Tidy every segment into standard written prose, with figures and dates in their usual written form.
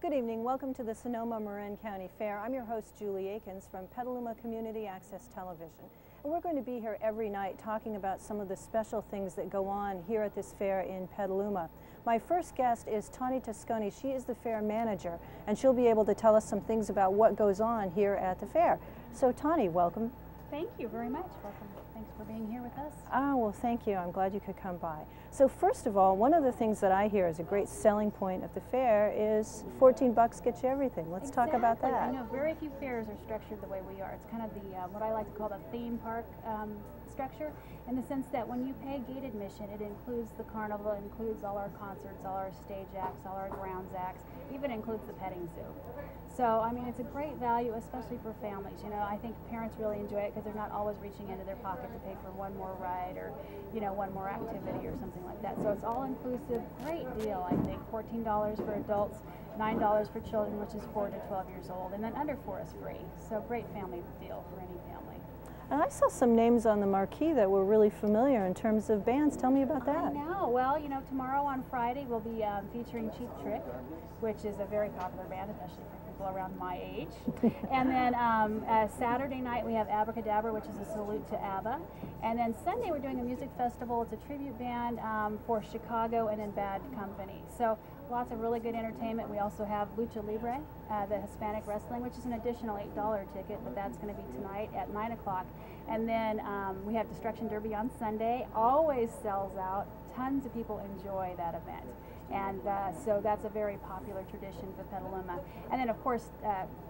Good evening. Welcome to the Sonoma-Marin County Fair. I'm your host, Julie Akins from Petaluma Community Access Television. And we're going to be here every night talking about some of the special things that go on here at this fair in Petaluma. My first guest is Tani Tosconi. She is the fair manager, and she'll be able to tell us some things about what goes on here at the fair. So Tani, welcome. Thank you very much. Welcome. Thanks for being here with us. Ah, well, thank you. I'm glad you could come by. So first of all, one of the things that I hear is a great selling point at the fair is 14 bucks gets you everything. Let's talk about that. I know very few fairs are structured the way we are. It's kind of the what I like to call the theme park structure, in the sense that when you pay gate admission, it includes the carnival, it includes all our concerts, all our stage acts, all our grounds acts, even includes the petting zoo. So, I mean, it's a great value, especially for families. You know, I think parents really enjoy it because they're not always reaching into their pocket to pay for one more ride or, you know, one more activity or something like that. So it's all inclusive. Great deal, I think. $14 for adults, $9 for children, which is 4 to 12 years old, and then under 4 is free. So great family deal for any family. And I saw some names on the marquee that were really familiar in terms of bands. Tell me about that. I know. Well, you know, tomorrow on Friday we'll be featuring Cheap Trick, which is a very popular band, especially for people around my age. And then Saturday night we have Abracadabra, which is a salute to ABBA. And then Sunday we're doing a music festival. It's a tribute band for Chicago and in Bad Company. So lots of really good entertainment. We also have Lucha Libre, the Hispanic wrestling, which is an additional $8 ticket, but that's going to be tonight at 9 o'clock. And then we have Destruction Derby on Sunday. Always sells out. Tons of people enjoy that event. And so that's a very popular tradition for Petaluma. And then, of course,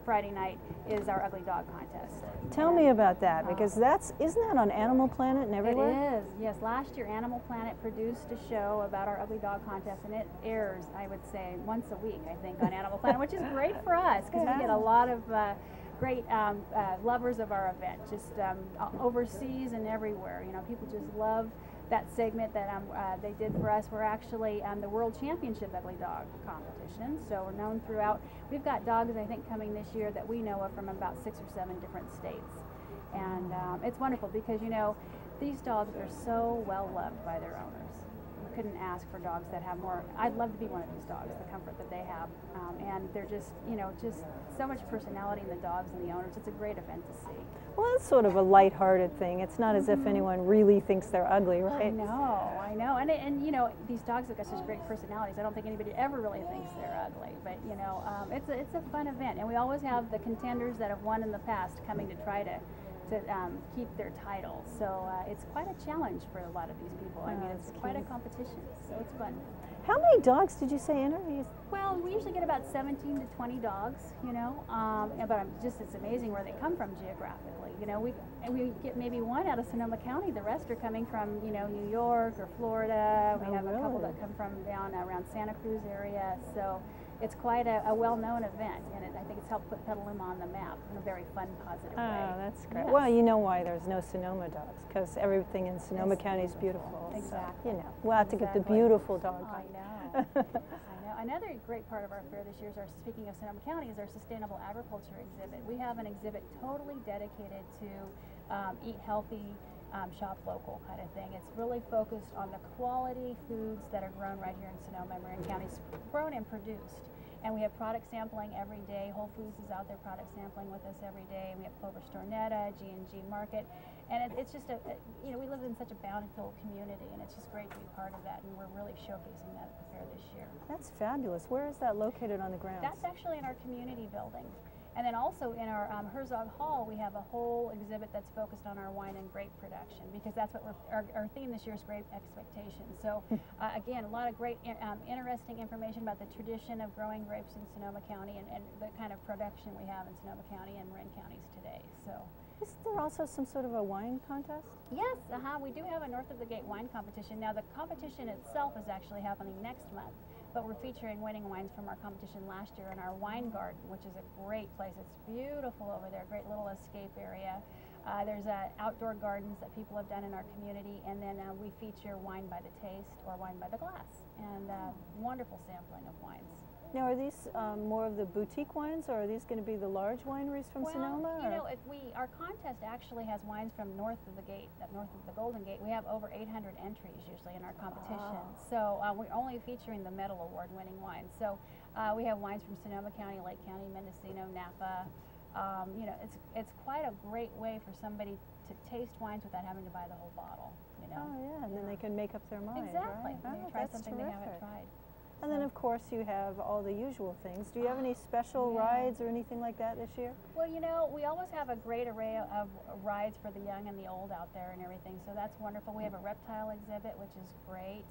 Friday night is our Ugly Dog Contest. Tell me about that, because isn't that on Animal Planet and everywhere? It is, yes. Last year, Animal Planet produced a show about our Ugly Dog Contest, and it airs, I would say, once a week, I think, on Animal Planet, which is great for us, because we get a lot of great lovers of our event, just overseas and everywhere. You know, people just love that segment that they did for us. We're actually the World Championship Ugly Dog Competition, so we're known throughout. We've got dogs, I think, coming this year that we know of from about 6 or 7 different states. And it's wonderful because, you know, these dogs are so well loved by their owners. You couldn't ask for dogs that have more. I'd love to be one of these dogs, the comfort that they have. And they're just, you know, just so much personality in the dogs and the owners. It's a great event to see. Well, it's sort of a lighthearted thing. It's not as if anyone really thinks they're ugly, right? I know. And you know, these dogs have got such great personalities. I don't think anybody ever really thinks they're ugly. But, you know, it's a fun event. And we always have the contenders that have won in the past coming to try to keep their title. So it's quite a challenge for a lot of these people. I mean, it's quite a competition, so it's fun. How many dogs did you say enter? Well, we usually get about 17 to 20 dogs, you know, but it's amazing where they come from geographically. You know, we get maybe one out of Sonoma County. The rest are coming from, you know, New York or Florida. We have a couple that come from down around Santa Cruz area. So it's quite a well-known event, and I think it's helped put Petaluma on the map in a very fun, positive way. Oh, that's great. Yes. Well, you know why there's no Sonoma dogs, because everything in Sonoma County is beautiful. Exactly. So, you know, we'll have to get the beautiful dog. I know. I know. Another great part of our fair this year is speaking of Sonoma County, is our Sustainable Agriculture exhibit. We have an exhibit totally dedicated to eat healthy, shop local kind of thing. It's really focused on the quality foods that are grown right here in Sonoma-Marin County, grown and produced. And we have product sampling every day. Whole Foods is out there product sampling with us every day. We have Clover Stornetta, G&G Market. And it's just you know, we live in such a bountiful community, and it's just great to be part of that. And we're really showcasing that at the fair this year. That's fabulous. Where is that located on the grounds? That's actually in our community building. And then also in our Herzog Hall, we have a whole exhibit that's focused on our wine and grape production, because that's what our theme this year is Grape Expectations. So again, a lot of great interesting information about the tradition of growing grapes in Sonoma County and the kind of production we have in Sonoma County and Marin counties today. So. Isn't there also some sort of a wine contest? Yes, we do have a North of the Gate wine competition. Now the competition itself is actually happening next month, but we're featuring winning wines from our competition last year in our wine garden, which is a great place. It's beautiful over there, great little escape area. There's outdoor gardens that people have done in our community, and then we feature wine by the taste or wine by the glass, and wonderful sampling of wines. Now, are these more of the boutique wines, or are these going to be the large wineries from Sonoma? You know, our contest actually has wines from north of the gate, north of the Golden Gate. We have over 800 entries usually in our competition. Wow. So we're only featuring the medal award-winning wines. So we have wines from Sonoma County, Lake County, Mendocino, Napa. You know, it's quite a great way for somebody to taste wines without having to buy the whole bottle. You know. Oh yeah, and then they can make up their mind. Exactly. Right? Oh, try something they haven't tried. And then, of course, you have all the usual things. Do you have any special rides or anything like that this year? Well, you know, we always have a great array of rides for the young and the old out there and everything, so that's wonderful. We have a reptile exhibit, which is great.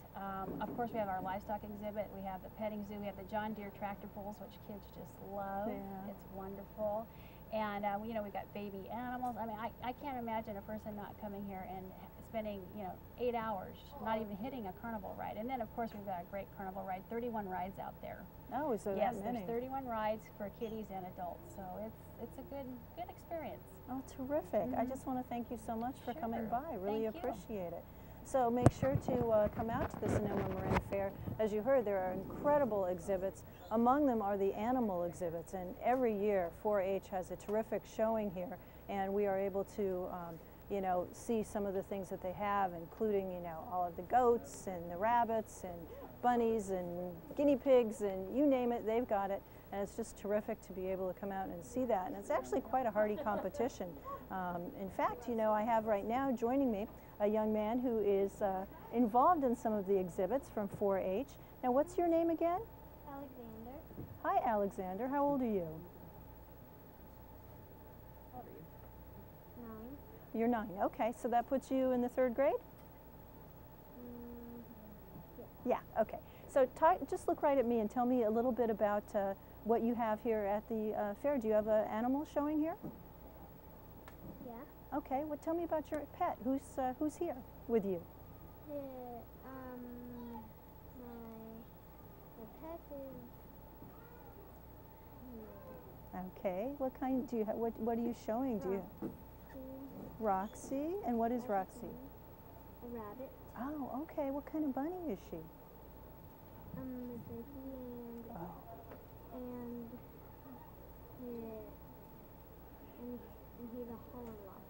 Of course, we have our livestock exhibit. We have the petting zoo. We have the John Deere tractor pulls, which kids just love. Yeah. It's wonderful. And, you know, we've got baby animals. I mean, I can't imagine a person not coming here and spending, you know, 8 hours, not even hitting a carnival ride. And then, of course, we've got a great carnival ride, 31 rides out there. Oh, is there that many? Yes, there's 31 rides for kiddies and adults, so it's a good experience. Oh, terrific. I just want to thank you so much for coming by. Really appreciate it. So make sure to come out to the Sonoma-Marin Fair. As you heard, there are incredible exhibits. Among them are the animal exhibits, and every year 4-H has a terrific showing here, and we are able to you know, see some of the things that they have, including, you know, all of the goats and the rabbits and bunnies and guinea pigs and you name it, they've got it. And it's just terrific to be able to come out and see that. And it's actually quite a hardy competition. In fact, you know, I have right now joining me a young man who is involved in some of the exhibits from 4-H. Now, what's your name again? Alexander. Hi, Alexander. How old are you? You're 9. Okay, so that puts you in the 3rd grade? Yeah, okay. So just look right at me and tell me a little bit about what you have here at the fair. Do you have an animal showing here? Yeah. Okay, well, tell me about your pet. Who's here with you? My pet is... Okay, what kind do you have? What are you showing? Do you? Roxy, and what is Roxy? A rabbit. Oh, okay. What kind of bunny is she? A turkey and he's a hollow lop.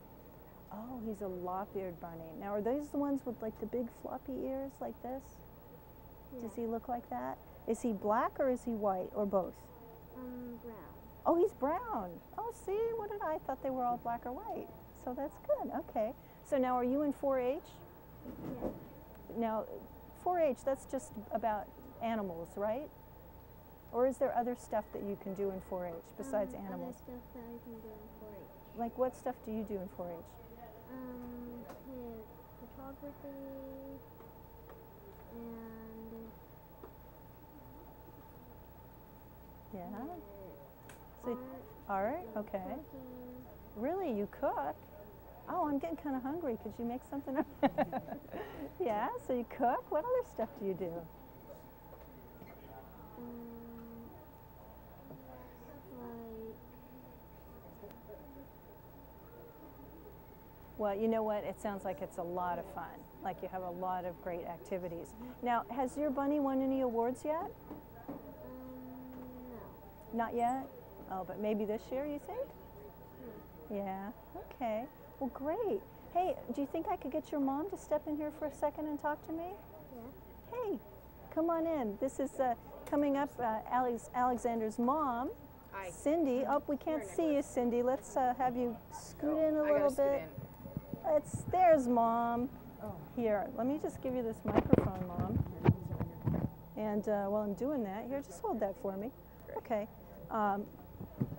Oh, he's a lop-eared bunny. Now, are those the ones with like the big floppy ears like this? Yeah. Does he look like that? Is he black or is he white or both? Brown. Oh, he's brown. Oh, see, what did I thought they were all black or white. So that's good, okay. So now are you in 4-H? Yeah. Now, 4-H, that's just about animals, right? Or is there other stuff that you can do in 4-H besides animals? Other stuff that I can do in 4-H. Like what stuff do you do in 4-H? Photography and... Yeah? So, art, okay. Cooking. Really, you cook? Oh, I'm getting kind of hungry. Could you make something up? Yeah, so you cook? What other stuff do you do? Well, you know what? It sounds like it's a lot of fun. Like you have a lot of great activities. Now, has your bunny won any awards yet? No. Not yet? Oh, but maybe this year, you think? Yeah, okay. Well, great. Hey, do you think I could get your mom to step in here for a second and talk to me? Yeah. Hey, come on in. This is coming up, Alexander's mom, Hi. Cindy. Oh, we can't see you, Cindy. Let's have you scoot in a little bit. There's Mom. Oh. Here, let me just give you this microphone, Mom. And while I'm doing that, here, just hold that for me. Great. Okay.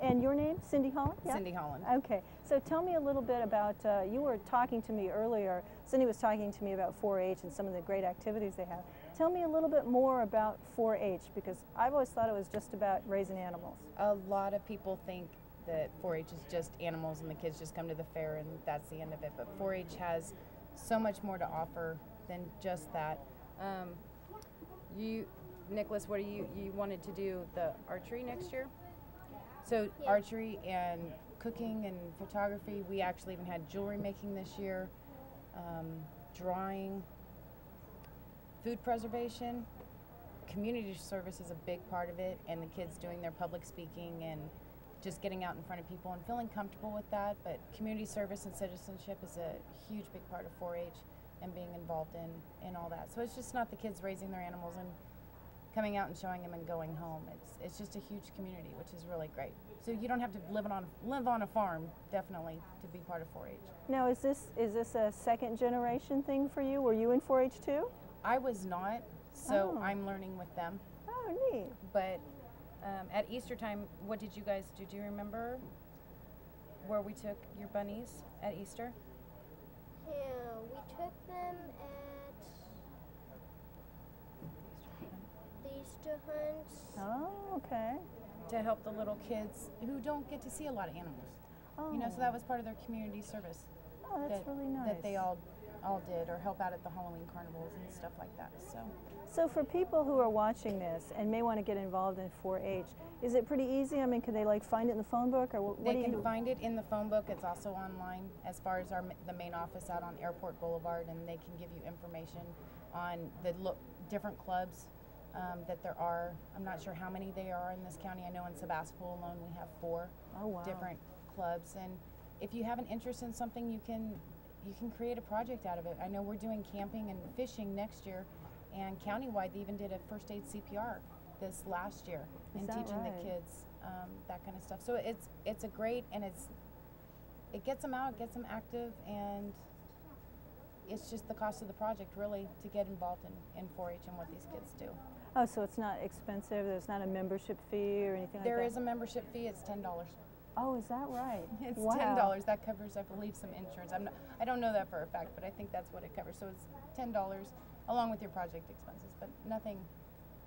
And your name, Cindy Holland? Yeah? Cindy Holland. Okay. So tell me a little bit about, you were talking to me earlier, Cindy was talking to me about 4-H and some of the great activities they have. Tell me a little bit more about 4-H, because I've always thought it was just about raising animals. A lot of people think that 4-H is just animals and the kids just come to the fair and that's the end of it. But 4-H has so much more to offer than just that. Nicholas, what are you wanted to do the archery next year? So Yeah. Archery and cooking and photography. We actually even had jewelry making this year, drawing, food preservation, community service is a big part of it, and the kids doing their public speaking and just getting out in front of people and feeling comfortable with that. But community service and citizenship is a huge big part of 4-H and being involved in all that. So it's just not the kids raising their animals and coming out and showing them and going home. It's just a huge community, which is really great. So you don't have to live on a farm, definitely, to be part of 4-H. Now, is this a second generation thing for you? Were you in 4-H too? I was not, so Oh. I'm learning with them. Oh, neat. But at Easter time, what did you guys do? Do you remember where we took your bunnies at Easter? Yeah, we took them at the Easter hunts. Oh, okay. To help the little kids who don't get to see a lot of animals. Oh. You know, so that was part of their community service. Oh, that's really nice. That they all did, or help out at the Halloween carnivals and stuff like that. So for people who are watching this and may want to get involved in 4-H, is it pretty easy? I mean, can they like find it in the phone book, or what They do you can do? find it in the phone book. It's also online as far as the main office out on Airport Boulevard, and they can give you information on the different clubs that there are. I'm not sure how many they are in this county. I know in Sebastopol alone we have 4 Oh, wow. different clubs, and if you have an interest in something, you can create a project out of it. I know we're doing camping and fishing next year, and countywide they even did a first aid CPR this last year and that teaching right? the kids that kind of stuff. So it's a great, and it gets them out, gets them active, and it's just the cost of the project really to get involved in 4-H and what these kids do. Oh, so it's not expensive? There's not a membership fee or anything like that? There is a membership fee. It's $10. Oh, is that right? It's Wow. $10. That covers, I believe, some insurance. I don't know that for a fact, but I think that's what it covers. So it's $10 along with your project expenses, but nothing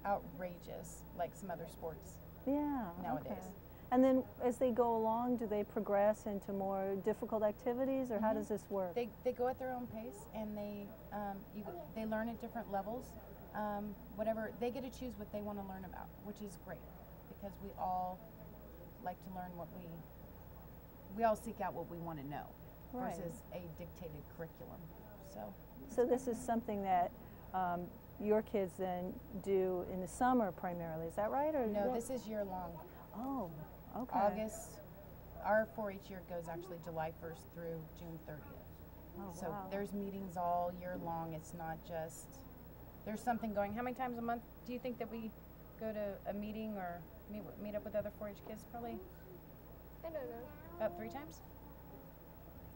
outrageous like some other sports Yeah. nowadays. Okay. And then as they go along, do they progress into more difficult activities, or how does this work? They go at their own pace, and they learn at different levels. Whatever they get to choose what they want to learn about, which is great, because we all like to learn what we all seek out what we want to know, Right. versus a dictated curriculum. So this is something that your kids then do in the summer primarily, is that right? Or No, this is year long. Oh, okay. August, our 4-H year goes actually July 1st through June 30th. Oh, So wow. there's meetings all year long. It's not just, there's something going. How many times a month do you think that we go to a meeting or meet up with other 4-H kids? Probably I don't know. about 3 times?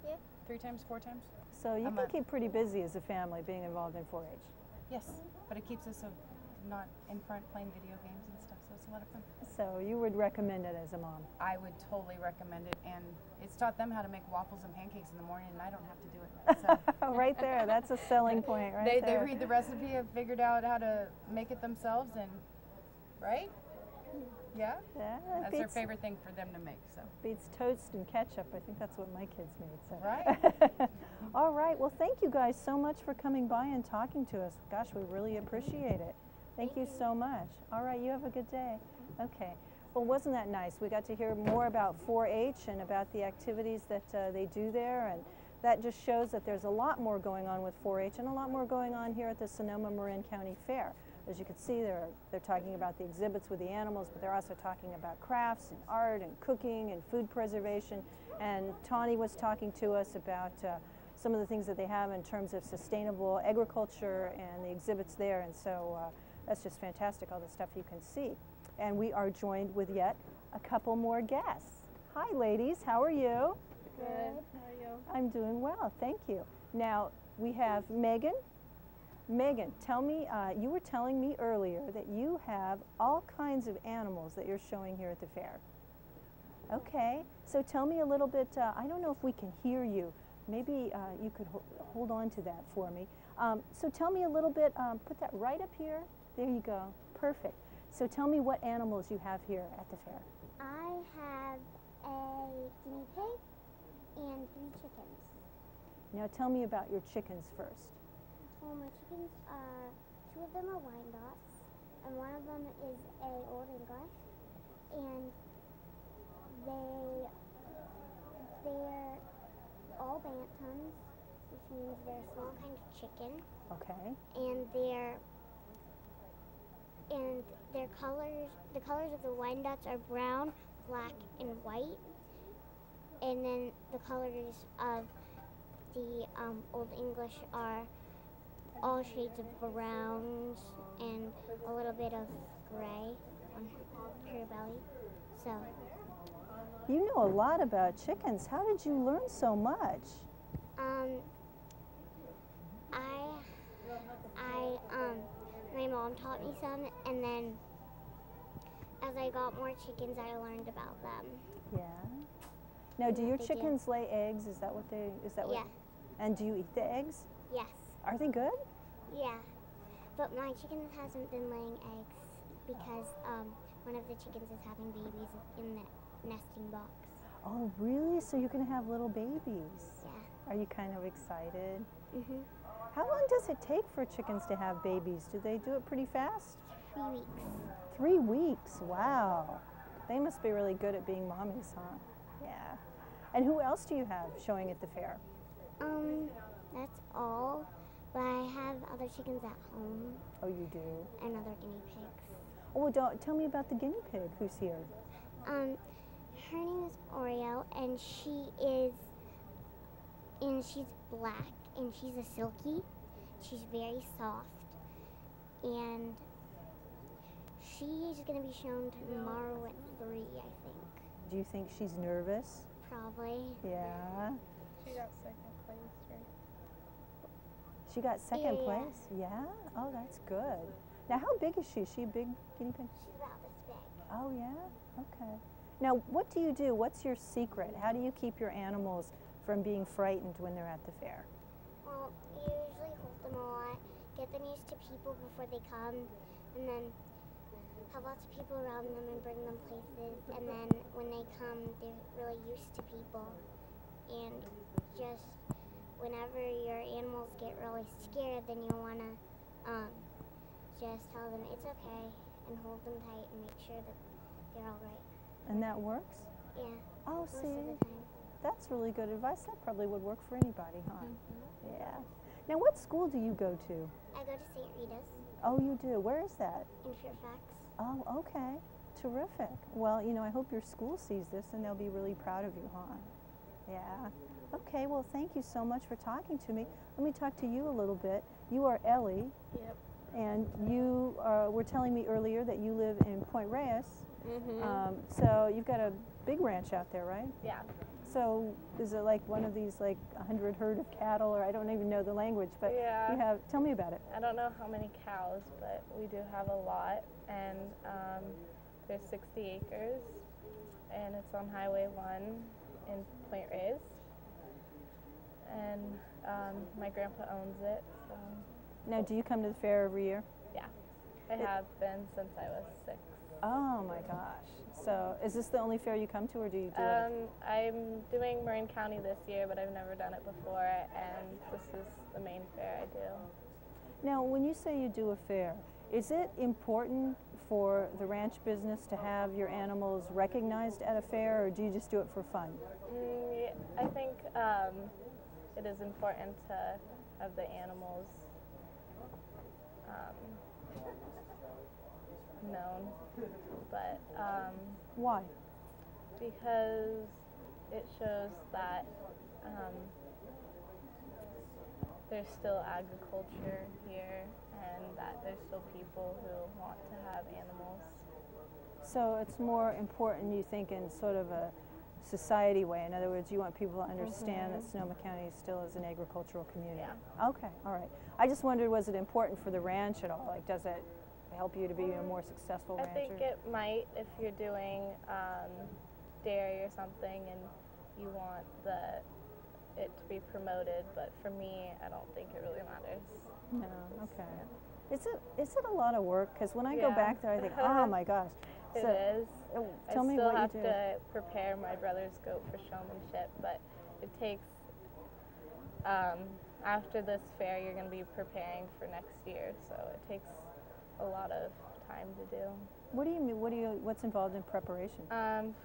Yeah. 3 times, 4 times? So you a can month. keep pretty busy as a family being involved in 4-H. Yes, but it keeps us not in front playing video games and stuff, so it's a lot of fun. So you would recommend it as a mom? I would totally recommend it, and it's taught them how to make waffles and pancakes in the morning, and I don't have to do it. So. Right there, that's a selling point right They there. read the recipe, have figured out how to make it themselves, and right? Yeah? Yeah, That's their favorite thing for them to make. So. beats toast and ketchup. I think that's what my kids made. So. Right. All right. Well, thank you guys so much for coming by and talking to us. Gosh, we really appreciate it. Thank you so much. All right. You have a good day. Okay. Well, wasn't that nice? We got to hear more about 4-H and about the activities that they do there, and that just shows that there's a lot more going on with 4-H and a lot more going on here at the Sonoma-Marin County Fair. As you can see, they're talking about the exhibits with the animals, but they're also talking about crafts and art and cooking and food preservation. And Tawny was talking to us about some of the things that they have in terms of sustainable agriculture and the exhibits there. And so that's just fantastic, all the stuff you can see. And we are joined with yet a couple more guests. Hi, ladies. How are you? Good. How are you? I'm doing well, thank you. Now, we have Megan. Megan, tell me, you were telling me earlier that you have all kinds of animals that you're showing here at the fair. Okay, so tell me a little bit, I don't know if we can hear you. Maybe you could hold on to that for me. So tell me a little bit, put that right up here. There you go, perfect. So tell me what animals you have here at the fair. I have a guinea pig and 3 chickens. Now tell me about your chickens first. Well, my chickens are, 2 of them are Wyandottes, and 1 of them is a Old English, and they're all bantams, which means they're a small kind of chicken, Okay. and they're and their colors, the colors of the Wyandottes are brown, black, and white. And then the colors of the Old English are all shades of browns and a little bit of gray on her belly. So, You know a lot about chickens. How did you learn so much? My mom taught me some, and then as I got more chickens, I learned about them. Yeah. Now, do Yeah, your they do. chickens lay eggs? Is that what they? Is that what? Yeah. And do you eat the eggs? Yes. Are they good? Yeah. But my chicken hasn't been laying eggs because one of the chickens is having babies in the nesting box. Oh, really? So you're gonna have little babies? Yeah. Are you kind of excited? Mhm. How long does it take for chickens to have babies? Do they do it pretty fast? 3 weeks. 3 weeks. Wow. They must be really good at being mommies, huh? Yeah. And who else do you have showing at the fair? That's all. But I have other chickens at home Oh, you do. and other guinea pigs. Oh, well, tell me about the guinea pig who's here. Her name is Oreo, and she's black, and she's a silky. She's very soft, and she's gonna be shown tomorrow at 3, I think. Do you think she's nervous? Probably. Yeah. She got second place, right? She got second Yeah. place? Yeah? Oh, that's good. Now, how big is she? Is she a big guinea pig? She's about this big. Oh, yeah? Okay. Now, what do you do? What's your secret? How do you keep your animals from being frightened when they're at the fair? Well, you usually hold them a lot, get them used to people before they come, and then have lots of people around them and bring them places. And then when they come, they're really used to people. And just whenever your animals get really scared, then you want to just tell them it's okay and hold them tight and make sure that they're all right. And that works? Yeah, Oh, most of see, the time. that's really good advice. That probably would work for anybody, huh? Yeah. Now, what school do you go to? I go to St. Rita's Oh, you do. Where is that? in Fairfax. Oh, okay. Terrific. Well, you know, I hope your school sees this and they'll be really proud of you, huh? Yeah. Okay, well, thank you so much for talking to me. Let me talk to you a little bit. You are Ellie, Yep. and you were telling me earlier that you live in Point Reyes. Mm-hmm. So you've got a big ranch out there, right? Yeah. So is it like one of these like 100 herd of cattle, or I don't even know the language, but Yeah. you have, tell me about it. I don't know how many cows, but we do have a lot, and there's 60 acres, and it's on Highway 1 in Point Reyes, and my grandpa owns it, so Now, do you come to the fair every year? yeah, I have been since I was 6. Oh my gosh. So is this the only fair you come to, or do you do it? I'm doing Marin County this year, but I've never done it before, and this is the main fair I do. Now, when you say you do a fair, is it important for the ranch business to have your animals recognized at a fair, or do you just do it for fun? I think it is important to have the animals known, but Why? because it shows that there's still agriculture here and that there's still people who want to have animals. So it's more important, you think, in sort of a society way. In other words, you want people to understand that Sonoma County still is an agricultural community. Yeah. Okay, all right. I just wondered, was it important for the ranch at all? Like, does it help you to be a more successful I rancher? think it might if you're doing dairy or something and you want it to be promoted, but for me, I don't think it really matters. No, okay. Is it a lot of work? Because when I go Yeah. back there, I think, oh my gosh. It So, is. Tell me what I you still do. have to prepare my brother's goat for showmanship, but it takes, after this fair, you're going to be preparing for next year, so it takes a lot of time to do. What do you mean? What's involved in preparation?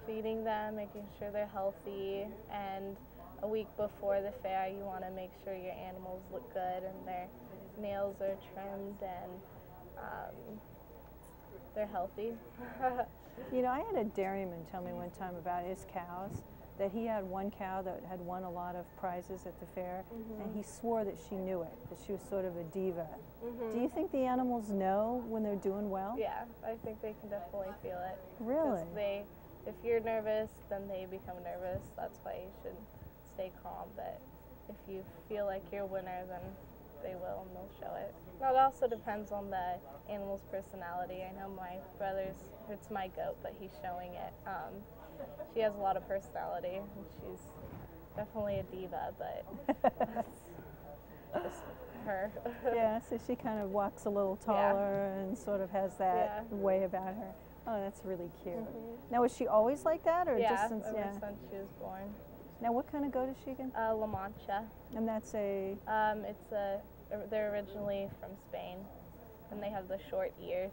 Feeding them, making sure they're healthy, and a week before the fair, you want to make sure your animals look good and their nails are trimmed and they're healthy. You know, I had a dairyman tell me one time about his cows, that he had one cow that had won a lot of prizes at the fair, and he swore that she knew it, that she was sort of a diva. Do you think the animals know when they're doing well? Yeah, I think they can definitely feel it. Really? 'Cause if you're nervous, then they become nervous. That's why you should stay calm. But if you feel like you're a winner, then they will, and they'll show it. Well, it also depends on the animal's personality. I know my brother's, it's my goat, but he's showing it. She has a lot of personality, and she's definitely a diva, but that's just her. Yeah, so she kind of walks a little taller and sort of has that way about her. Oh, that's really cute. Now, was she always like that, or just since? Ever since she was born. Now, what kind of goat is she again? La Mancha. And that's a. They're originally from Spain, and they have the short ears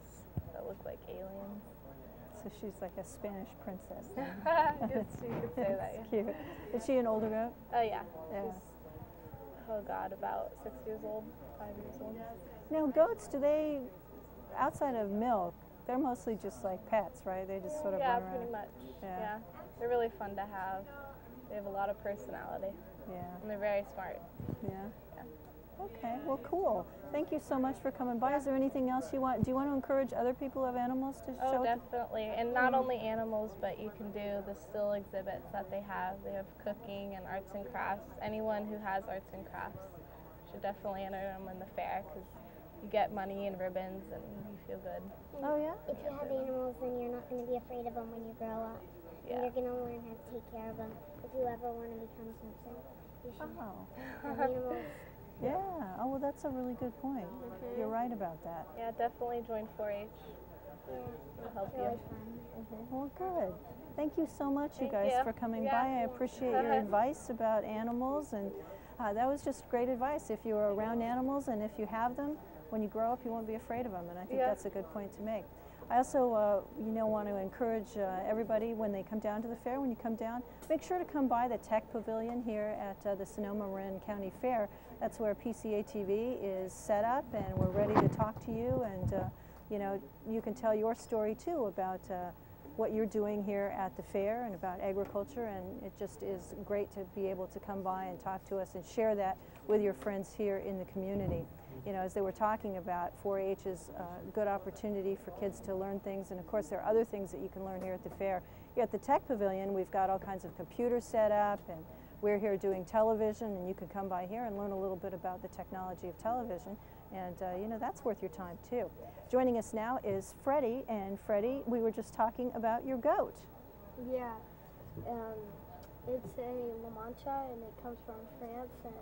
that look like aliens. So she's like a Spanish princess. Yes, you could say that. That's cute. Is she an older goat? Oh yeah. Yeah. She's, oh God, about 6 years old, 5 years old. Now, goats, do they, outside of milk, they're mostly just like pets, right? They just sort of run around. Pretty much. Yeah. Yeah. They're really fun to have. They have a lot of personality. Yeah. And they're very smart. Yeah. Okay, well, cool. Thank you so much for coming by. Is there anything else you want? Do you want to encourage other people who have animals to show? Oh, definitely. And not only animals, but you can do the still exhibits that they have. They have cooking and arts and crafts. Anyone who has arts and crafts should definitely enter them in the fair, because you get money and ribbons and you feel good. Oh, yeah? If you have animals, then you're not going to be afraid of them when you grow up. And you're going to learn how to take care of them. If you ever want to become something, you should have animals. Yeah. Oh, well, that's a really good point. You're right about that. Yeah, definitely join 4-H. Yeah, It'll help it's you. really fun. Well, good. Thank you so much, you Thank guys, you. for coming Yeah. by. I appreciate your advice about animals, and that was just great advice. If you're around animals and if you have them, when you grow up, you won't be afraid of them, and I think that's a good point to make. I also, want to encourage everybody when they come down to the fair, when you come down, make sure to come by the Tech Pavilion here at the Sonoma-Marin County Fair. That's where PCA TV is set up, and we're ready to talk to you, and you can tell your story too about what you're doing here at the fair and about agriculture, and it just is great to be able to come by and talk to us and share that with your friends here in the community. You know, as they were talking about, 4-H is a good opportunity for kids to learn things, and of course there are other things that you can learn here at the fair. Here at the Tech Pavilion, we've got all kinds of computers set up, and we're here doing television, and you can come by here and learn a little bit about the technology of television, and that's worth your time too. Joining us now is Freddie, and Freddie, we were just talking about your goat. Yeah, it's a La Mancha, and it comes from France and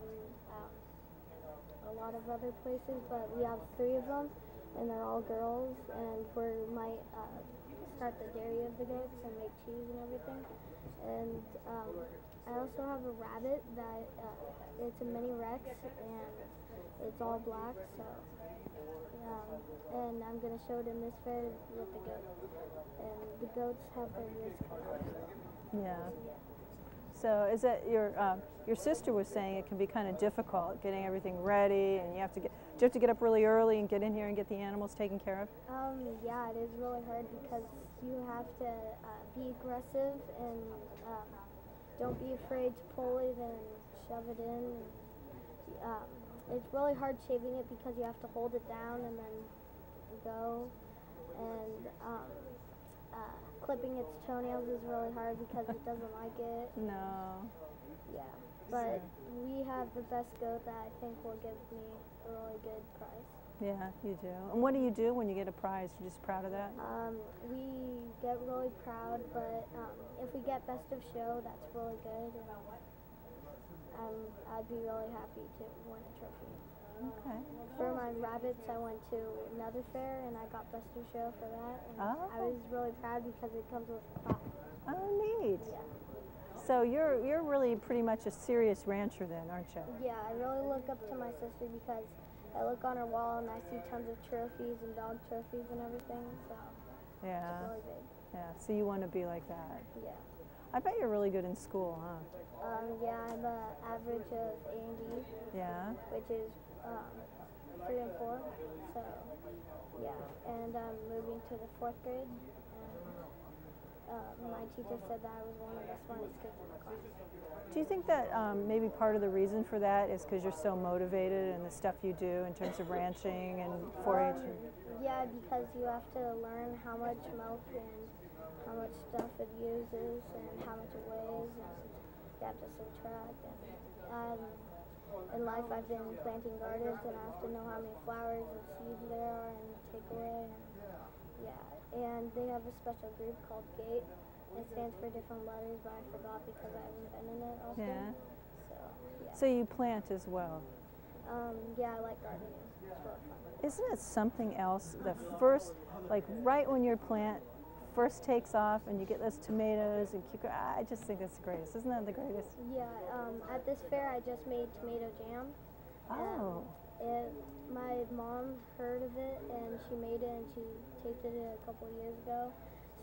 a lot of other places, but we have 3 of them, and they're all girls, and we might start the dairy of the goats and make cheese and everything. And I also have a rabbit that it's a mini Rex, and it's all black, so and I'm going to show it in this fair with the goat. And the goats have their ears cut off. Yeah. So is that your sister was saying it can be kind of difficult getting everything ready, and do you have to get up really early and get in here and get the animals taken care of? Yeah, it is really hard because you have to be aggressive and don't be afraid to pull it and shove it in. It's really hard shaving it because you have to hold it down and then go. And clipping its toenails is really hard because it doesn't like it. No. Yeah, but we have the best goat that I think will give me a really good prize. Yeah, you do. And what do you do when you get a prize? You're just proud of that? We get really proud, but if we get best of show, that's really good. And I'd be really happy to win a trophy. Okay. For my rabbits, I went to another fair and I got best of show for that. And I was really proud because it comes with a plaque. Oh, neat. Yeah. So you're really pretty much a serious rancher then, aren't you? Yeah, I really look up to my sister because I look on her wall and I see tons of trophies and dog trophies and everything. So yeah. it's really big. Yeah. So you want to be like that? Yeah. I bet you're really good in school, huh? Yeah, I'm an average of A and B. Yeah. Which is 3 and 4. So, yeah. And I'm moving to the 4th grade. And my teacher said that I was one of the smartest kids in the class. Do you think that maybe part of the reason for that is because you're so motivated in the stuff you do in terms of ranching and 4-H? Yeah, because you have to learn how much milk and how much stuff it uses and how much it weighs, and you have to subtract. And in life, I've been planting gardens, and I have to know how many flowers and seeds there are and take away. And, yeah, and they have a special group called GATE. It stands for different letters, but I forgot because I haven't been in it often. Yeah. So, yeah. So you plant as well. Yeah, I like gardening. It's really fun. Isn't it something else? The first, like right when your plant first takes off and you get those tomatoes and cucumbers, I just think that's the greatest. Isn't that the greatest? Yeah, at this fair, I just made tomato jam. Oh. My mom heard of it, and she made it, and she tasted it a couple of years ago.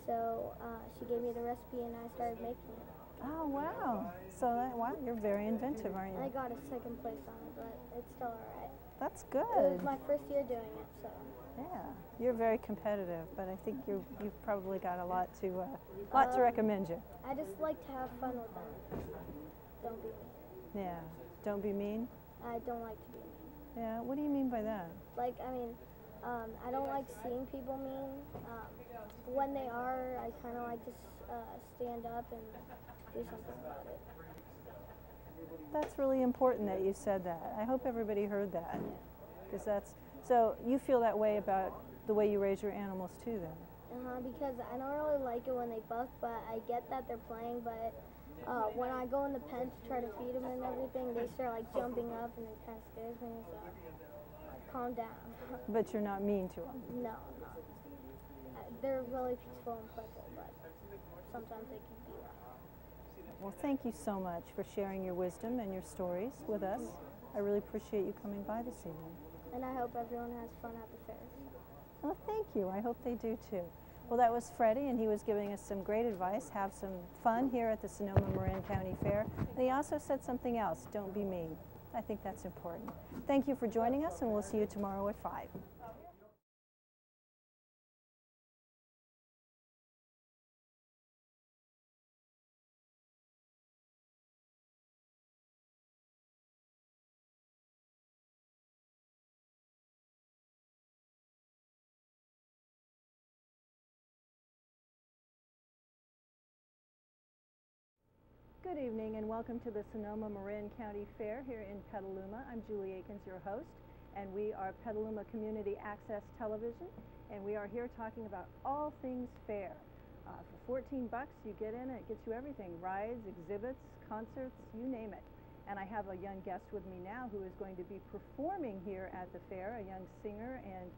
So she gave me the recipe, and I started making it. Oh, wow. So, wow, you're very inventive, aren't you? I got a 2nd place on it, but it's still all right. That's It good. was my first year doing it, so. Yeah, you're very competitive, but I think you've probably got a lot to recommend you. I just like to have fun with them. Don't be mean. Yeah, don't be mean. I don't like to be mean. Yeah, what do you mean by that? Like, I mean, I don't like seeing people mean. When they are, I kind of like to stand up and do something about it. That's really important that you said that. I hope everybody heard that, because so you feel that way about the way you raise your animals too, then? Because I don't really like it when they buck, but I get that they're playing, but when I go in the pen to try to feed them and everything, they start like jumping up, and it kind of scares me, so calm down. But you're not mean to them? No, I'm not. They're really peaceful and playful, but sometimes they can be loud. Well, thank you so much for sharing your wisdom and your stories with us. I really appreciate you coming by this evening. And I hope everyone has fun at the fair. Well, thank you. I hope they do too. Well, that was Freddie, and he was giving us some great advice. Have some fun here at the Sonoma-Marin County Fair. And he also said something else, don't be mean. I think that's important. Thank you for joining us, and we'll see you tomorrow at 5. Good evening and welcome to the Sonoma-Marin County Fair here in Petaluma. I'm Julie Akins, your host, and we are Petaluma Community Access Television, and we are here talking about all things fair. For 14 bucks, you get in, it gets you everything, rides, exhibits, concerts, you name it. And I have a young guest with me now who is going to be performing here at the fair, a young singer and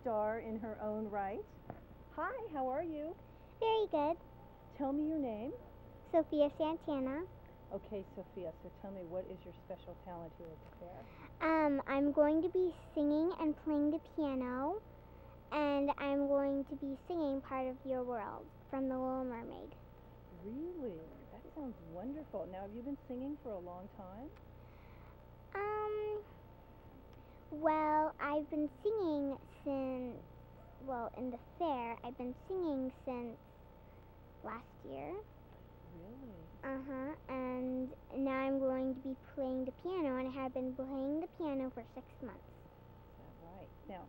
star in her own right. Hi, how are you? Very good. Tell me your name. Sophia Santana. Okay, Sophia, so tell me, what is your special talent here at the fair? I'm going to be singing and playing the piano, and I'm going to be singing Part of Your World from The Little Mermaid. Really? That sounds wonderful. Now, have you been singing for a long time? Well, I've been singing since, in the fair, I've been singing since last year. Really? And now I'm going to be playing the piano, and I have been playing the piano for 6 months. Is that right? Now,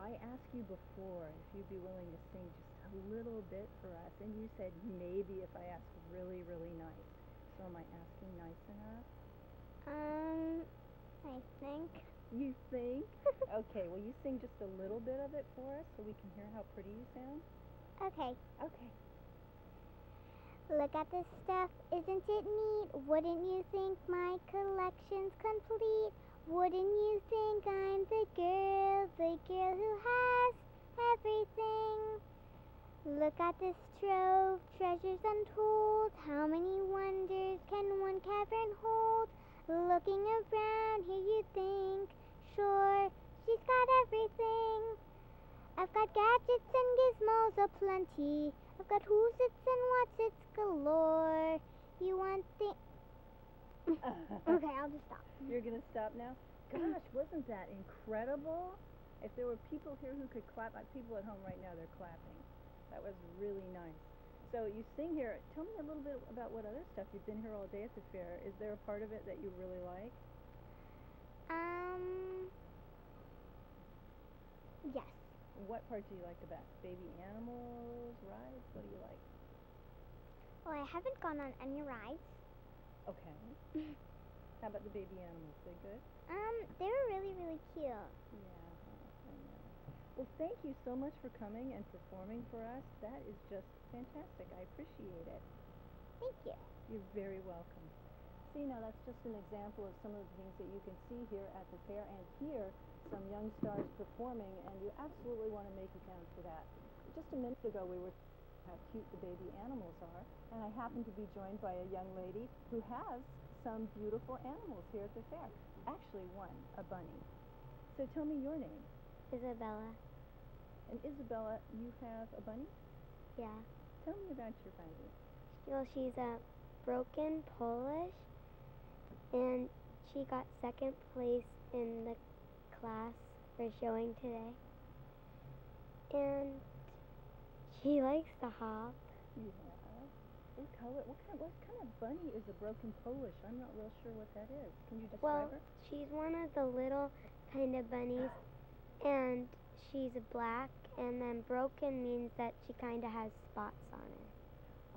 I asked you before if you'd be willing to sing just a little bit for us, and you said maybe if I asked really, really nice. So am I asking nice enough? I think. You think? Okay, will you sing just a little bit of it for us so we can hear how pretty you sound? Okay. Okay. Look at this stuff, isn't it neat? Wouldn't you think my collection's complete? Wouldn't you think I'm the girl who has everything? Look at this trove, treasures untold. How many wonders can one cavern hold? Looking around here you think, sure, she's got everything. I've got gadgets and gizmos aplenty. I've got who's its and what's its galore. You want the... Okay, I'll just stop. You're going to stop now? Gosh, wasn't that incredible? If there were people here who could clap, people at home right now, they're clapping. That was really nice. So you sing here. Tell me a little bit about what other stuff. You've been here all day at the fair. Is there a part of it that you really like? Yes. What part do you like the best? Baby animals, rides? What do you like? Well, I haven't gone on any rides. Okay. How about the baby animals? They good? They were really, really cute. Yeah, I know. Well, thank you so much for coming and performing for us. That is just fantastic. I appreciate it. Thank you. You're very welcome. See, now that's just an example of some of the things that you can see here at the fair and hear some young stars performing, and you absolutely want to make it down for that. Just a minute ago, we were how cute the baby animals are, and I happen to be joined by a young lady who has some beautiful animals here at the fair. Actually, one, a bunny. So tell me your name. Isabella. And Isabella, you have a bunny? Yeah. Tell me about your bunny. Well, she's a broken Polish, and she got second place in the class for showing today. And she likes to hop. Yeah. What kind of bunny is a broken Polish? I'm not real sure what that is. Can you describe her? She's one of the little kind of bunnies, and she's black, and then broken means that she kind of has spots on her.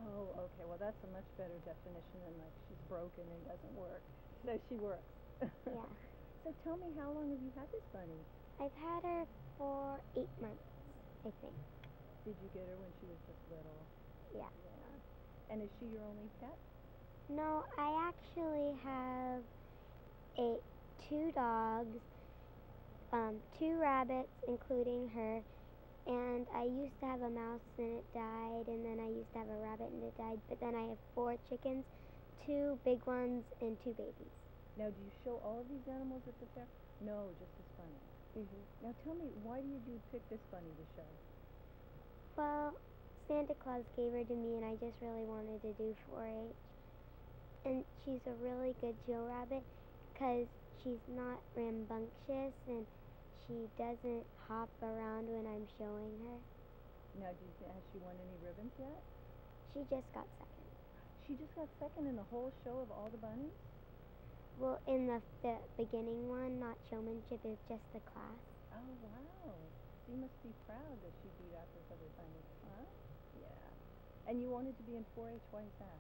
Oh, okay. Well, that's a much better definition than like she's broken and doesn't work. So she works. Yeah. So tell me, how long have you had this bunny? I've had her for 8 months, I think. Did you get her when she was just little? Yeah. Yeah. And is she your only pet? No, I actually have 2 dogs, 2 rabbits, including her, and I used to have a mouse and it died, and then I used to have a rabbit and it died, but then I have 4 chickens, 2 big ones, and 2 babies. Now, do you show all of these animals at the fair? No, just this bunny. Mm-hmm. Now, tell me, why did you pick this bunny to show? Well, Santa Claus gave her to me, and I just really wanted to do 4-H. And she's a really good show rabbit because she's not rambunctious, and she doesn't hop around when I'm showing her. Now, has she won any ribbons yet? She just got second. She just got second in the whole show of all the bunnies? Well, in the beginning one, not showmanship, it's just the class. Oh, wow. So you must be proud that she beat out those other bunnies, huh? Yeah. And you wanted to be in 4-H. Why is that?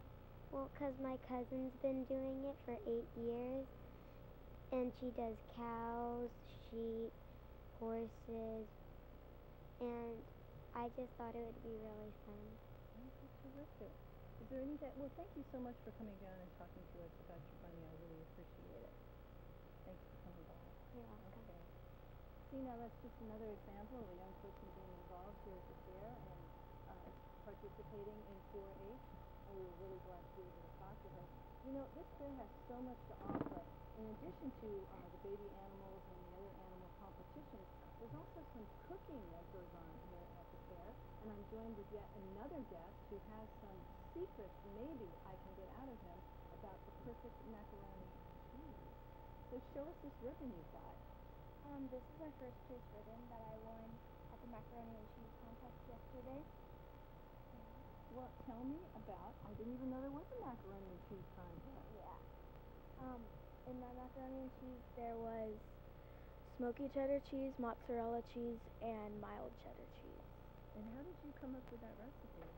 Well, because my cousin's been doing it for 8 years, and she does cows, sheep, horses, and I just thought it would be really fun. Oh, that's terrific. Is there any well, thank you so much for coming down and talking to us about your bunny. I really appreciate it. Thanks for coming by. You're welcome. Okay. See, now that's just another example of a young person being involved here at the fair and participating in 4-H. And we were really glad to be able to talk to her. You know, this fair has so much to offer. In addition to the baby animals and the other animal competitions, there's also some cooking that goes on here at the fair. And I'm joined with yet another guest who has some secrets maybe I can get out of him about the perfect macaroni and cheese. So show us this ribbon you've got. This is my first place ribbon that I won at the macaroni and cheese contest yesterday. Well, tell me about, I didn't even know there was a macaroni and cheese contest. Yeah. In my macaroni and cheese, there was smoky cheddar cheese, mozzarella cheese, and mild cheddar cheese. And how did you come up with that recipe?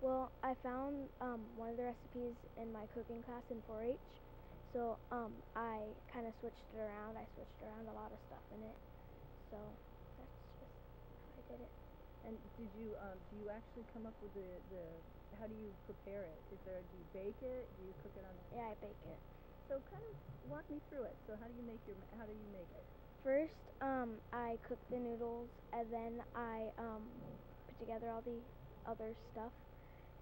Well, I found one of the recipes in my cooking class in 4-H, so I kind of switched it around. I switched around a lot of stuff in it, so that's just how I did it. And do you actually come up with the how do you prepare it? Do you bake it? Do you cook it on? Yeah, I bake it. So kind of walk me through it. So how do you make it? First, I cook the noodles, and then I put together all the other stuff,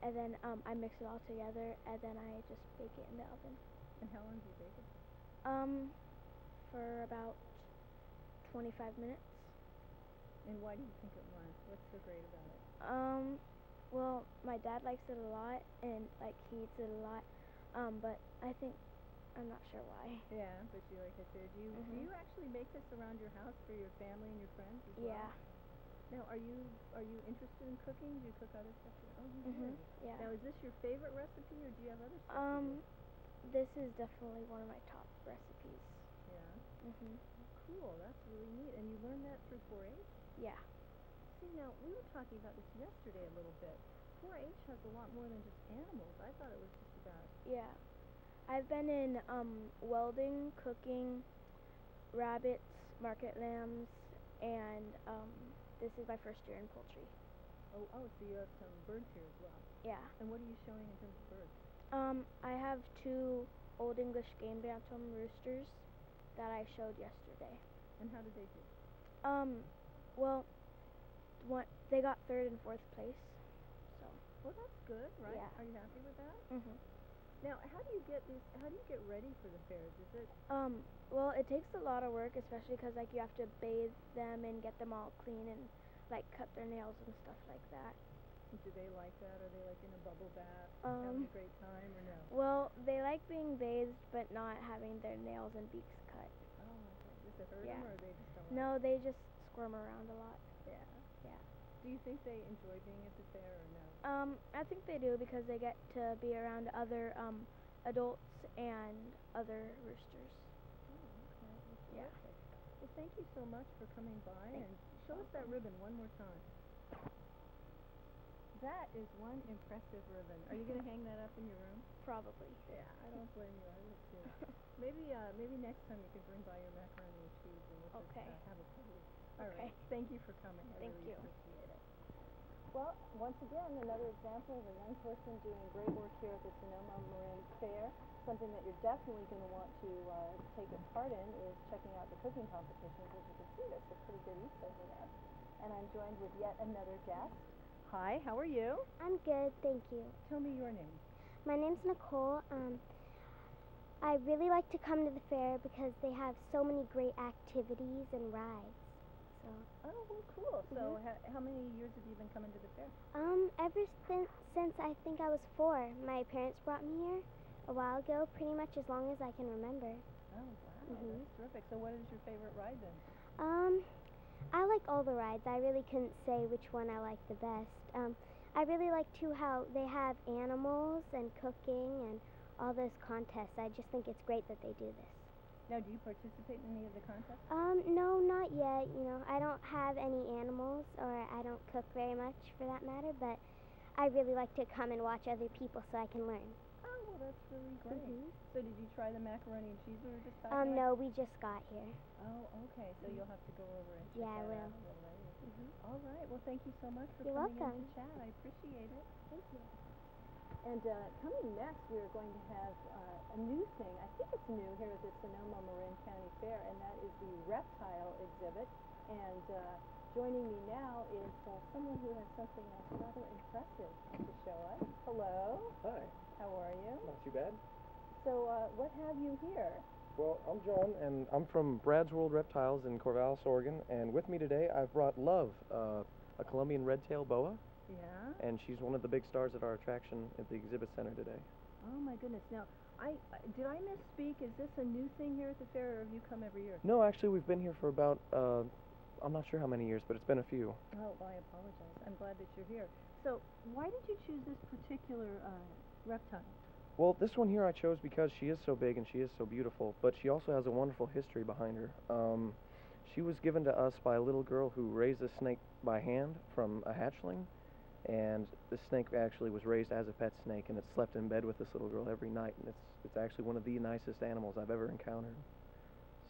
and then I mix it all together, and then I just bake it in the oven. And how long do you bake it? For about 25 minutes. And why do you think it won? What's so great about it? Well, my dad likes it a lot, and like he eats it a lot. But I think I'm not sure why. Yeah, but you like it there. Do you actually make this around your house for your family and your friends as well? Yeah. Now, are you interested in cooking? Do you cook other stuff? Oh, you do. Yeah. Now, is this your favorite recipe, or do you have other stuff you do? This is definitely one of my top recipes. Yeah. Mhm. Cool. That's really neat. And you learned that through 4-H? Yeah. See, now, we were talking about this yesterday a little bit. 4-H has a lot more than just animals. I thought it was just about... Yeah. I've been in welding, cooking, rabbits, market lambs, and this is my first year in poultry. Oh, so you have some birds here as well. Yeah. And what are you showing in terms of birds? I have 2 Old English game bantam roosters that I showed yesterday. And how did they do? Well, they got 3rd and 4th place. So. Well, that's good, right? Yeah. Are you happy with that? Mhm. Now, how do you get ready for the fairs? Is it... Well, it takes a lot of work, especially because like you have to bathe them and get them all clean and like cut their nails and stuff like that. Do they like that? Are they like in a bubble bath, having a great time, or no? Well, they like being bathed, but not having their nails and beaks cut. Oh, okay. Does it hurt Yeah. them, or they just don't? No, they just squirm around a lot. Yeah. Yeah. Do you think they enjoy being at the fair, or no? I think they do because they get to be around other adults and other roosters. Oh, okay. Well, Yeah. terrific. Well, thank you so much for coming by, Thank and show us that ribbon one more time. That is one impressive ribbon. Are you going to hang that up in your room? Probably. Yeah, I don't blame you. I would too. Maybe next time you can bring by your macaroni and cheese and we'll Okay. just have a party. All Okay. right. Thank you for coming. I Thank really you. appreciate it. Well, once again, another example of a young person doing great work here at the Sonoma-Marin Fair. Something that you're definitely going to want to take a part in is checking out the cooking competitions. As you can see, there's some pretty good eats over there. And I'm joined with yet another guest. Hi, how are you? I'm good, thank you. Tell me your name. My name's Nicole. I really like to come to the fair because they have so many great activities and rides. So. Oh, well, cool. So how many years have you been coming to the fair? Ever since I think I was 4. My parents brought me here a while ago, pretty much as long as I can remember. Oh, wow. That's terrific. So what is your favorite ride then? I like all the rides. I really couldn't say which one I like the best. I really like too how they have animals and cooking and all those contests. I just think it's great that they do this. Now, do you participate in any of the contests? No, not yet. You know, I don't have any animals, or I don't cook very much for that matter, but I really like to come and watch other people so I can learn. Oh, well, that's really great. So did you try the macaroni and cheese we were just talking about? No, we just got here. Oh, okay. So you'll have to go over and check Yeah, I that will. out a little later. All right. Well, thank you so much for You're coming welcome. in to chat. I appreciate it. Thank you. And coming next, we are going to have a new thing. I think it's new here at the Sonoma-Marin County Fair, and that is the reptile exhibit. And joining me now is someone who has something rather impressive to show us. Hello. Hi. How are you? Not too bad. So what have you here? Well, I'm John, and I'm from Brad's World Reptiles in Corvallis, Oregon. And with me today, I've brought Love, a Colombian red-tailed boa. Yeah? And she's one of the big stars at our attraction at the exhibit center today. Oh, my goodness. Now, did I misspeak? Is this a new thing here at the fair, or have you come every year? No, actually, we've been here for about, I'm not sure how many years, but it's been a few. Oh, well, I apologize. I'm glad that you're here. So, why did you choose this particular reptile? Well, this one here I chose because she is so big and she is so beautiful, but she also has a wonderful history behind her. She was given to us by a little girl who raised a snake by hand from a hatchling, and the snake actually was raised as a pet snake, and it slept in bed with this little girl every night, and it's actually one of the nicest animals I've ever encountered.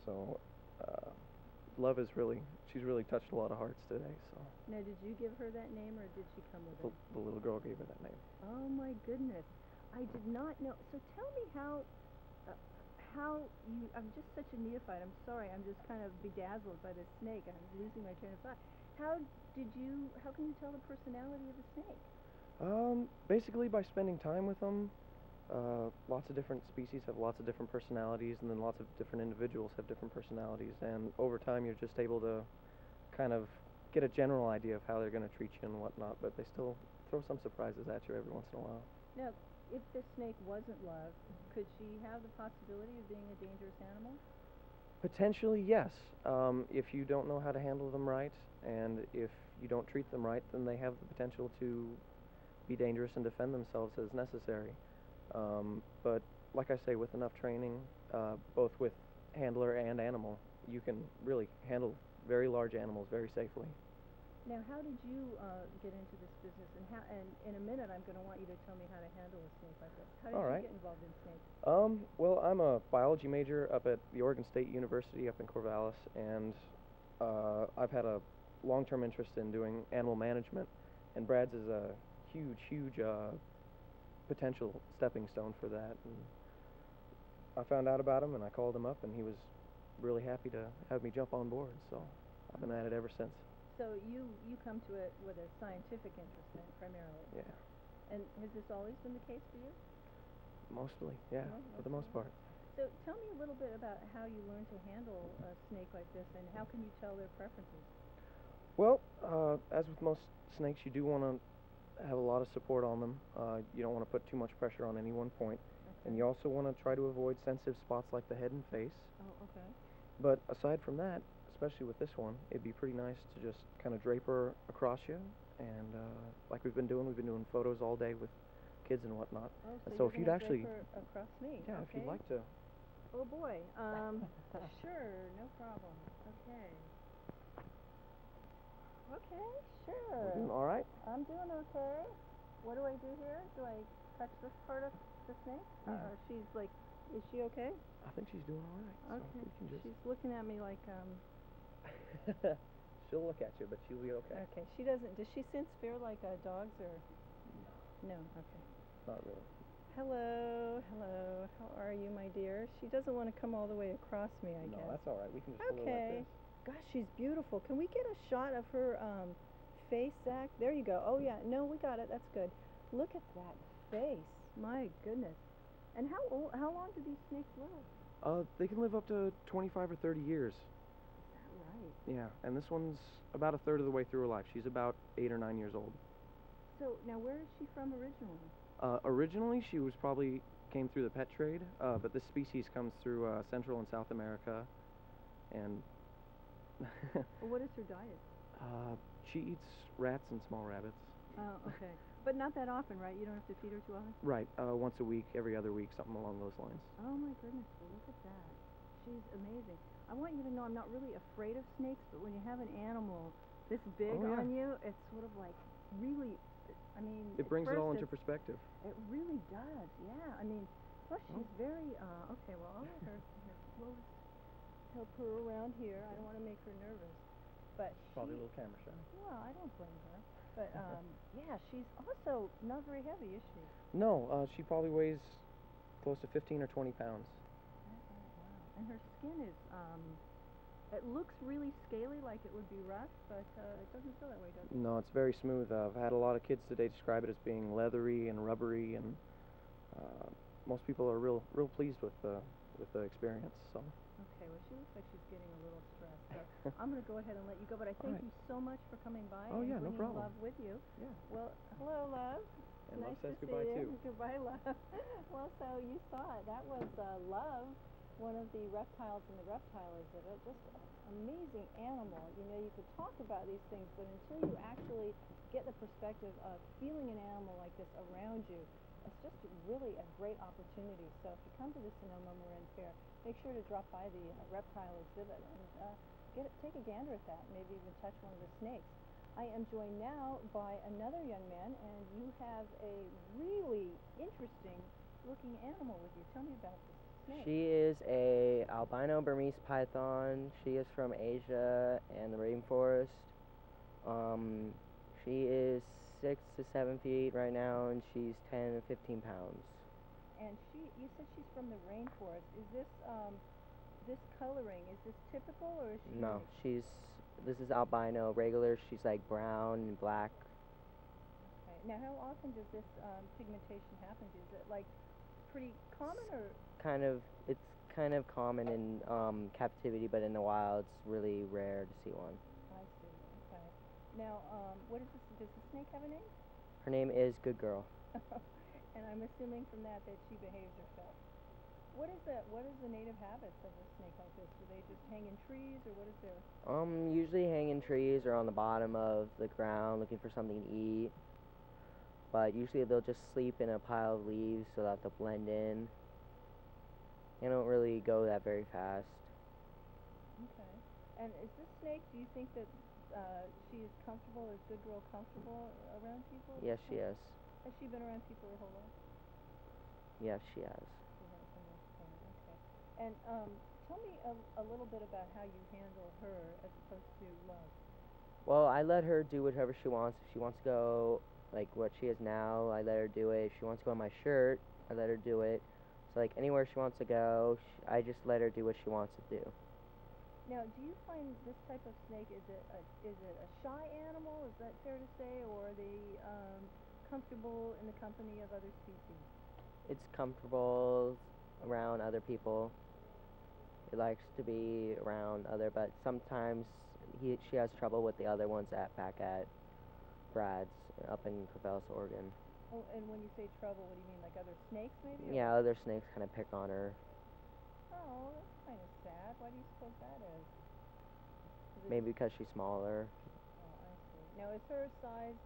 So, Love is she's really touched a lot of hearts today. So. Now, did you give her that name, or did she come with it? The little girl gave her that name. Oh my goodness, I did not know. So tell me how you. I'm just such a neophyte. I'm sorry. I'm just kind of bedazzled by this snake. I'm losing my train of thought. How can you tell the personality of a snake? Basically by spending time with them. Lots of different species have lots of different personalities, and then lots of different individuals have different personalities, and over time you're just able to kind of get a general idea of how they're going to treat you and whatnot, but they still throw some surprises at you every once in a while. Now, if this snake wasn't love, could she have the possibility of being a dangerous animal? Potentially, yes. If you don't know how to handle them right, and if you don't treat them right, then they have the potential to be dangerous and defend themselves as necessary. But like I say, with enough training, both with handler and animal, you can really handle very large animals very safely. Now, how did you get into this business, and in a minute I'm going to want you to tell me how to handle a snake like this. How did All you right. get involved in snakes? Well, I'm a biology major up at the Oregon State University up in Corvallis, and I've had a long-term interest in doing animal management, and Brad's is a huge potential stepping stone for that. And I found out about him, and I called him up, and he was really happy to have me jump on board, so I've been at it ever since. So you come to it with a scientific interest then, primarily. Yeah. And has this always been the case for you? Mostly, yeah, for the most part. So tell me a little bit about how you learned to handle a snake like this, and how can you tell their preferences? Well, as with most snakes, you do want to have a lot of support on them. You don't want to put too much pressure on any one point. Okay. And you also want to try to avoid sensitive spots like the head and face. Oh, okay. But aside from that, especially with this one, it'd be pretty nice to just kind of drape her across you. And like we've been doing photos all day with kids and whatnot. Oh, And so if you'd actually, drape her across me. yeah, Okay. if you'd like to. Oh boy. Sure, no problem. Okay. Okay, sure. We're doing all right. I'm doing okay. What do I do here? Do I touch this part of the snake? Yeah. She's like, is she okay? I think she's doing all right. Okay. So we can just. She's looking at me like, She'll look at you, but she'll be okay. Okay. She doesn't. Does she sense fear like dogs or? No. Okay. Not really. Hello. Hello. How are you, my dear? She doesn't want to come all the way across me, I No, guess. that's all right. We can just pull her like Okay. this. Gosh, she's beautiful. Can we get a shot of her face, Zach? There you go. Oh yeah. No, we got it. That's good. Look at that face. My goodness. And how long do these snakes live? They can live up to 25 or 30 years. Is that right? Yeah, and this one's about a third of the way through her life. She's about 8 or 9 years old. So now, where is she from originally? Originally, she was probably came through the pet trade, but this species comes through Central and South America, and Well, what is her diet? she eats rats and small rabbits. Oh, okay. But not that often, right? You don't have to feed her too often? Right, once a week, every other week, something along those lines. Oh my goodness, well look at that. She's amazing. I want you to know I'm not really afraid of snakes, but when you have an animal this big Oh, yeah. on you, it's sort of like really, I mean... It brings it all first into perspective. It really does, yeah. I mean, plus she's very, okay, well I'll let her, here, we'll help her around here. I don't want to make her nervous. But Probably she, a little camera shy. well, I don't blame her. But, yeah, she's also not very heavy, is she? No, she probably weighs close to 15 or 20 pounds. Wow. And her skin is, it looks really scaly, like it would be rough, but it doesn't feel that way, does it? No, it's very smooth. I've had a lot of kids today describe it as being leathery and rubbery, and most people are real pleased with the experience. So. Okay, well, she looks like she's getting a little stressed. So I'm going to go ahead and let you go, but I thank you so much for coming by Oh, and yeah, no bringing problem. Love with you. Yeah. Well, hello, Love. And nice Love says to goodbye see you. too. Goodbye, Love. Well, so you saw it. That was Love, one of the reptiles in the reptile exhibit. Just an amazing animal. You know, you could talk about these things, but until you actually get the perspective of feeling an animal like this around you, it's just really a great opportunity. So if you come to the Sonoma-Marin Fair, make sure to drop by the reptile exhibit and take a gander at that, maybe even touch one of the snakes. I am joined now by another young man, and you have a really interesting looking animal with you. Tell me about this snake. She is a albino Burmese python. She is from Asia and the rainforest. She is 6 to 7 feet right now, and she's 10 to 15 pounds. And you said she's from the rainforest. Is this this coloring, is this typical, or is she? No, this is albino regular. She's like brown and black. Okay. Now, how often does this pigmentation happen? Is it like pretty common, or? It's kind of common in captivity, but in the wild, it's really rare to see one. I see. Okay. Now, what is this? Does the snake have a name? Her name is Good Girl. And I'm assuming from that that she behaves herself. What is the native habits of a snake like this? Do they just hang in trees, or what is their? Usually hang in trees or on the bottom of the ground looking for something to eat. But usually they'll just sleep in a pile of leaves so that they'll blend in. They don't really go that very fast. Okay. And is this snake? Do you think that she is comfortable? Is Good Girl comfortable around people? Yes, she is. Has she been around people her whole life? Yes, she has. She has for the most part. Okay. And tell me a little bit about how you handle her as opposed to Love. Well, I let her do whatever she wants. If she wants to go like what she is now, I let her do it. If she wants to go on my shirt, I let her do it. So like anywhere she wants to go, I just let her do what she wants to do. Now, do you find this type of snake, is it a shy animal? Is that fair to say, or are they comfortable in the company of other species? It's comfortable around other people. It likes to be around but sometimes she has trouble with the other ones back at Brad's up in Corvallis, Oregon. Oh, and when you say trouble, what do you mean, like other snakes maybe? Yeah, other snakes kind of pick on her. Oh, that's kind of sad. Why do you suppose that is? Maybe because she's smaller. Oh, I see. Now, is her size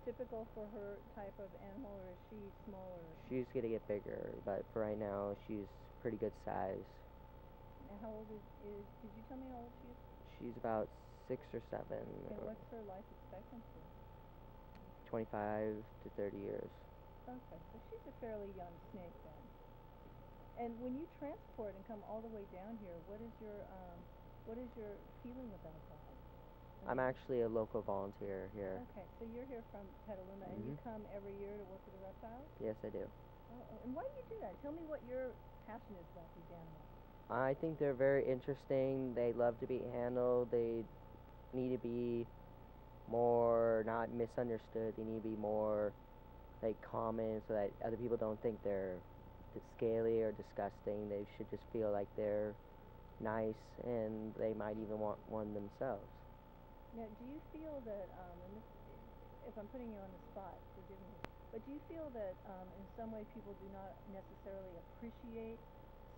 typical for her type of animal, or is she smaller? She's gonna get bigger, but for right now, she's pretty good size. And how old is did you tell me how old she is? She's about 6 or 7. And what's her life expectancy? 25 to 30 years. Okay, so she's a fairly young snake then. And when you transport and come all the way down here, what is your feeling about that? I'm actually a local volunteer here. Okay, so you're here from Petaluma, and you come every year to work with the reptiles? Yes, I do. And why do you do that? Tell me what your passion is about these animals. I think they're very interesting. They love to be handled. They need to be more not misunderstood. They need to be more like common so that other people don't think they're scaly or disgusting. They should just feel like they're nice, and they might even want one themselves. Now, do you feel that, and this, if I'm putting you on the spot, forgive me, but do you feel that in some way people do not necessarily appreciate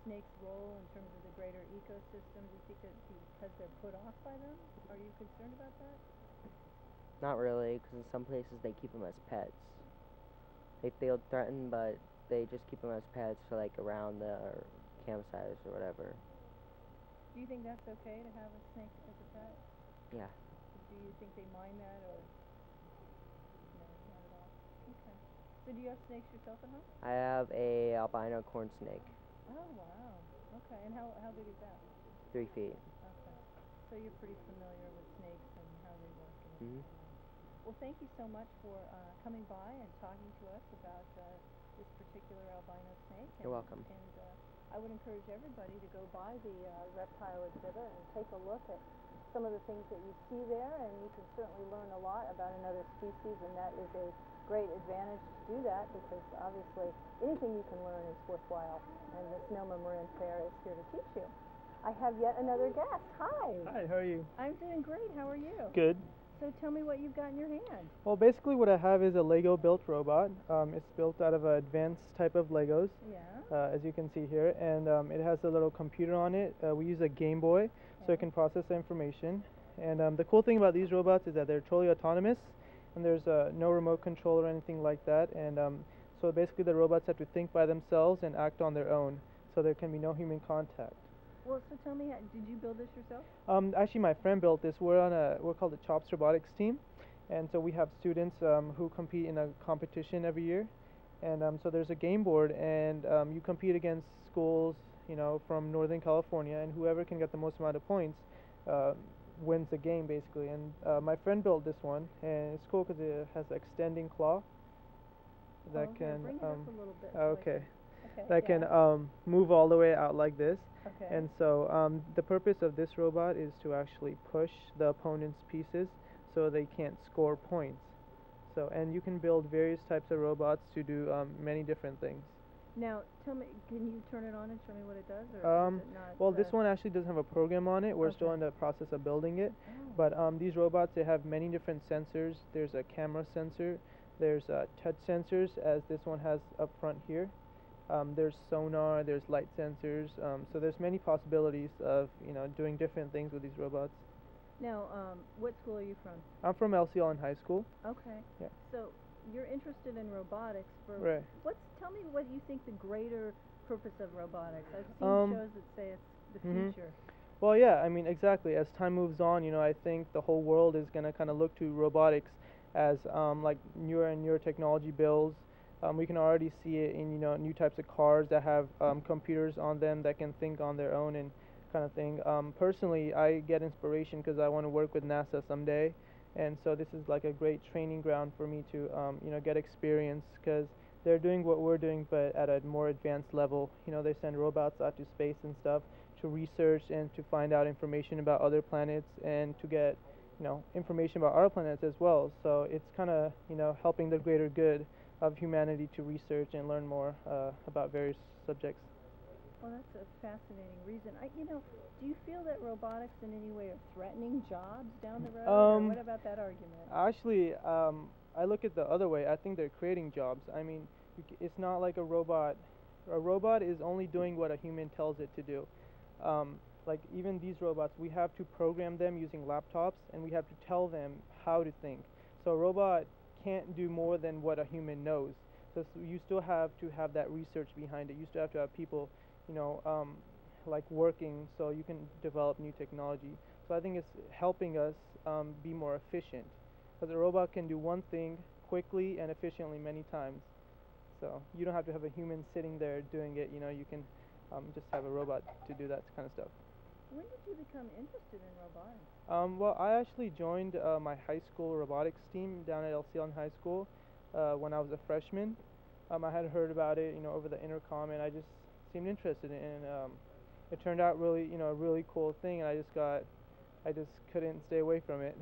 snakes' role in terms of the greater ecosystem? Do you think that because they're put off by them? Are you concerned about that? Not really, because in some places they keep them as pets. They feel threatened, but they just keep them as pets for like around the campsites or whatever. Do you think that's okay to have a snake as a pet? Yeah. Do you think they mind that, or no, not at all? Okay. So do you have snakes yourself at home? I have a albino corn snake. Oh wow. Okay. And how big is that? 3 feet. Okay. So you're pretty familiar with snakes and how they work and everything. Well, thank you so much for coming by and talking to us about this particular albino snake. You're welcome. And I would encourage everybody to go by the reptile exhibit and take a look at some of the things that you see there, and you can certainly learn a lot about another species, and that is a great advantage to do that, because obviously anything you can learn is worthwhile, and the Sonoma-Marin Fair is here to teach you. I have yet another guest. Hi. Hi, how are you? I'm doing great. How are you? Good. So tell me what you've got in your hand. Well, basically what I have is a Lego built robot. It's built out of an advanced type of Legos, as you can see here, and it has a little computer on it. We use a Game Boy, so it can process the information. And the cool thing about these robots is that they're totally autonomous, and there's no remote control or anything like that. And so basically the robots have to think by themselves and act on their own, so there can be no human contact. Well, so tell me, did you build this yourself? Actually, my friend built this. We're called the Chops Robotics team, and so we have students who compete in a competition every year. And so there's a game board, and you compete against schools, from Northern California, and whoever can get the most amount of points wins the game, basically. And my friend built this one, and it's cool because it has an extending claw that can. Bring it up a little bit. Okay. That can move all the way out like this. Okay. And so the purpose of this robot is to actually push the opponent's pieces so they can't score points. So, and you can build various types of robots to do many different things. Now, tell me, can you turn it on and show me what it does, or is it not? Well, this one actually doesn't have a program on it. We're still in the process of building it. But these robots, they have many different sensors. There's a camera sensor. There's touch sensors, as this one has up front here. There's sonar, there's light sensors. So there's many possibilities of doing different things with these robots. Now, what school are you from? I'm from LCL in high school. Okay. Yeah. So you're interested in robotics. Right. Tell me what you think the greater purpose of robotics. I've seen shows that say it's the future. Well, yeah, I mean, exactly. As time moves on, I think the whole world is going to kind of look to robotics as like newer and newer technology builds. We can already see it in new types of cars that have computers on them that can think on their own and kind of thing. Personally, I get inspiration because I want to work with NASA someday, and so this is like a great training ground for me to get experience, because they're doing what we're doing but at a more advanced level. They send robots out to space and stuff to research and to find out information about other planets and to get information about our planets as well. So it's kind of helping the greater good of humanity to research and learn more about various subjects. Well, that's a fascinating reason. Do you feel that robotics in any way are threatening jobs down the road? Or what about that argument? Actually, I look at the other way. I think they're creating jobs. I mean, it's not like a robot. A robot is only doing what a human tells it to do. Like even these robots, we have to program them using laptops, and we have to tell them how to think. So a robot can't do more than what a human knows. So you still have to have that research behind it. You still have to have people, like working so you can develop new technology. So I think it's helping us be more efficient, because a robot can do one thing quickly and efficiently many times. So you don't have to have a human sitting there doing it. You can just have a robot to do that kind of stuff. When did you become interested in robotics? Well, I actually joined my high school robotics team down at LCL in high school when I was a freshman. I had heard about it, over the intercom, and I just seemed interested in it. And it turned out really, a really cool thing, and I just couldn't stay away from it.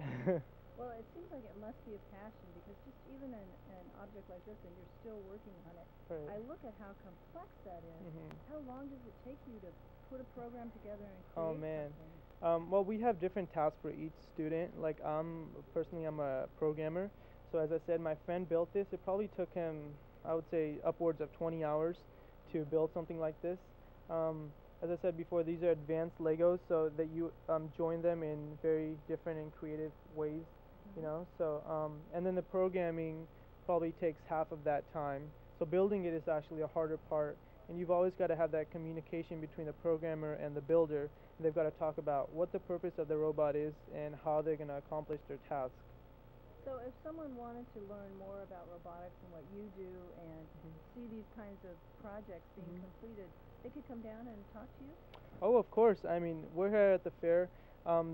Well, it seems like it must be a passion, because just even an object like this, and you're still working on it, Right. I look at how complex that is. How long does it take you to put a program together and create Oh man. something? Well, we have different tasks for each student. Like personally, I'm a programmer. So as I said, my friend built this. It probably took him, I would say, upwards of 20 hours to build something like this. As I said before, these are advanced Legos, so that you join them in very different and creative ways. So and then the programming probably takes half of that time. So building it is actually a harder part, and you've always got to have that communication between the programmer and the builder. They've got to talk about what the purpose of the robot is and how they're going to accomplish their task. So if someone wanted to learn more about robotics and what you do and see these kinds of projects being completed, they could come down and talk to you? Oh, of course. I mean, we're here at the fair.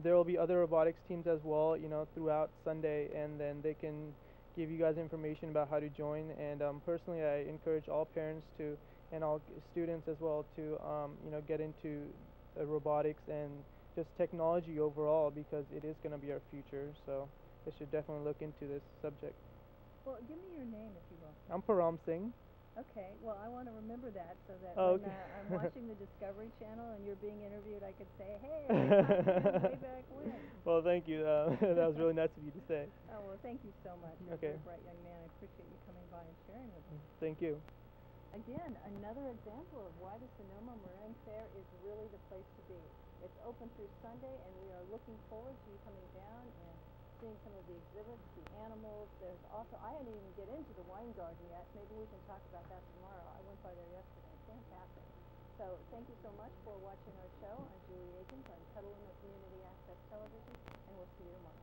There will be other robotics teams as well, throughout Sunday, and then they can give you guys information about how to join. And personally, I encourage all parents to, and all students as well, to, get into robotics and just technology overall, because it is going to be our future. So they should definitely look into this subject. Well, give me your name, if you will. I'm Param Singh. Okay, well, I want to remember that, so that Oh, when okay. I'm watching the Discovery Channel and you're being interviewed, I could say, hey, I talked to you way back when. Well, thank you. That was really nice of you to say. Oh, well, thank you so much. You're Okay. a very bright young man. I appreciate you coming by and sharing with me. Thank you. Again, another example of why the Sonoma-Marin Fair is really the place to be. It's open through Sunday, and we are looking forward to you coming down and seeing some of the exhibits, the animals. There's also, I didn't even get into the wine garden yet. Maybe we can talk about that tomorrow. I went by there yesterday. Fantastic. So thank you so much for watching our show. I'm Julie Akins on Petaluma Community Access Television, and we'll see you tomorrow.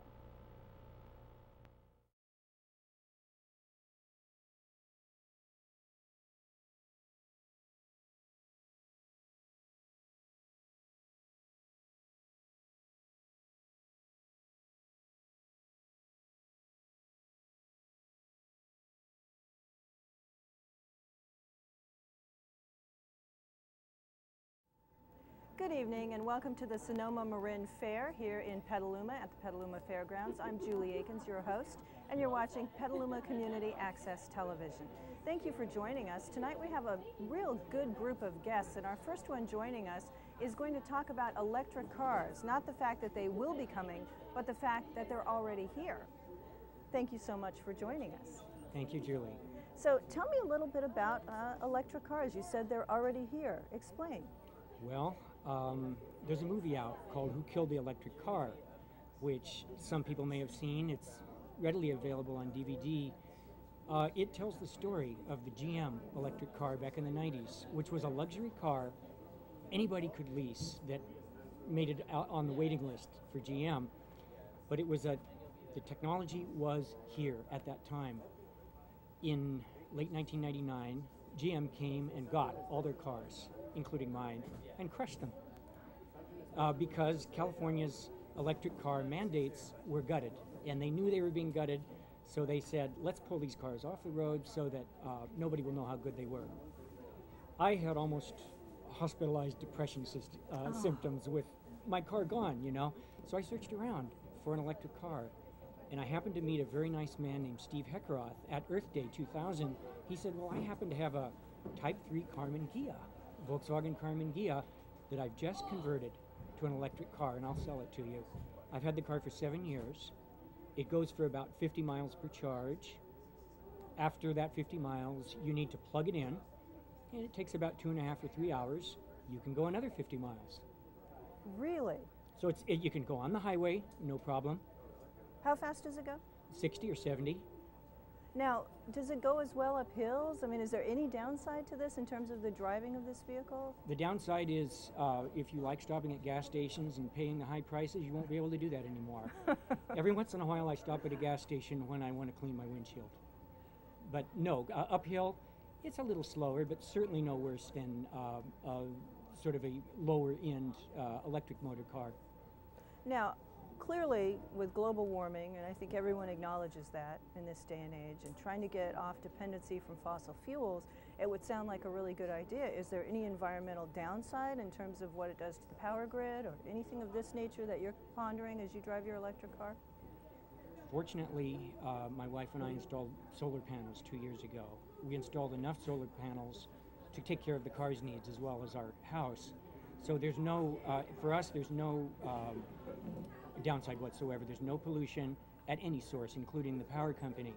Good evening and welcome to the Sonoma-Marin Fair here in Petaluma at the Petaluma Fairgrounds. I'm Julie Akins, your host, and you're watching Petaluma Community Access Television. Thank you for joining us. Tonight we have a real good group of guests, and our first one joining us is going to talk about electric cars, not the fact that they will be coming, but the fact that they're already here. Thank you so much for joining us. Thank you, Julie. So tell me a little bit about electric cars. You said they're already here. Explain. Well, there's a movie out called Who Killed the Electric Car, which some people may have seen. It's readily available on DVD. It tells the story of the GM electric car back in the 90s, which was a luxury car anybody could lease that made it out on the waiting list for GM. But it was the technology was here at that time. In late 1999, GM came and got all their cars, including mine, and crushed them because California's electric car mandates were gutted, and they knew they were being gutted, so they said, let's pull these cars off the road so that nobody will know how good they were. I had almost hospitalized depression symptoms with my car gone, you know, so I searched around for an electric car. And I happened to meet a very nice man named Steve Heckeroth at Earth Day 2000. He said, well, I happen to have a Type 3 Karmann Ghia, Volkswagen Karmann Ghia, that I've just converted to an electric car, and I'll sell it to you. I've had the car for 7 years. It goes for about 50 miles per charge. After that 50 miles, you need to plug it in, and it takes about 2.5 or 3 hours. You can go another 50 miles. Really? So you can go on the highway, no problem. How fast does it go? 60 or 70. Now, does it go as well up hills? I mean, is there any downside to this in terms of the driving of this vehicle? The downside is if you like stopping at gas stations and paying the high prices, you won't be able to do that anymore. Every once in a while I stop at a gas station when I want to clean my windshield. But no, uphill, it's a little slower, but certainly no worse than sort of a lower end electric motor car. Now, clearly, with global warming, and I think everyone acknowledges that in this day and age, and trying to get off dependency from fossil fuels, it would sound like a really good idea. Is there any environmental downside in terms of what it does to the power grid or anything of this nature that you're pondering as you drive your electric car? Fortunately, my wife and I installed solar panels 2 years ago. We installed enough solar panels to take care of the car's needs as well as our house. So there's no, for us, there's no downside whatsoever. There's no pollution at any source, including the power company.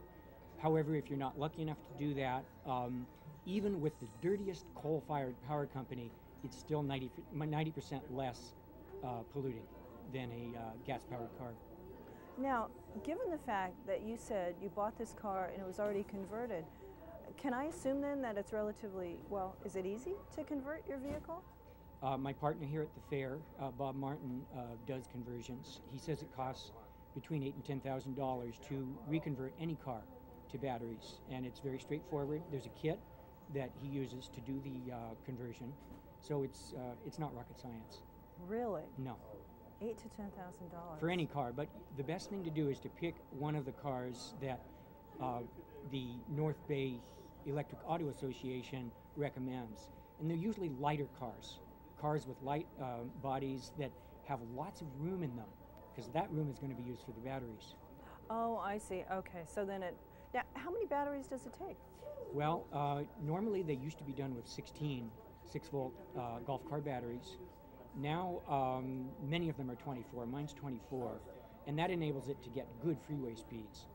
However, if you're not lucky enough to do that, even with the dirtiest coal-fired power company, it's still 90% less polluting than a gas-powered car. Now, given the fact that you said you bought this car and it was already converted, can I assume then that it's relatively, well, is it easy to convert your vehicle? My partner here at the fair, Bob Martin, does conversions. He says it costs between $8,000 and $10,000 to reconvert any car to batteries, and it's very straightforward. There's a kit that he uses to do the conversion, so it's not rocket science. Really? No. $8,000 to $10,000 for any car, but the best thing to do is to pick one of the cars that the North Bay Electric Auto Association recommends, and they're usually lighter cars. Cars with light bodies that have lots of room in them, because that room is going to be used for the batteries. Oh, I see. Okay, so then now how many batteries does it take? Well, normally they used to be done with 16 6-volt golf car batteries. Now many of them are 24. Mine's 24, and that enables it to get good freeway speeds.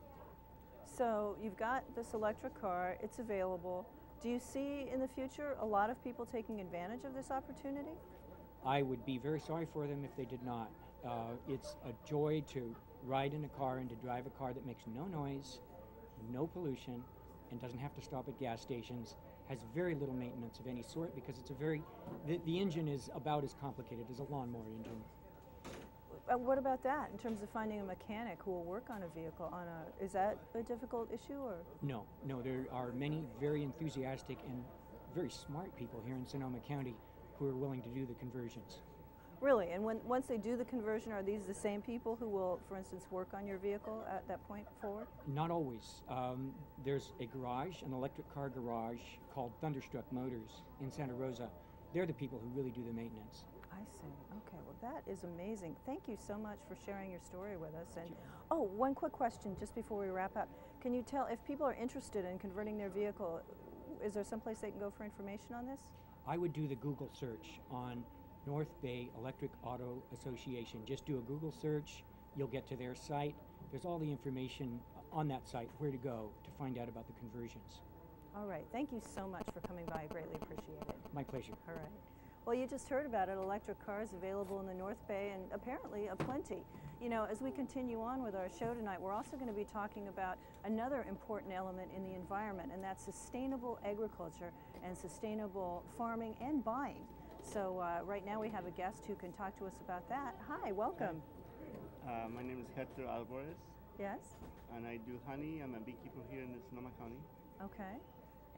So you've got this electric car, it's available. Do you see in the future a lot of people taking advantage of this opportunity? I would be very sorry for them if they did not. It's a joy to ride in a car and to drive a car that makes no noise, no pollution, and doesn't have to stop at gas stations, has very little maintenance of any sort because it's the engine is about as complicated as a lawnmower engine. What about that in terms of finding a mechanic who will work on a vehicle? Is that a difficult issue, or? No, there are many very enthusiastic and very smart people here in Sonoma County who are willing to do the conversions. Really? And once they do the conversion, are these the same people who will, for instance, work on your vehicle at that point forward? Not always. There's a garage, an electric car garage called Thunderstruck Motors in Santa Rosa. They're the people who really do the maintenance. I see. Okay, well that is amazing. Thank you so much for sharing your story with us. And oh, one quick question just before we wrap up. Can you tell if people are interested in converting their vehicle, is there someplace they can go for information on this? I would do the Google search on North Bay Electric Auto Association. Just do a Google search, you'll get to their site. There's all the information on that site where to go to find out about the conversions. All right. Thank you so much for coming by. I greatly appreciate it. My pleasure. All right. Well, you just heard about it. Electric cars available in the North Bay and apparently aplenty. You know, as we continue on with our show tonight, we're also going to be talking about another important element in the environment, and that's sustainable agriculture and sustainable farming and buying. So right now we have a guest who can talk to us about that. Hi, welcome. My name is Hector Alvarez. Yes? And I do honey. I'm a beekeeper here in Sonoma County. Okay.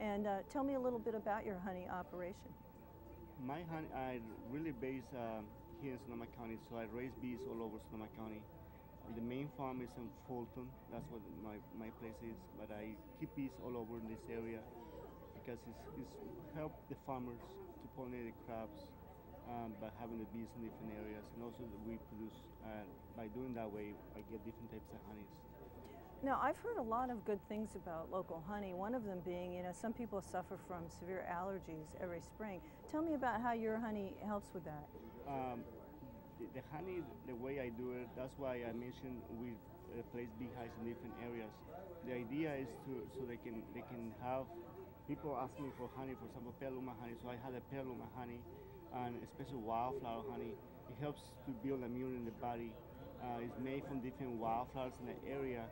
And tell me a little bit about your honey operation. My honey, I really base here in Sonoma County, so I raise bees all over Sonoma County. The main farm is in Fulton. That's what my place is. But I keep bees all over in this area because it's help the farmers to pollinate the crops by having the bees in different areas. And also that we produce, by doing that way, I get different types of honeys. Now, I've heard a lot of good things about local honey, one of them being, you know, some people suffer from severe allergies every spring. Tell me about how your honey helps with that. The honey, the way I do it, that's why I mentioned we place beehives in different areas. The idea is so they can have, people ask me for honey, for example, Petaluma honey, so I had a Petaluma honey, and especially wildflower honey. It helps to build immunity in the body. It's made from different wildflowers in the area.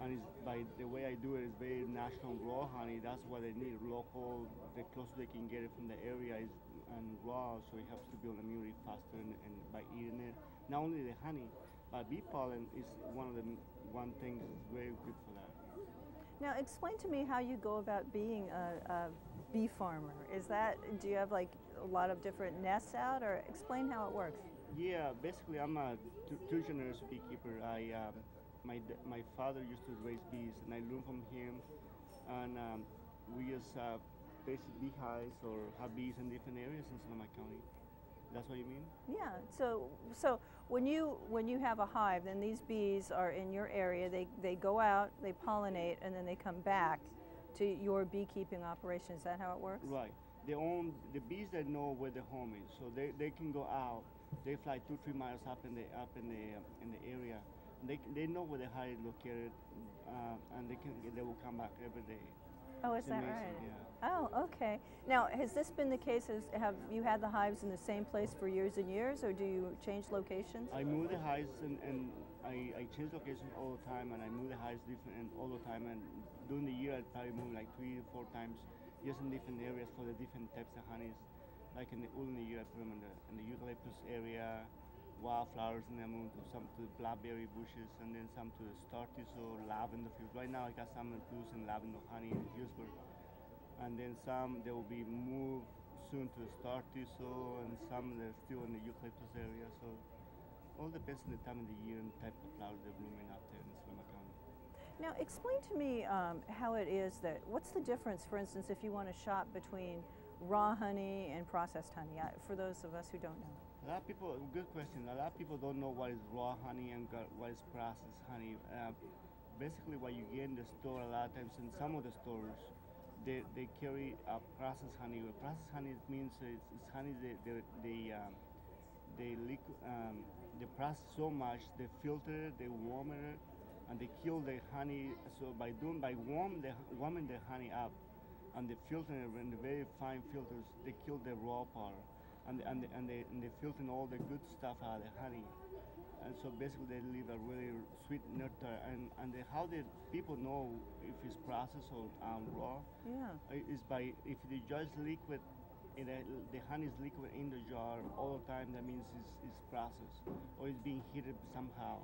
And it's by the way I do it is very natural raw honey. That's why they need local. The closer they can get it from the area is and raw, so it helps to build immunity faster. And by eating it, not only the honey, but bee pollen is one thing that's very good for that. Now, explain to me how you go about being a bee farmer. Do you have like a lot of different nests out, or explain how it works? Yeah, basically I'm a two-generation beekeeper. My father used to raise bees, and I learned from him. And we just basic beehives or have bees in different areas in Sonoma County. That's what you mean? Yeah. So when you have a hive, then these bees are in your area. They go out, they pollinate, and then they come back to your beekeeping operation. Is that how it works? Right. The bees that know where the home is, so they can go out. They fly 2-3 miles up in the area. They know where the hive is located, and they will come back every day. Oh, is it's that amazing, right? Yeah. Oh, okay. Now, has this been the case? Have you had the hives in the same place for years and years, or do you change locations? I move the hives, and I change locations all the time, and I move the hives different all the time. And during the year, I probably move like 3 to 4 times, just in different areas for the different types of honeys. Like in the year, I put them in the eucalyptus area, wildflowers, and then I move some to the blackberry bushes, and then some to the star thistle, lavender fields. Right now, I got some producing lavender honey in Hillsburg, and then some they will be moved soon to the star thistle, and some they're still in the eucalyptus area. So, all depends on the time of the year and the type of flowers they're blooming out there in Sonoma County. Now, explain to me how it is what's the difference, for instance, if you want to shop between raw honey and processed honey, for those of us who don't know? A lot of people, good question. A lot of people don't know what is raw honey and what is processed honey. Basically, what you get in the store, a lot of times in some of the stores, they carry processed honey. Processed honey means it's honey they process so much, they filter it, they warm it, and they kill the honey. So by warming the honey up, and they filter it in the very fine filters, they kill the raw part. And they filter all the good stuff out of the honey. And so basically they leave a really sweet nectar. And how the people know if it's processed or raw is by, if the jar is liquid, the honey is liquid in the jar all the time, that means it's processed or it's being heated somehow.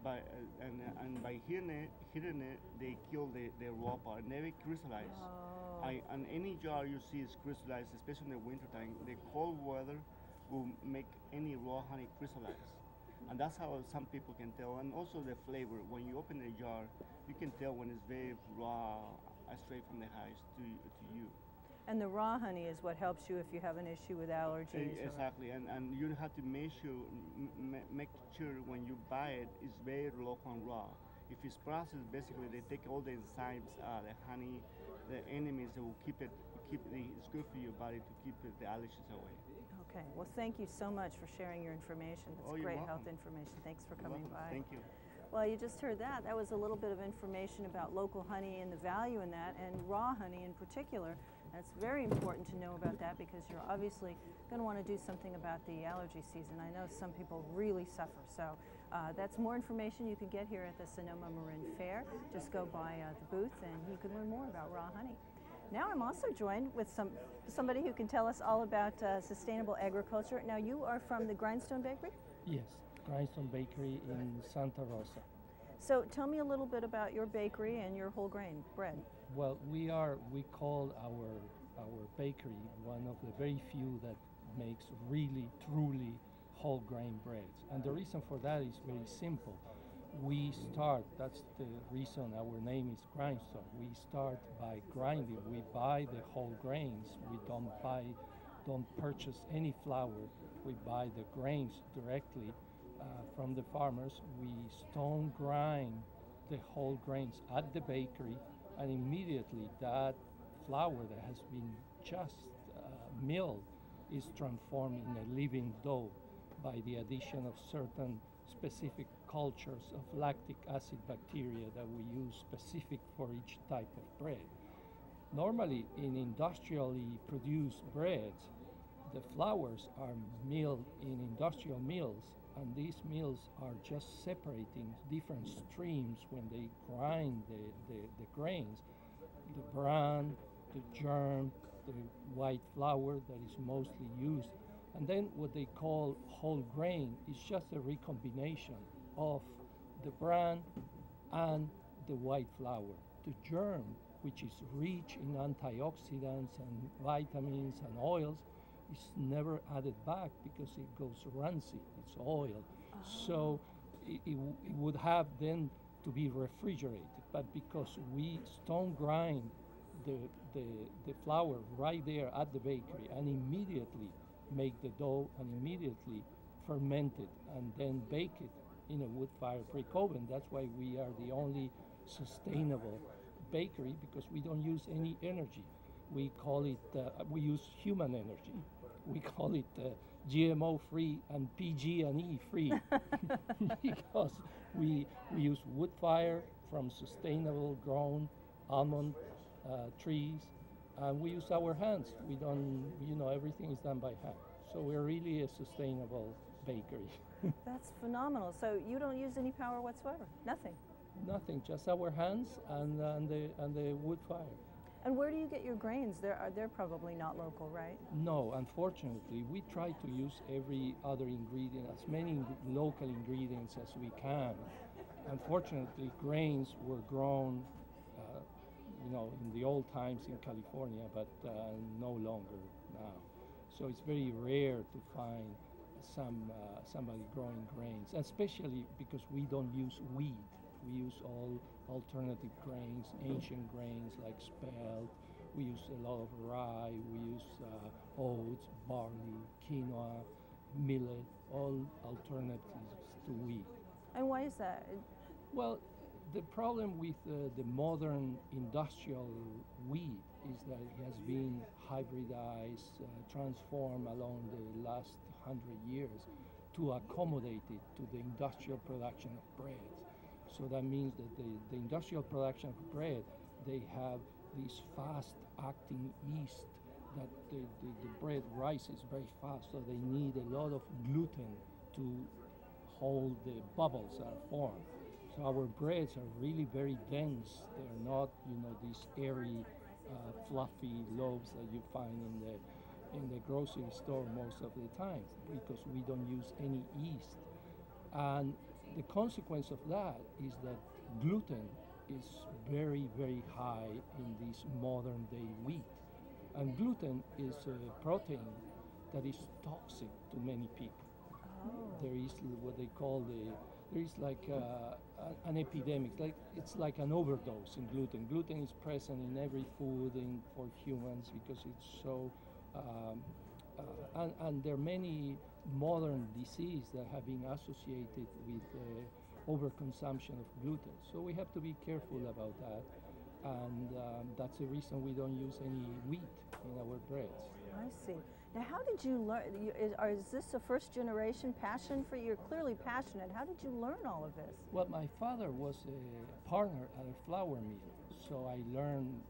And by heating it, they kill the raw part and they crystallize. Oh. And any jar you see is crystallized, especially in the wintertime. The cold weather will make any raw honey crystallize. And that's how some people can tell. And also the flavor. When you open the jar, you can tell when it's very raw, straight from the hives to you. And the raw honey is what helps you if you have an issue with allergies. Exactly, and you have to make sure when you buy it, it's very local and raw. If it's processed, basically they take all the enzymes, the honey, the enemies that will it's good for your body to keep the allergies away. Okay, well thank you so much for sharing your information. That's great health information. Thanks for coming by. Thank you. Well, you just heard that. That was a little bit of information about local honey and the value in that, and raw honey in particular. That's very important to know about that because you're obviously going to want to do something about the allergy season. I know some people really suffer. So that's more information you can get here at the Sonoma-Marin Fair. Just go by the booth and you can learn more about raw honey. Now I'm also joined with somebody who can tell us all about sustainable agriculture. Now you are from the Grindstone Bakery? Yes, Grindstone Bakery in Santa Rosa. So tell me a little bit about your bakery and your whole grain bread. Well, we call our bakery one of the very few that makes really, truly whole grain breads. And the reason for that is very simple. We start, that's the reason our name is Grindstone. We start by grinding. We buy the whole grains. We don't purchase any flour. We buy the grains directly from the farmers. We stone grind the whole grains at the bakery, and immediately that flour that has been just milled is transformed in a living dough by the addition of certain specific cultures of lactic acid bacteria that we use specific for each type of bread. Normally in industrially produced breads, the flours are milled in industrial mills, and these mills are just separating different streams when they grind the grains, the bran, the germ, the white flour that is mostly used. And then what they call whole grain is just a recombination of the bran and the white flour. The germ, which is rich in antioxidants and vitamins and oils, is never added back because it goes rancid, it's oil. Oh. So it would have then to be refrigerated. But because we stone grind the flour right there at the bakery and immediately make the dough and immediately ferment it and then bake it in a wood fire brick oven. That's why we are the only sustainable bakery, because we don't use any energy. We call it, we use human energy. We call it GMO free and PG&E free because we use wood fire from sustainable grown almond trees, and we use our hands. We don't, everything is done by hand. So we're really a sustainable bakery. That's phenomenal. So you don't use any power whatsoever? Nothing? Nothing, just our hands and the wood fire. And where do you get your grains? They're probably not local, right? No, unfortunately. We try to use every other ingredient, as many local ingredients as we can. Unfortunately, grains were grown in the old times in California, but no longer now. So it's very rare to find somebody growing grains, especially because we don't use wheat. We use all alternative grains, ancient grains like spelt. We use a lot of rye. We use oats, barley, quinoa, millet, all alternatives to wheat. And why is that? Well, the problem with the modern industrial wheat is that it has been hybridized, transformed along the last 100 years to accommodate it to the industrial production of breads. So that means that the industrial production of bread, they have this fast-acting yeast that the bread rises very fast, so they need a lot of gluten to hold the bubbles that are formed. So our breads are really very dense. They're not, these airy, fluffy loaves that you find in the grocery store most of the time, because we don't use any yeast. And the consequence of that is that gluten is very, very high in this modern day wheat. And gluten is a protein that is toxic to many people. Oh. There is what they call there is like an epidemic, it's like an overdose in gluten. Gluten is present in every food for humans because it's so, and there are many modern diseases that have been associated with overconsumption of gluten. So we have to be careful about that. And that's the reason we don't use any wheat in our breads. I see. Now, how did you learn? Is this a first generation passion for you? You're clearly passionate. How did you learn all of this? Well, my father was a partner at a flour mill, so I learned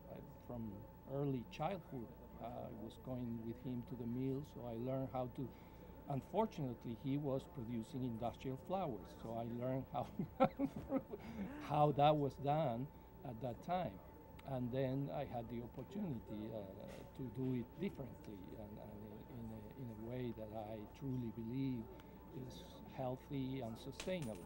from early childhood. I was going with him to the mill, so I learned how to. Unfortunately, he was producing industrial flours, so I learned how that was done at that time. And then I had the opportunity to do it differently and in a way that I truly believe is healthy and sustainable,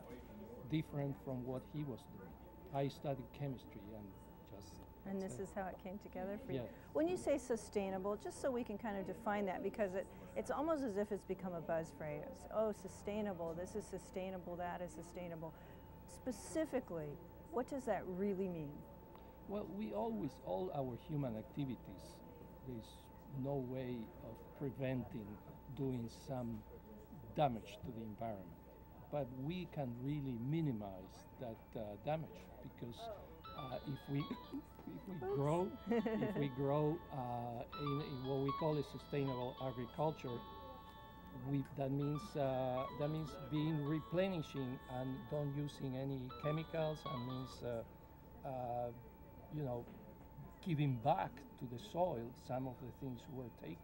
different from what he was doing. I studied chemistry and just. And this is how it came together for you. Yeah. When you say sustainable, just so we can kind of define that, because it's almost as if it's become a buzz phrase. Oh, sustainable, this is sustainable, that is sustainable. Specifically, what does that really mean? Well, all our human activities, there's no way of preventing doing some damage to the environment. But we can really minimize that damage because if we grow in what we call a sustainable agriculture, that means being replenishing and don't using any chemicals, and means giving back to the soil some of the things we're taking.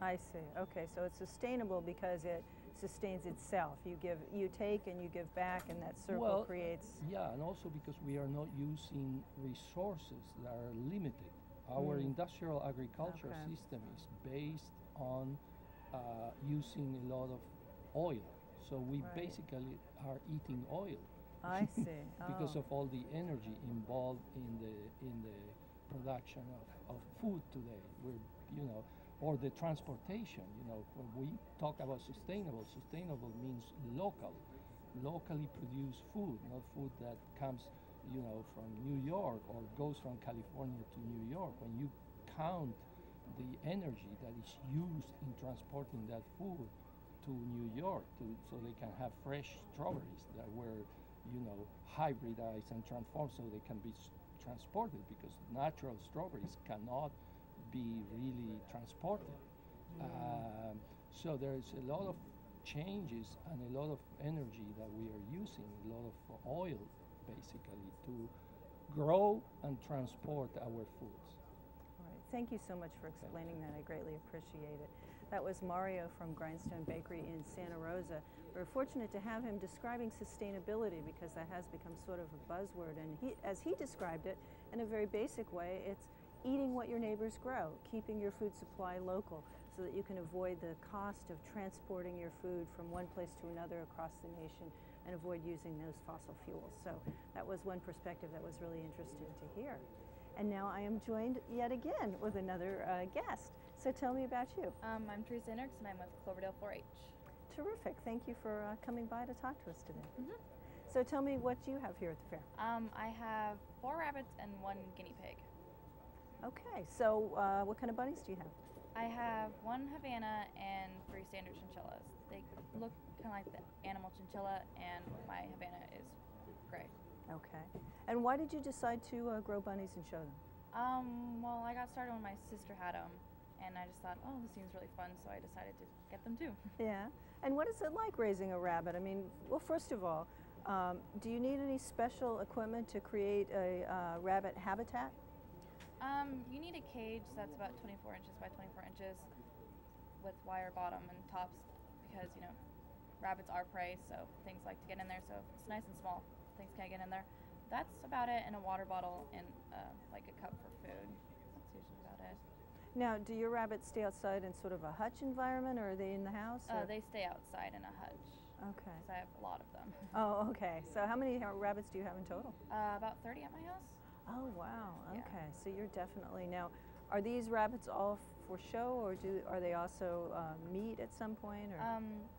I see. Okay, so it's sustainable because it sustains itself. You take and you give back, and that circle creates. Yeah, and also because we are not using resources that are limited. Our industrial agriculture system is based on using a lot of oil. So we basically are eating oil. I see. Because of all the energy involved in the production of food today. Or the transportation. When we talk about sustainable means locally produced food, not food that comes, from New York or goes from California to New York. When you count the energy that is used in transporting that food to New York so they can have fresh strawberries that were hybridized and transformed so they can be transported, because natural strawberries cannot be really transported. So there's a lot of changes and a lot of energy that we are using, a lot of oil basically, to grow and transport our foods. All right. Thank you so much for explaining that. I greatly appreciate it. That was Mario from Grindstone Bakery in Santa Rosa. We're fortunate to have him describing sustainability, because that has become sort of a buzzword. And as he described it in a very basic way, it's eating what your neighbors grow, keeping your food supply local so that you can avoid the cost of transporting your food from one place to another across the nation and avoid using those fossil fuels. So that was one perspective that was really interesting to hear. And now I am joined yet again with another guest. So tell me about you. I'm Teresa Hendricks, and I'm with Cloverdale 4-H. Terrific. Thank you for coming by to talk to us today. So tell me what you have here at the fair. I have 4 rabbits and 1 guinea pig. Okay, so what kind of bunnies do you have? I have 1 Havana and 3 standard chinchillas. They look kind of like the animal chinchilla, and my Havana is gray. Okay. And why did you decide to grow bunnies and show them? Well, I got started when my sister had them, and I just thought, oh, this seems really fun, so I decided to get them too. Yeah. And what is it like raising a rabbit? I mean, well, first of all, do you need any special equipment to create a rabbit habitat? You need a cage that's about 24 inches by 24 inches with wire bottom and tops, because, rabbits are prey, so things like to get in there. So if it's nice and small, things can't get in there. That's about it, and a water bottle and like a cup for food. That's usually about it. Now, do your rabbits stay outside in sort of a hutch environment, or are they in the house? They stay outside in a hutch. Okay. Because I have a lot of them. Oh, okay. So how many rabbits do you have in total? About 30 at my house. Oh, wow. Yeah. Okay. So you're definitely now. Are these rabbits all for show, or are they also meat at some point? Or?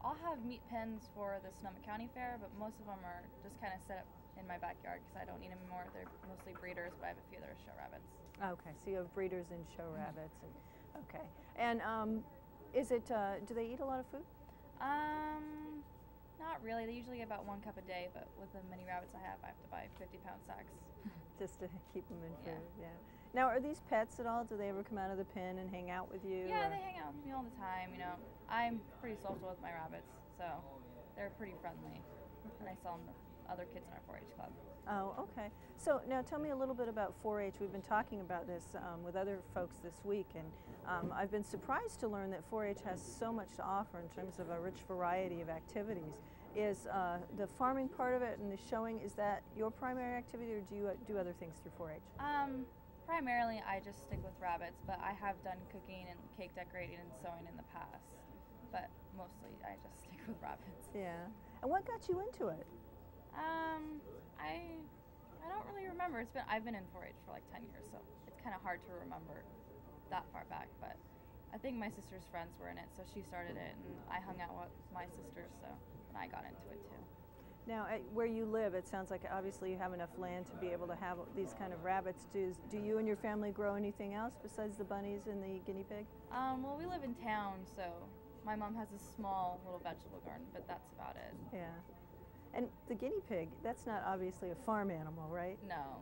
I'll have meat pens for the Sonoma County Fair, but most of them are just kind of set up in my backyard because I don't need them anymore. They're mostly breeders, but I have a few that are show rabbits. Okay, so you have breeders and show rabbits. Okay. And is it? Do they eat a lot of food? Not really. They usually get about 1 cup a day, but with the many rabbits I have to buy 50-pound sacks. Just to keep them in food, yeah. Now, are these pets at all? Do they ever come out of the pen and hang out with you? Yeah, or? they hang out with me all the time. You know, I'm pretty social with my rabbits, so they're pretty friendly. And I saw them to other kids in our 4-H club. Oh, okay. So now tell me a little bit about 4-H. We've been talking about this with other folks this week, and I've been surprised to learn that 4-H has so much to offer in terms of a rich variety of activities. Is the farming part of it and the showing, is that your primary activity, or do you do other things through 4-H? Primarily, I just stick with rabbits, but I have done cooking and cake decorating and sewing in the past. But mostly, I just stick with rabbits. Yeah. And what got you into it? I don't really remember. I've been in 4-H for like 10 years, so it's kind of hard to remember that far back. But I think my sister's friends were in it, so she started it, and I hung out with my sisters, so and I got into it too. Now, where you live, it sounds like obviously you have enough land to be able to have these kind of rabbits. Do you and your family grow anything else besides the bunnies and the guinea pig? Well, we live in town, so my mom has a small little vegetable garden, but that's about it. Yeah. And the guinea pig, that's not obviously a farm animal, right? No.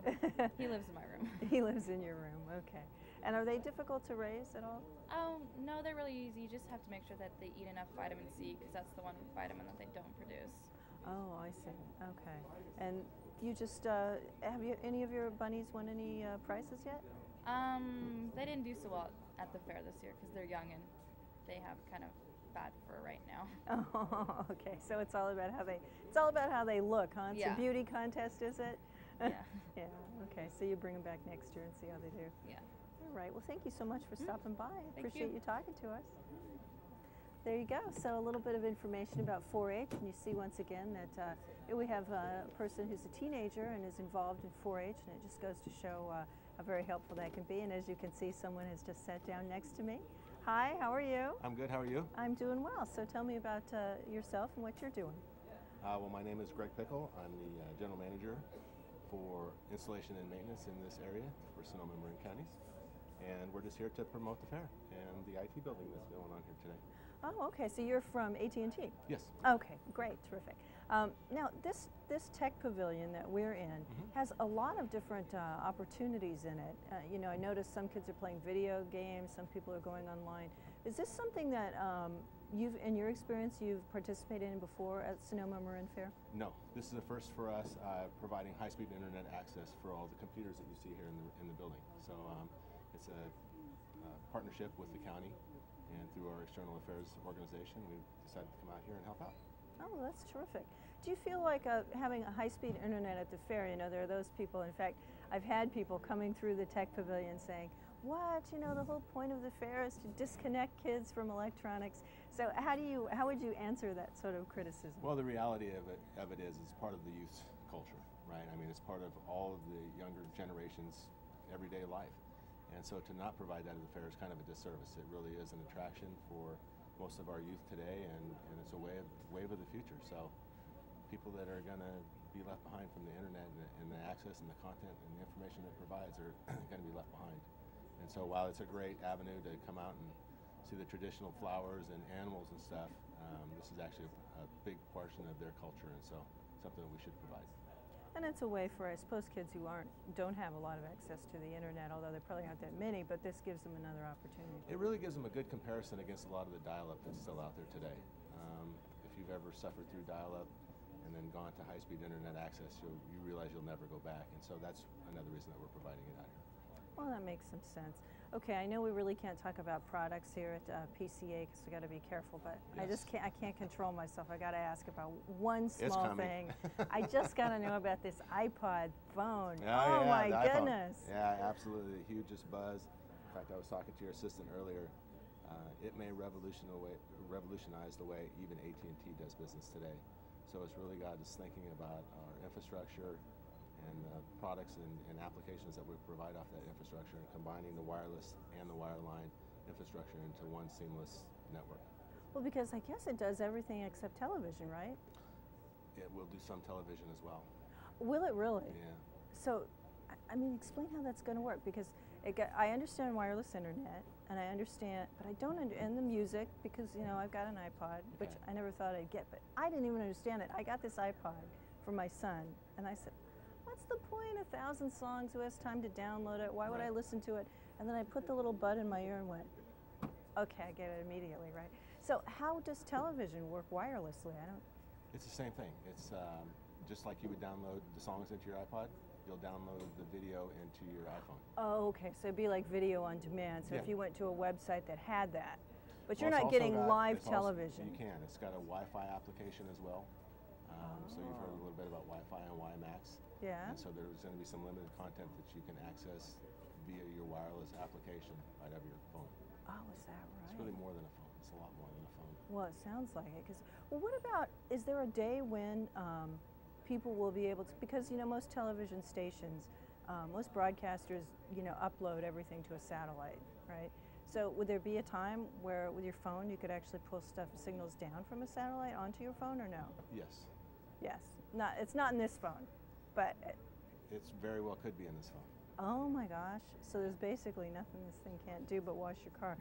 He lives in my room. He lives in your room, okay. And are they difficult to raise at all? No, they're really easy. You just have to make sure that they eat enough vitamin C, because that's the one vitamin that they don't produce. Oh, I see. Okay. And you just, have any of your bunnies won any prizes yet? They didn't do so well at the fair this year because they're young and they have kind of bad fur right now. Oh, okay. So it's all about how they look, huh? It's Yeah. a beauty contest, is it? Yeah. Yeah. Okay. So you bring them back next year and see how they do. Yeah. All right. Well, thank you so much for stopping by. I Thank appreciate you. you talking to us. There you go. So a little bit of information about 4-H, and you see once again that here we have a person who's a teenager and is involved in 4-H, and it just goes to show how very helpful that can be. And as you can see, someone has just sat down next to me. Hi, how are you? I'm good. How are you? I'm doing well. So tell me about yourself and what you're doing. Well, my name is Greg Pickle. I'm the general manager for installation and maintenance in this area for Sonoma-Marin counties. And we're just here to promote the fair and the IT building that's going on here today. Oh, okay. So you're from AT&T? Yes. Okay, great, terrific. Now, this tech pavilion that we're in has a lot of different opportunities in it. You know, I noticed some kids are playing video games, some people are going online. Is this something that in your experience, you've participated in before at Sonoma-Marin Fair? No, this is a first for us, providing high-speed internet access for all the computers that you see here in the building. So it's a partnership with the county, and through our external affairs organization, we've decided to come out here and help out. Oh, that's terrific. Do you feel like having a high-speed internet at the fair, you know, there are those people, in fact, I've had people coming through the tech pavilion saying, what, you know, the whole point of the fair is to disconnect kids from electronics. So how would you answer that sort of criticism? Well, the reality of it is it's part of the youth culture, right? I mean, it's part of all of the younger generation's everyday life. And so to not provide that at the fair is kind of a disservice. It really is an attraction for most of our youth today, and it's a wave of the future. So people that are going to be left behind from the internet and the access and the content and the information it provides are going to be left behind. And so while it's a great avenue to come out and see the traditional flowers and animals and stuff, this is actually a big portion of their culture, and so something that we should provide. And it's a way for, I suppose, kids who don't have a lot of access to the internet, although there probably aren't that many, but this gives them another opportunity. It really gives them a good comparison against a lot of the dial-up that's still out there today. If you've ever suffered through dial-up and then gone to high-speed internet access, you realize you'll never go back, and so that's another reason that we're providing it out here. Well, that makes some sense. Okay, I know we really can't talk about products here at PCA because we got to be careful, but Yes. I can't control myself. I got to ask about one It's small coming. thing. I just got to know about this iPod phone. Oh, yeah, my the iPhone. goodness. Yeah, absolutely. The hugest buzz. In fact, I was talking to your assistant earlier. It may revolutionize the way even AT&T does business today. So it's really got us thinking about our infrastructure and products and applications that we provide off that infrastructure, and combining the wireless and the wireline infrastructure into one seamless network. Well, because I guess it does everything except television, right? It will do some television as well. Will it really? Yeah. So, I mean, explain how that's going to work, because I understand wireless internet, and I understand, but I don't understand the music, because, you know, I've got an iPod, which I never thought I'd get, but I didn't even understand it. I got this iPod for my son, and I said, what what's the point? 1,000 songs, who has time to download it? Why would Right. I listen to it? And then I put the little bud in my ear and went, okay, I get it immediately, right? So how does television work wirelessly? I don't. It's the same thing. It's just like you would download the songs into your iPod, you'll download the video into your iPhone. Oh, okay. So it'd be like video on demand. So Yeah. if you went to a website that had that, but Well, you're it's not also getting got- live it's also- television. you can. It's got a Wi-Fi application as well. So you've heard a little bit about Wi-Fi and WiMAX. Yeah. And so there's going to be some limited content that you can access via your wireless application right over your phone. Oh, is that right? It's really more than a phone. It's a lot more than a phone. Well, it sounds like it. Well, what about, is there a day when people will be able to, because, you know, most television stations, most broadcasters, you know, upload everything to a satellite, right? So would there be a time where with your phone you could actually pull signals down from a satellite onto your phone, or no? Yes. Yes. It's not in this phone, but. It's very well could be in this phone. Oh my gosh. So there's basically nothing this thing can't do but wash your car.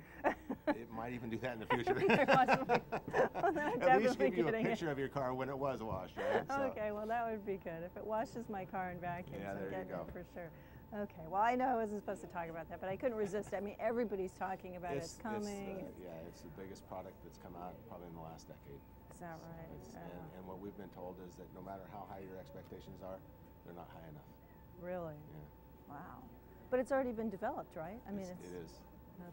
It might even do that in the future. Possibly. Well, then I'm At least definitely give you a getting it. picture of your car when it was washed, right? So, Okay, well that would be good. If it washes my car and vacuums, Yeah, I'm there you getting go. it for sure. Okay, well I know I wasn't supposed to talk about that, but I couldn't resist. I mean, everybody's talking about it's coming. it's the biggest product that's come out probably in the last decade. Is that right? And what we've been told is that no matter how high your expectations are, they're not high enough. Really? Yeah. Wow. But it's already been developed, right? I mean, It is.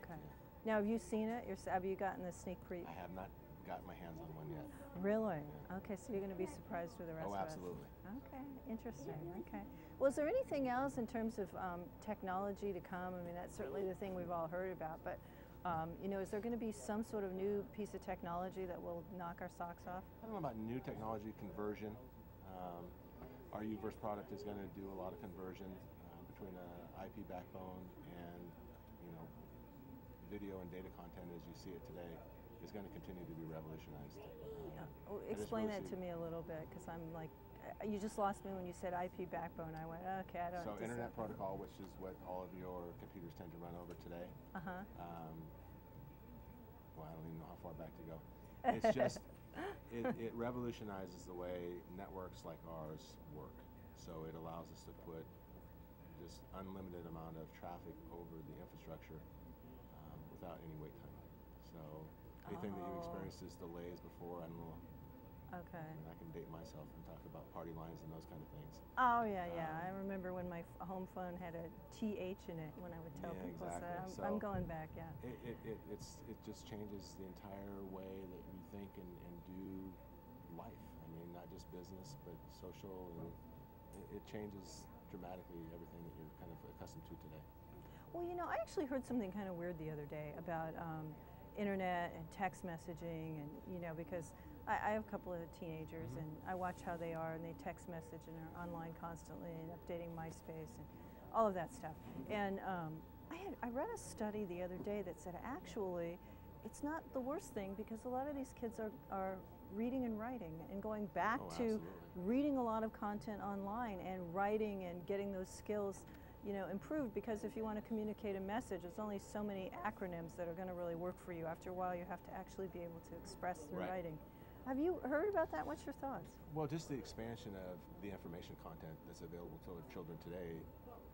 Okay. Now, have you seen it? Have you gotten the sneak preview? I have not gotten my hands on one yet. Really? Okay, so you're going to be surprised with the rest of us. Oh, absolutely. Okay, interesting. Okay. Well, is there anything else in terms of technology to come? I mean, that's certainly the thing we've all heard about, but you know, is there going to be some sort of new piece of technology that will knock our socks off? I don't know about new technology conversion. Our UVerse product is going to do a lot of conversion between an IP backbone and, you know, video and data content as you see it today is going to continue to be revolutionized. Explain that to me a little bit, because I'm like, you just lost me when you said IP backbone. I went, okay, I don't. So Internet Protocol, which is what all of your computers tend to run over today. Uh-huh. Well, I don't even know how far back to go. It's just, it revolutionizes the way networks like ours work. So it allows us to put just unlimited amount of traffic over the infrastructure without any wait time. So anything that you experienced as delays before, I don't know. Okay. I can date myself and talk about party lines and those kind of things. Oh yeah, yeah. I remember when my home phone had a TH in it when I would tell people. Exactly. So I'm going back. Yeah. It just changes the entire way that you think and do life. I mean, not just business, but social, and it changes dramatically everything that you're kind of accustomed to today. Well, you know, I actually heard something kind of weird the other day about internet and text messaging, and you know, because I have a couple of teenagers, and I watch how they are, and they text message and are online constantly and updating MySpace and all of that stuff. And I read a study the other day that said actually it's not the worst thing, because a lot of these kids are reading and writing and going back to reading a lot of content online and writing and getting those skills, you know, improved, because if you want to communicate a message, there's only so many acronyms that are going to really work for you. After a while, you have to actually be able to express through writing. Have you heard about that? What's your thoughts? Well, just the expansion of the information content that's available to our children today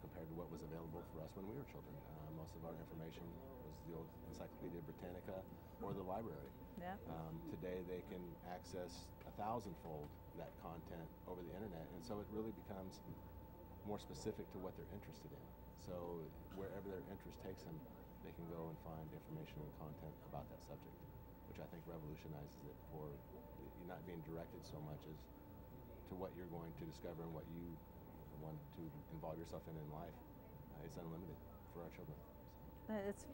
compared to what was available for us when we were children. Most of our information was the old Encyclopedia Britannica or the library. Yeah. Today they can access 1,000-fold that content over the internet, and so it really becomes more specific to what they're interested in. So wherever their interest takes them, they can go and find information and content about that subject, which I think revolutionizes it for you not being directed so much as to what you're going to discover and what you want to involve yourself in life. It's unlimited for our children.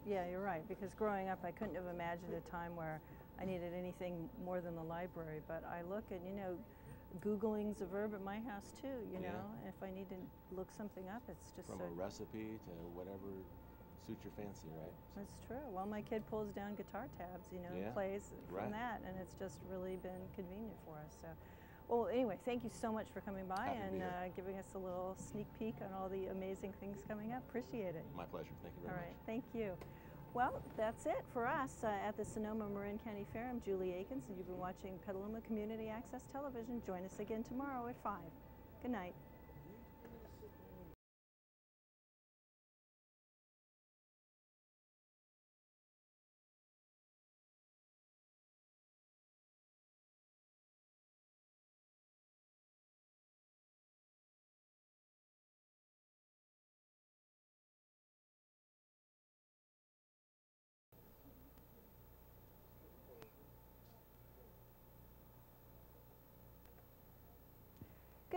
Yeah, you're right, because growing up I couldn't have imagined a time where I needed anything more than the library, but I look and, you know, Googling's a verb at my house too, you know. If I need to look something up, it's just from a recipe to whatever suits your fancy, right? That's true. Well, my kid pulls down guitar tabs, you know, and plays from that, and it's just really been convenient for us. So, well, anyway, thank you so much for coming by and giving us a little sneak peek on all the amazing things coming up. Appreciate it. My pleasure. Thank you very much. All right, thank you. Well, that's it for us at the Sonoma-Marin County Fair. I'm Julie Akins, and you've been watching Petaluma Community Access Television. Join us again tomorrow at 5. Good night.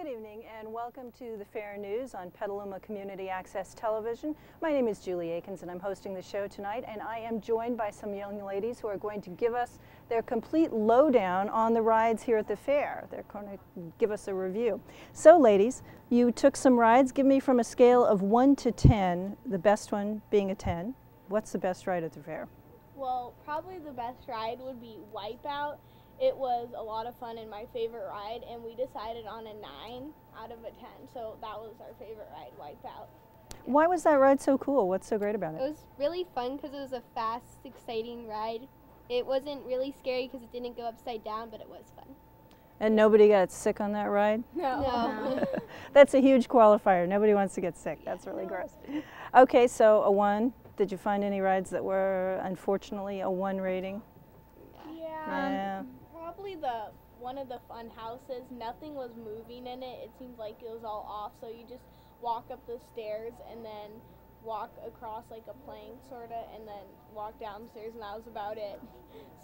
Good evening and welcome to the Fair News on Petaluma Community Access Television. My name is Julie Akins and I'm hosting the show tonight, and I am joined by some young ladies who are going to give us their complete lowdown on the rides here at the fair. They're going to give us a review. So ladies, you took some rides. Give me from a scale of 1 to 10, the best one being a 10. What's the best ride at the fair? Well, probably the best ride would be Wipeout. It was a lot of fun and my favorite ride, and we decided on a 9 out of a 10, so that was our favorite ride, Wipeout. Why was that ride so cool? What's so great about it? It was really fun because it was a fast, exciting ride. It wasn't really scary because it didn't go upside down, but it was fun. And nobody got sick on that ride? No. That's a huge qualifier. Nobody wants to get sick. That's really gross. Okay, so a 1. Did you find any rides that were unfortunately a 1 rating? Yeah. Probably one of the fun houses. Nothing was moving in it. It seemed like it was all off, so you just walk up the stairs and then walk across like a plank sorta, and then walk downstairs, and that was about it.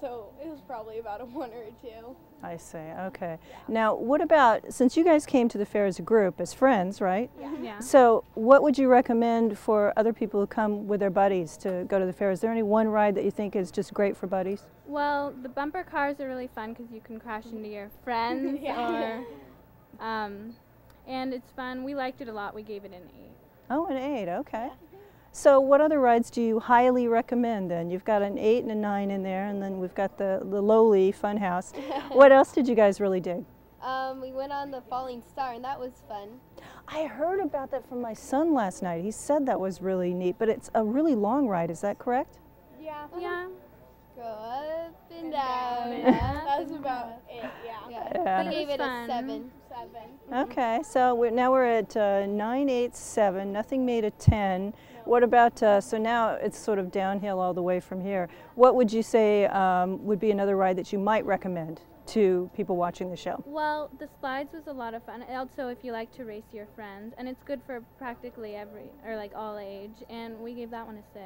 So it was probably about a 1 or a 2. I see. Okay. Now, what about, since you guys came to the fair as a group, as friends, right? Yeah. So what would you recommend for other people who come with their buddies to go to the fair? Is there any one ride that you think is just great for buddies? Well, the bumper cars are really fun because you can crash into your friends, and it's fun. We liked it a lot. We gave it an 8. Oh, an 8. Okay. So what other rides do you highly recommend then? You've got an 8 and a 9 in there, and then we've got the lowly fun house. What else did you guys really dig? We went on the Falling Star, and that was fun. I heard about that from my son last night. He said that was really neat, but it's a really long ride. Is that correct? Yeah. Yeah. Go up and down. That was about it, Yeah. We gave it a 7. 7. Okay, so now we're at 9, 8, 7. Nothing made a 10. What about, so now it's sort of downhill all the way from here. What would you say would be another ride that you might recommend to people watching the show? Well, the slides was a lot of fun. Also, if you like to race your friends, and it's good for practically all age, and we gave that one a 6.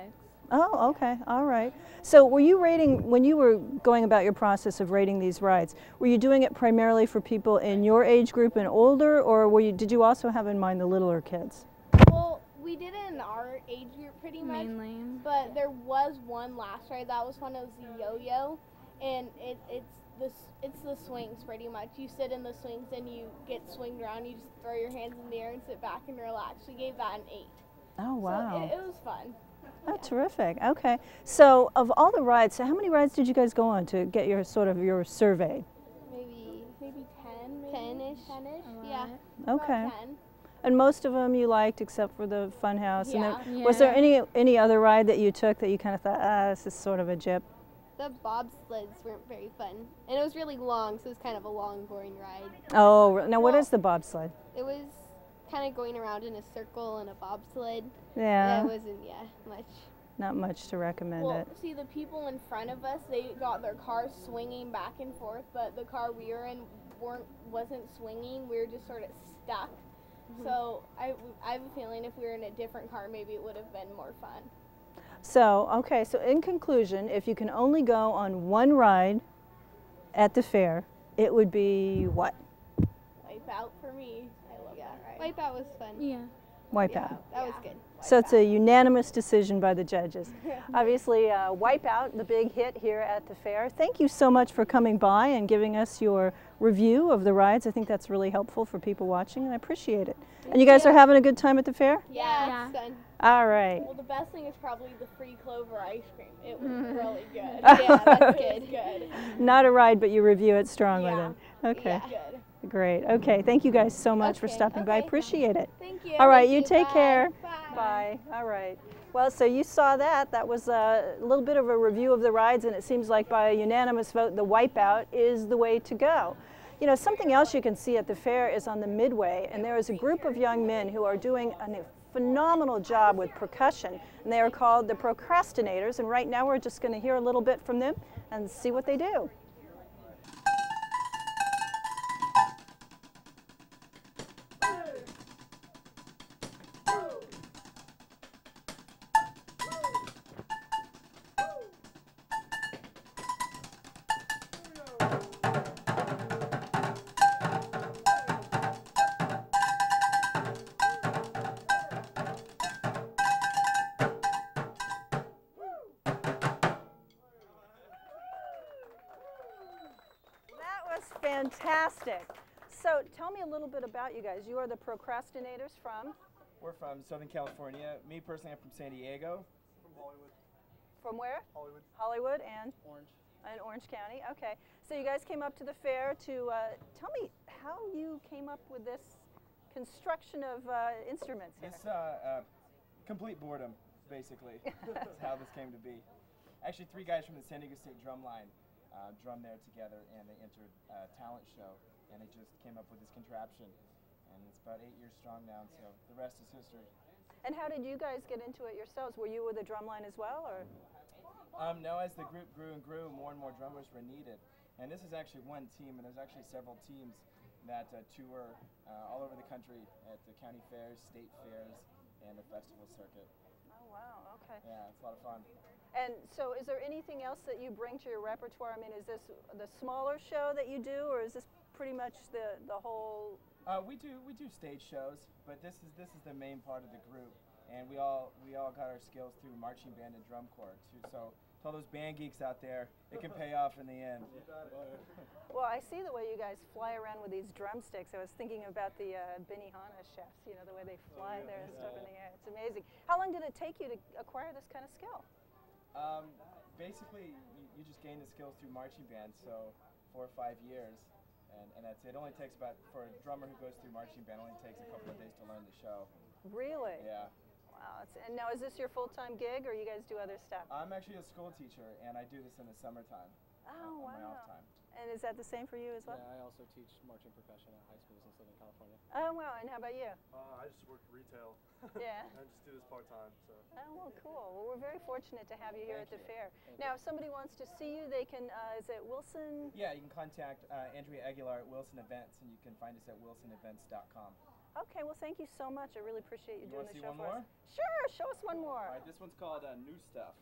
Oh, okay, all right. So were you rating, when you were going about your process of rating these rides, were you doing it primarily for people in your age group and older, or did you also have in mind the littler kids? Well, we did it in our age group pretty much. Mainly. But there was one last ride that was fun. It was the yo-yo, and it's the swings pretty much. You sit in the swings and you get swinged around. You just throw your hands in the air and sit back and relax. We gave that an 8. Oh, wow. So it was fun. Oh, terrific. Okay. So of all the rides, so how many rides did you guys go on to get your sort of your survey? Maybe 10. 10-ish. 10-ish. Yeah. Okay. About 10. And most of them you liked except for the fun house. Yeah. And then, was there any other ride that you took that you kind of thought, this is sort of a jip? The bobsleds weren't very fun. And it was really long, so it was kind of a long, boring ride. Oh, now what is the bobsled? It was kind of going around in a circle in a bobsled. Yeah. It wasn't, much. Not much to recommend Well, it. see, the people in front of us, they got their cars swinging back and forth, but the car we were in wasn't swinging. We were just sort of stuck. So I have a feeling if we were in a different car, maybe it would have been more fun. So, okay, so in conclusion, if you can only go on one ride at the fair, it would be what? Wipeout for me. I love that ride. Wipeout was fun. Yeah. Wipeout. That was good. So it's a unanimous decision by the judges. Obviously, Wipeout, the big hit here at the fair. Thank you so much for coming by and giving us your review of the rides. I think that's really helpful for people watching, and I appreciate it. And you guys are having a good time at the fair? Yeah, it's fun. All right. Well, the best thing is probably the free Clover ice cream. It was really good. Yeah, that's good. Good. Not a ride, but you review it strongly Yeah. then. Okay. Yeah. Good. Great. Okay. Thank you guys so much for stopping by. Appreciate it. Thank you. All right. Thank You take Bye. care. Bye. All right. Well, so you saw that. That was a little bit of a review of the rides, and it seems like by a unanimous vote, the Wipeout is the way to go. You know, something else you can see at the fair is on the midway, and there is a group of young men who are doing a phenomenal job with percussion, and they are called the Procrastinators, and right now we're just going to hear a little bit from them and see what they do. Fantastic. So tell me a little bit about you guys. You are the procrastinators from? We're from Southern California. Me personally, I'm from San Diego. From Hollywood. From where? Hollywood. Hollywood and? Orange. In Orange County. Okay. So you guys came up to the fair to tell me how you came up with this construction of instruments here. This complete boredom, basically, is how this came to be. Actually, 3 guys from the San Diego State drum line drummed there together, and they entered a talent show, and they just came up with this contraption. And it's about 8 years strong now, and so the rest is history. And how did you guys get into it yourselves? Were you with the drum line as well, or? No, as the group grew and grew, more and more drummers were needed. And this is actually one team, and there's actually several teams that tour all over the country at the county fairs, state fairs, and the festival circuit. Oh, wow, okay. Yeah, it's a lot of fun. And so is there anything else that you bring to your repertoire? I mean, is this the smaller show that you do, or is this pretty much the whole? We do stage shows, but this is the main part of the group, and we all got our skills through marching band and drum corps too. So to all those band geeks out there, it can pay off in the end. Well, I see the way you guys fly around with these drumsticks. I was thinking about the Benihana chefs, you know, the way they fly their stuff in the air. It's amazing. How long did it take you to acquire this kind of skill? Basically, you just gain the skills through marching band, so 4 or 5 years. And that's it. It only takes for a drummer who goes through marching band, only takes a couple of days to learn the show. Really? Yeah. Wow. And now, is this your full-time gig, or you guys do other stuff? I'm actually a school teacher, and I do this in the summertime. Oh, wow. On my off time. And is that the same for you as well? Yeah, I also teach marching percussion at high schools in Southern California. Oh, wow. And how about you? I just work retail. Yeah. I just do this part-time. So. Oh, well, cool. Well, we're very fortunate to have you here at the fair. Now, if somebody wants to see you, they can, is it Wilson? Yeah, you can contact Andrea Aguilar at Wilson Events, and you can find us at wilsonevents.com. Okay, well, thank you so much. I really appreciate you doing the show for us. You want to see one more? Sure, show us one more. All right, this one's called New Stuff.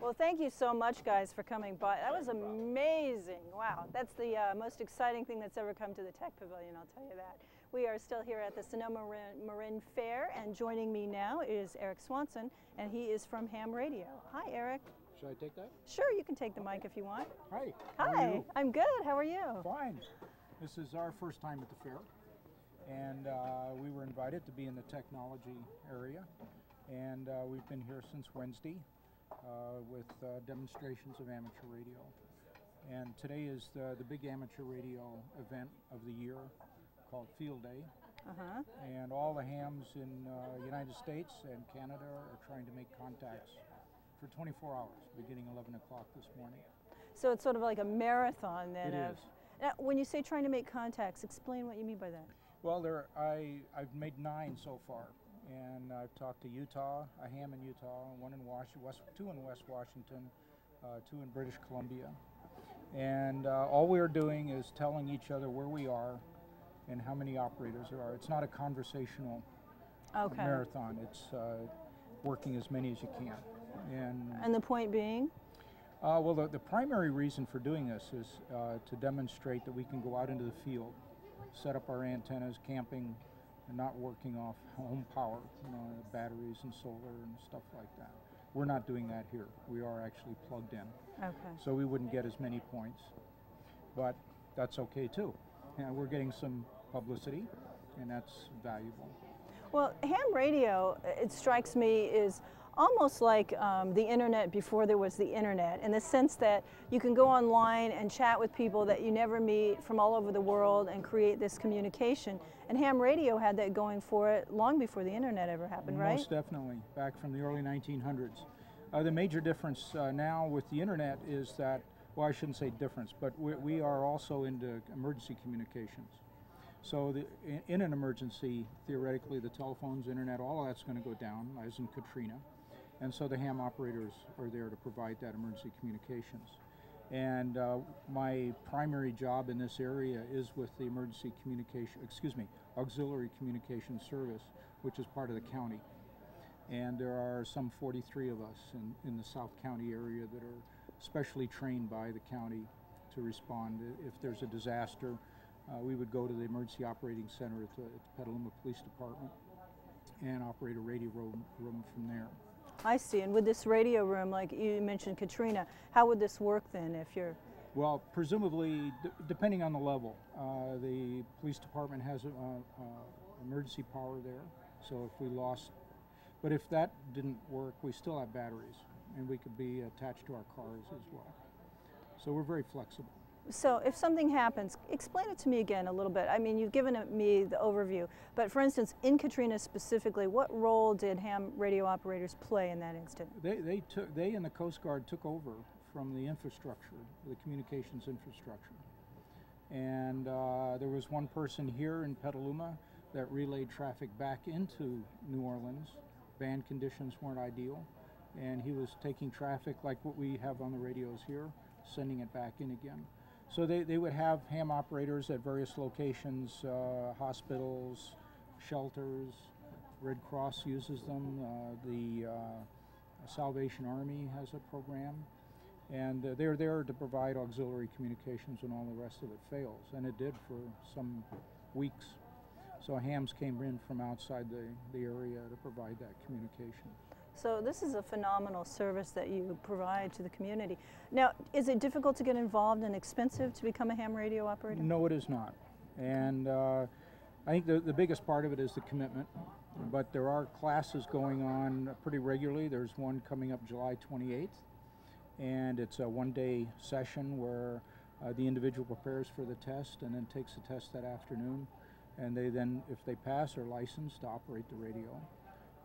Well, thank you so much, guys, for coming by. That was amazing. Wow, that's the most exciting thing that's ever come to the Tech Pavilion, I'll tell you that. We are still here at the Sonoma-Marin Fair, and joining me now is Eric Swanson, and he is from Ham Radio. Hi, Eric. Should I take that? Sure, you can take the mic if you want. Hi. Hi, I'm good. How are you? Fine. This is our first time at the fair, and we were invited to be in the technology area, and we've been here since Wednesday with demonstrations of amateur radio. And today is the big amateur radio event of the year called Field Day. And all the hams in the United States and Canada are trying to make contacts for 24 hours, beginning 11 o'clock this morning. So it's sort of like a marathon then. It is. Now, when you say trying to make contacts, explain what you mean by that. Well, I've made 9 so far, and I've talked to Utah, a ham in Utah, one in two in West Washington, 2 in British Columbia. And all we're doing is telling each other where we are and how many operators there are. It's not a conversational marathon. It's working as many as you can. And the point being? Well, the primary reason for doing this is to demonstrate that we can go out into the field, set up our antennas, camping, not working off home power, batteries and solar and stuff like that. We're not doing that here. We are actually plugged in. Okay. So we wouldn't get as many points, but that's okay too. We're getting some publicity, and that's valuable. Well, ham radio, it strikes me, is almost like the internet before there was the internet, in the sense that you can go online and chat with people that you never meet from all over the world and create this communication. And ham radio had that going for it long before the internet ever happened, right? Most definitely, back from the early 1900s. The major difference now with the internet is that, well, I shouldn't say difference, but we are also into emergency communications. So in an emergency, theoretically, the telephones, internet, all of that's going to go down, as in Katrina. And so the ham operators are there to provide that emergency communications. And my primary job in this area is with the auxiliary communication service, which is part of the county. And there are some 43 of us in the South County area that are specially trained by the county to respond. If there's a disaster, we would go to the Emergency Operating Center at the Petaluma Police Department and operate a radio room from there. I see. And with this radio room, like you mentioned Katrina, how would this work then if you're... Well, presumably, depending on the level, the police department has emergency power there. So if we lost, but if that didn't work, we still have batteries, and we could be attached to our cars as well. So we're very flexible. So if something happens, explain it to me again a little bit. I mean, you've given me the overview, but for instance, in Katrina specifically, what role did ham radio operators play in that instant? They and the Coast Guard took over from the infrastructure, the communications infrastructure. And there was one person here in Petaluma that relayed traffic back into New Orleans. Band conditions weren't ideal, and he was taking traffic like what we have on the radios here, sending it back in again. So they would have ham operators at various locations, hospitals, shelters. Red Cross uses them. The Salvation Army has a program. And they're there to provide auxiliary communications when all the rest of it fails. And it did for some weeks. So hams came in from outside the area to provide that communication. So this is a phenomenal service that you provide to the community. Now, is it difficult to get involved and expensive to become a ham radio operator? No, it is not. And I think the biggest part of it is the commitment. But there are classes going on pretty regularly. There's one coming up July 28th. And it's a one-day session where the individual prepares for the test and then takes the test that afternoon. And they then, if they pass, are licensed to operate the radio.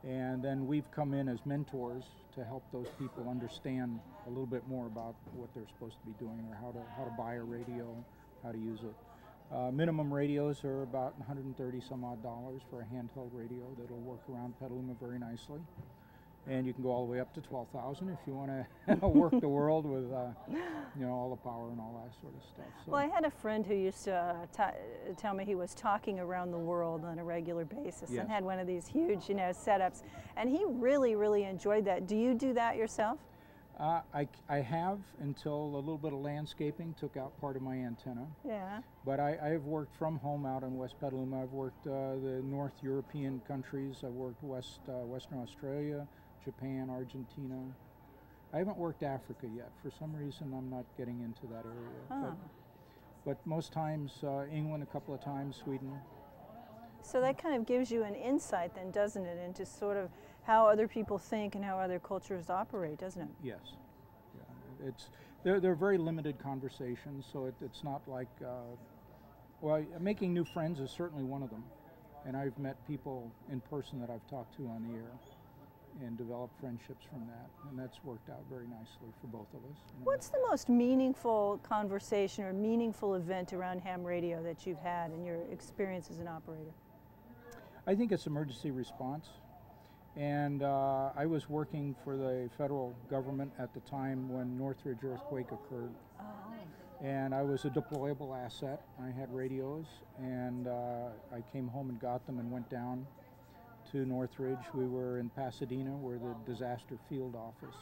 And then we've come in as mentors to help those people understand a little bit more about what they're supposed to be doing, or how to buy a radio, how to use it. Minimum radios are about $130 some odd for a handheld radio that'll work around Petaluma very nicely. And you can go all the way up to 12,000 if you want to work the world with all the power and all that sort of stuff. So. Well, I had a friend who used to tell me he was talking around the world on a regular basis. Yes. And had one of these huge, setups. And he really, really enjoyed that. Do you do that yourself? I have, until a little bit of landscaping took out part of my antenna. Yeah. But I have worked from home out in West Petaluma. I've worked the North European countries. I've worked Western Australia, Japan, Argentina. I haven't worked Africa yet. For some reason, I'm not getting into that area. Huh. But most times, England a couple of times, Sweden. So that kind of gives you an insight then, doesn't it, into sort of how other people think and how other cultures operate, doesn't it? Yes. Yeah. They're very limited conversations, so it's not like, well, making new friends is certainly one of them. And I've met people in person that I've talked to on the air and developed friendships from that, and that's worked out very nicely for both of us. What's the most meaningful conversation or meaningful event around ham radio that you've had in your experience as an operator? I think it's emergency response. And I was working for the federal government at the time when Northridge earthquake occurred. Oh. And I was a deployable asset. I had radios, and I came home and got them and went down to Northridge. We were in Pasadena, where the disaster field office,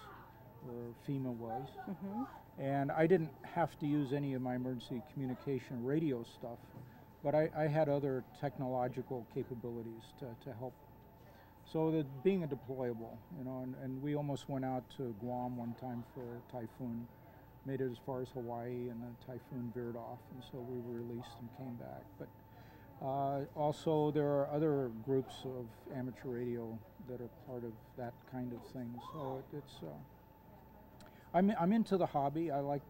where FEMA was. Mm-hmm. And I didn't have to use any of my emergency communication radio stuff but I had other technological capabilities to help. So that being a deployable, you know, and we almost went out to Guam one time for a typhoon, made it as far as Hawaii, and the typhoon veered off, and so we were released and came back. But also there are other groups of amateur radio that are part of that kind of thing. So it's I'm into the hobby. I like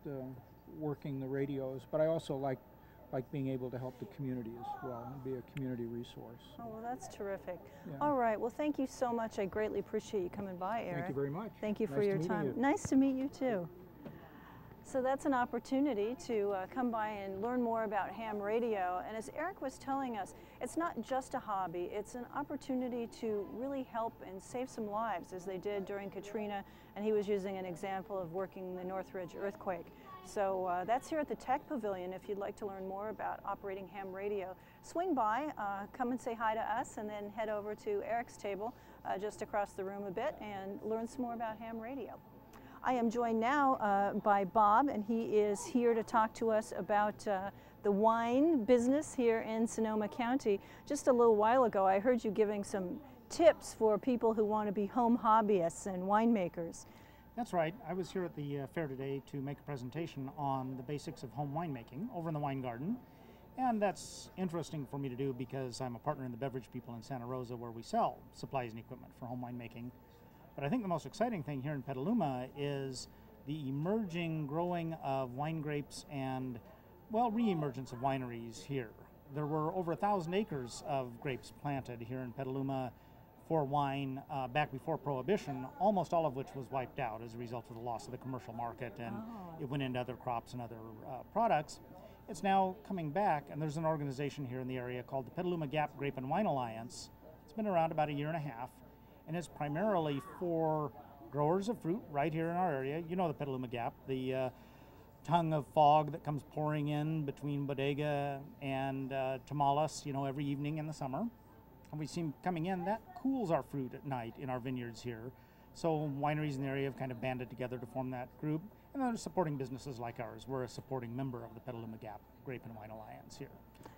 working the radios, but I also like being able to help the community as well and be a community resource. Oh, well, that's terrific. Yeah. All right. Well, thank you so much. I greatly appreciate you coming by, Eric. Thank you very much. Thank you for Nice your to meet time. you. Nice to meet you, too. So that's an opportunity to come by and learn more about ham radio. And as Eric was telling us, it's not just a hobby, it's an opportunity to really help and save some lives, as they did during Katrina. And he was using an example of working the Northridge earthquake. So that's here at the Tech Pavilion. If you'd like to learn more about operating ham radio, swing by, come and say hi to us, and then head over to Eric's table just across the room a bit and learn some more about ham radio. I am joined now by Bob, and he is here to talk to us about the wine business here in Sonoma County. Just a little while ago, I heard you giving some tips for people who want to be home hobbyists and winemakers. That's right. I was here at the fair today to make a presentation on the basics of home winemaking over in the wine garden. And that's interesting for me to do because I'm a partner in the Beverage People in Santa Rosa, where we sell supplies and equipment for home winemaking. But I think the most exciting thing here in Petaluma is the emerging growing of wine grapes and, well, re-emergence of wineries here. There were over 1,000 acres of grapes planted here in Petaluma for wine back before Prohibition, almost all of which was wiped out as a result of the loss of the commercial market, and it went into other crops and other products. It's now coming back, and there's an organization here in the area called the Petaluma Gap Grape and Wine Alliance. It's been around about 1.5 years, and it's primarily for growers of fruit right here in our area. You know the Petaluma Gap, the tongue of fog that comes pouring in between Bodega and Tamales, you know, every evening in the summer. And we see them coming in, that cools our fruit at night in our vineyards here. So wineries in the area have kind of banded together to form that group, and they're supporting businesses like ours. We're a supporting member of the Petaluma Gap Grape and Wine Alliance here.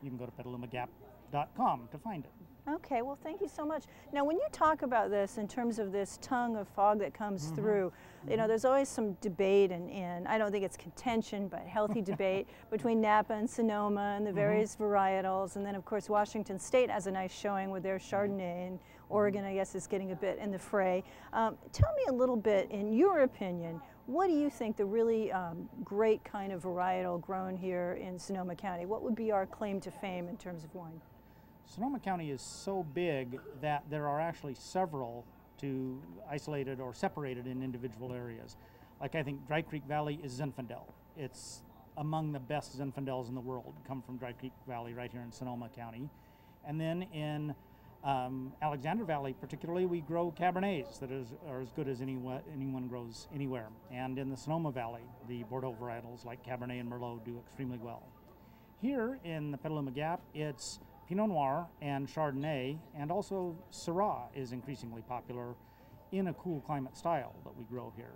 You can go to petalumagap.com to find it. Okay, well, thank you so much. Now, when you talk about this in terms of this tongue of fog that comes through, you know, there's always some debate, and I don't think it's contention, but healthy debate between Napa and Sonoma and the various varietals. And then, of course, Washington State has a nice showing with their Chardonnay, and Oregon, I guess, is getting a bit in the fray. Tell me a little bit, in your opinion, what do you think the really great kind of varietal grown here in Sonoma County? What would be our claim to fame in terms of wine? Sonoma County is so big that there are actually several isolated or separated in individual areas. Like I think Dry Creek Valley is Zinfandel. It's among the best Zinfandels in the world, come from Dry Creek Valley right here in Sonoma County. And then in Alexander Valley particularly, we grow Cabernets that are as good as anyone grows anywhere. And in the Sonoma Valley, the Bordeaux varietals like Cabernet and Merlot do extremely well. Here in the Petaluma Gap, it's Pinot Noir and Chardonnay, and also Syrah is increasingly popular in a cool climate style that we grow here.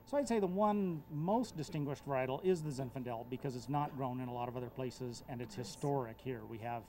So I'd say the one most distinguished varietal is the Zinfandel because it's not grown in a lot of other places, and it's historic here. We have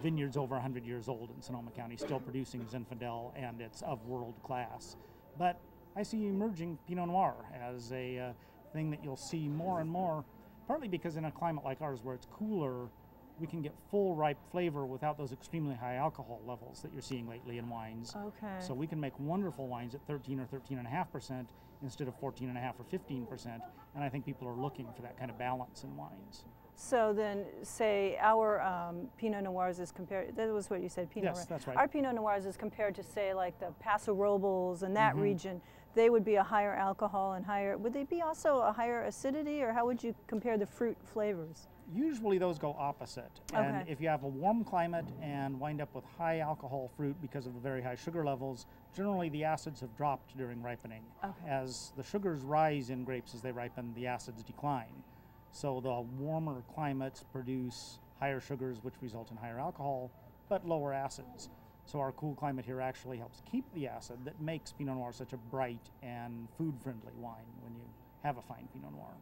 vineyards over 100 years old in Sonoma County still producing Zinfandel, and it's of world class. But I see emerging Pinot Noir as a thing that you'll see more and more, partly because in a climate like ours where it's cooler, we can get full ripe flavor without those extremely high alcohol levels that you're seeing lately in wines. Okay. So we can make wonderful wines at 13 or 13.5% instead of 14.5 or 15%, and I think people are looking for that kind of balance in wines. So then, say our Pinot Noirs is compared, that was what you said, Pinot Noir. Yes, that's right. Our Pinot Noirs is compared to, say, like the Paso Robles and that region. They would be a higher alcohol and higher, would they be also a higher acidity, or how would you compare the fruit flavors? Usually those go opposite. And if you have a warm climate and wind up with high alcohol fruit because of the very high sugar levels, generally the acids have dropped during ripening. As the sugars rise in grapes as they ripen, the acids decline. So the warmer climates produce higher sugars, which result in higher alcohol, but lower acids. So our cool climate here actually helps keep the acid that makes Pinot Noir such a bright and food-friendly wine when you have a fine Pinot Noir.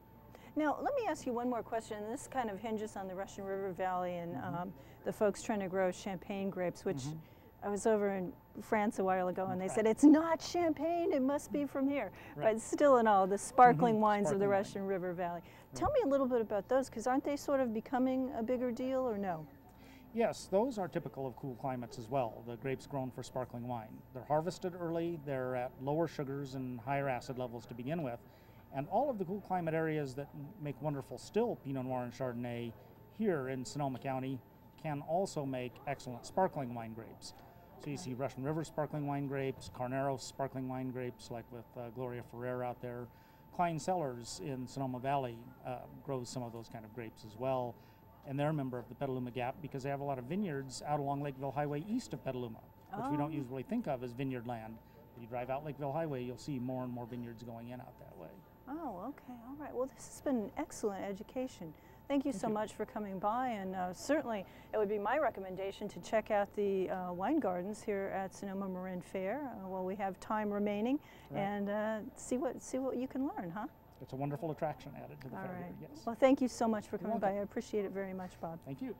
Now, let me ask you one more question. This kind of hinges on the Russian River Valley and the folks trying to grow champagne grapes, which I was over in France a while ago, and they said, it's not champagne, it must be from here. But still in all, the sparkling wines of the Russian River Valley. Tell me a little bit about those, because aren't they sort of becoming a bigger deal, or no? Yes, those are typical of cool climates as well, the grapes grown for sparkling wine. They're harvested early, they're at lower sugars and higher acid levels to begin with, and all of the cool climate areas that make wonderful still Pinot Noir and Chardonnay here in Sonoma County can also make excellent sparkling wine grapes. So you see Russian River sparkling wine grapes, Carneros sparkling wine grapes, like with Gloria Ferrer out there. Klein Cellars in Sonoma Valley grows some of those kind of grapes as well. And they're a member of the Petaluma Gap because they have a lot of vineyards out along Lakeville Highway east of Petaluma, which we don't usually think of as vineyard land. If you drive out Lakeville Highway, you'll see more and more vineyards going in out that way. Oh, okay, all right. Well, this has been an excellent education. Thank you so much for coming by, and certainly it would be my recommendation to check out the wine gardens here at Sonoma-Marin Fair while we have time remaining, and see what you can learn, huh? It's a wonderful attraction added to the fair here, yes. Well, thank you so much for coming by. I appreciate it very much, Bob. Thank you.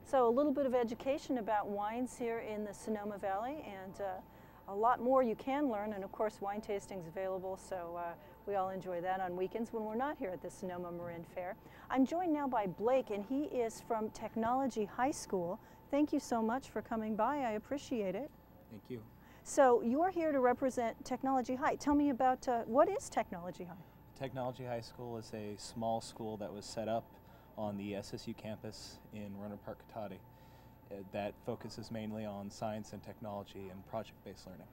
So a little bit of education about wines here in the Sonoma Valley, and a lot more you can learn, and of course wine tasting's available, so we all enjoy that on weekends when we're not here at the Sonoma-Marin Fair. I'm joined now by Blake, and he is from Technology High School. Thank you so much for coming by. I appreciate it. Thank you. So you're here to represent Technology High. Tell me about what is Technology High? Technology High School is a small school that was set up on the SSU campus in Rohnert Park, Cotati, that focuses mainly on science and technology and project-based learning.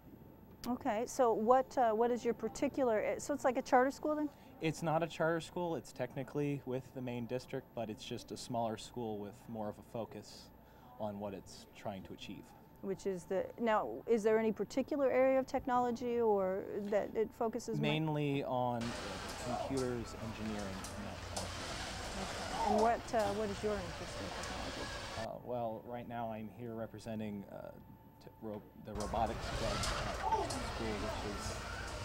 Okay, so what is your particular, so it's like a charter school then? It's not a charter school, it's technically with the main district, but it's just a smaller school with more of a focus on what it's trying to achieve. Which is now, is there any particular area of technology or that it focuses mainly on computers, engineering, and that kind of thing. And what is your interest in technology? Well, right now I'm here representing the robotics club at school, which is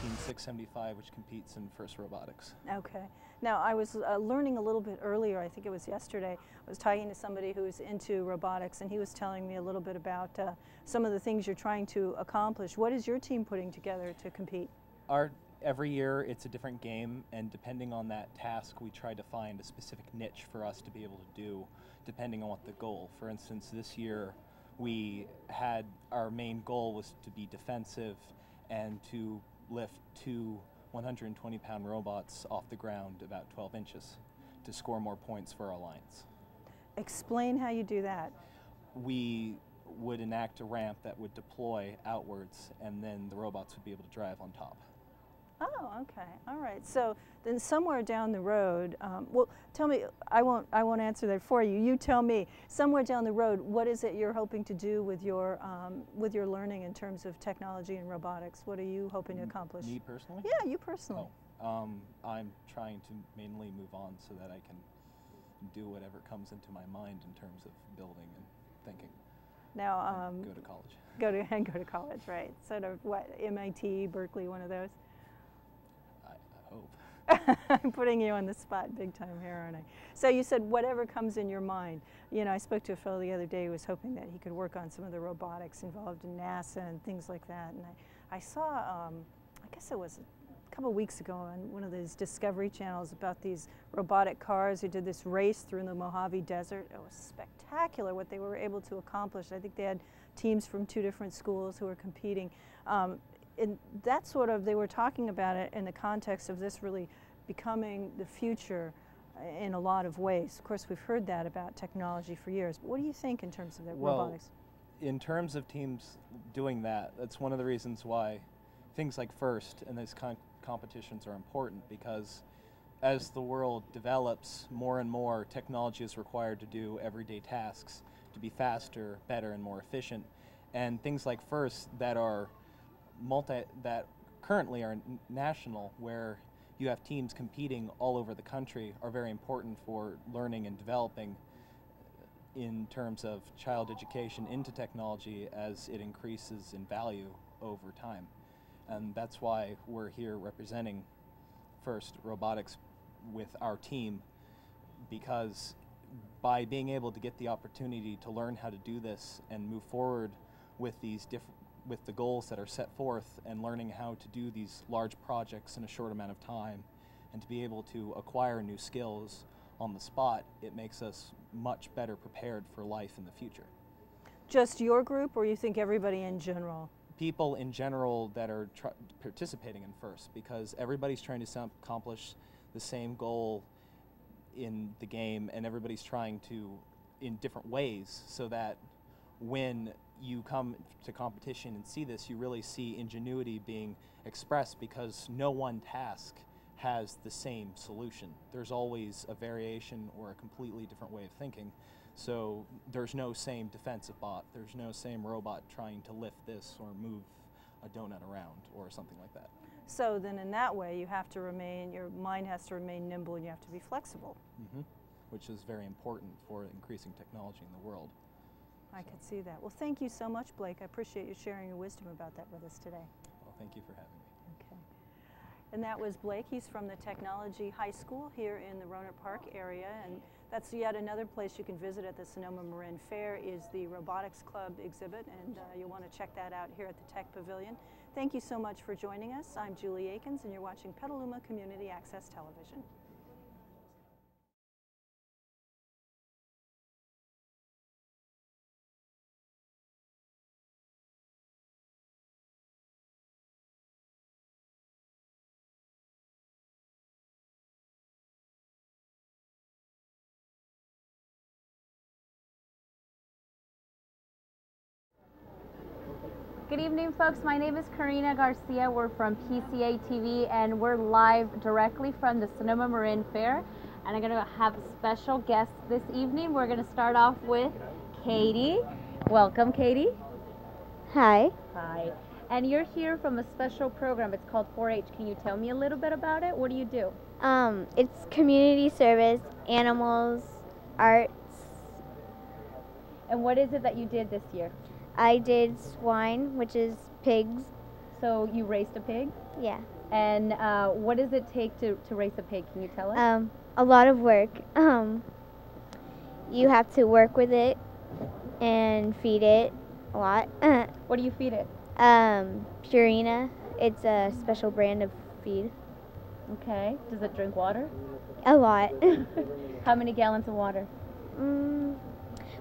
Team 675, which competes in FIRST Robotics. Okay. Now, I was learning a little bit earlier, I think it was yesterday, I was talking to somebody who's into robotics, and he was telling me a little bit about some of the things you're trying to accomplish. What is your team putting together to compete? Every year it's a different game, and depending on that task, we try to find a specific niche for us to be able to do, depending on what the goal. For instance, this year we had, our main goal was to be defensive and to lift two 120-pound robots off the ground about 12 inches to score more points for our alliance. Explain how you do that. We would enact a ramp that would deploy outwards, and then the robots would be able to drive on top. Oh, okay. All right. So then somewhere down the road, well, tell me, I won't answer that for you. You tell me, somewhere down the road, what is it you're hoping to do with your learning in terms of technology and robotics? What are you hoping to accomplish? Me personally? Yeah, you personally. Oh, I'm trying to mainly move on so that I can do whatever comes into my mind in terms of building and thinking. Now, go to college. Go to college, right? Sort of what, MIT, Berkeley, one of those? I'm putting you on the spot big time here, aren't I? So you said whatever comes in your mind. You know, I spoke to a fellow the other day who was hoping that he could work on some of the robotics involved in NASA and things like that. And I saw, I guess it was a couple of weeks ago on one of these Discovery channels about these robotic cars who did this race through the Mojave Desert. It was spectacular what they were able to accomplish. I think they had teams from 2 different schools who were competing. And that sort of, they were talking about it in the context of this really becoming the future in a lot of ways. Of course, we've heard that about technology for years, but what do you think in terms of the robotics? In terms of teams doing that, that's one of the reasons why things like FIRST and these competitions are important, because as the world develops, more and more technology is required to do everyday tasks, to be faster, better, and more efficient. And things like FIRST that are that currently are national, where you have teams competing all over the country, are very important for learning and developing in terms of child education into technology as it increases in value over time. And that's why we're here representing FIRST Robotics, with our team, because by being able to get the opportunity to learn how to do this and move forward with these with the goals that are set forth, and learning how to do these large projects in a short amount of time, and to be able to acquire new skills on the spot, it makes us much better prepared for life in the future. Just your group, or you think everybody in general? People in general that are participating in FIRST, because everybody's trying to accomplish the same goal in the game, and everybody's trying to in different ways, so that when you come to competition and see this, you really see ingenuity being expressed, because no one task has the same solution. There's always a variation or a completely different way of thinking. So there's no same defensive bot, there's no same robot trying to lift this or move a donut around or something like that. So then in that way you have to remain, your mind has to remain nimble, and you have to be flexible. Mm-hmm. Which is very important for increasing technology in the world. I could see that. Well, thank you so much, Blake. I appreciate you sharing your wisdom about that with us today. Well, thank you for having me. Okay. And that was Blake. He's from the Technology High School here in the Rohnert Park area, and that's yet another place you can visit at the Sonoma-Marin Fair is the Robotics Club exhibit, and you'll want to check that out here at the Tech Pavilion. Thank you so much for joining us. I'm Julie Akins, and you're watching Petaluma Community Access Television. Good evening, folks. My name is Karina Garcia. We're from PCA TV, and we're live directly from the Sonoma-Marin Fair. And I'm going to have special guests this evening. We're going to start off with Katie. Welcome, Katie. Hi. Hi. And you're here from a special program. It's called 4-H. Can you tell me a little bit about it? What do you do? It's community service, animals, arts. And what is it that you did this year? I did swine, which is pigs. So you raced a pig? Yeah. And what does it take to race a pig? Can you tell us? A lot of work. You have to work with it and feed it a lot. What do you feed it? Purina. It's a special brand of feed. Okay. Does it drink water? A lot. How many gallons of water?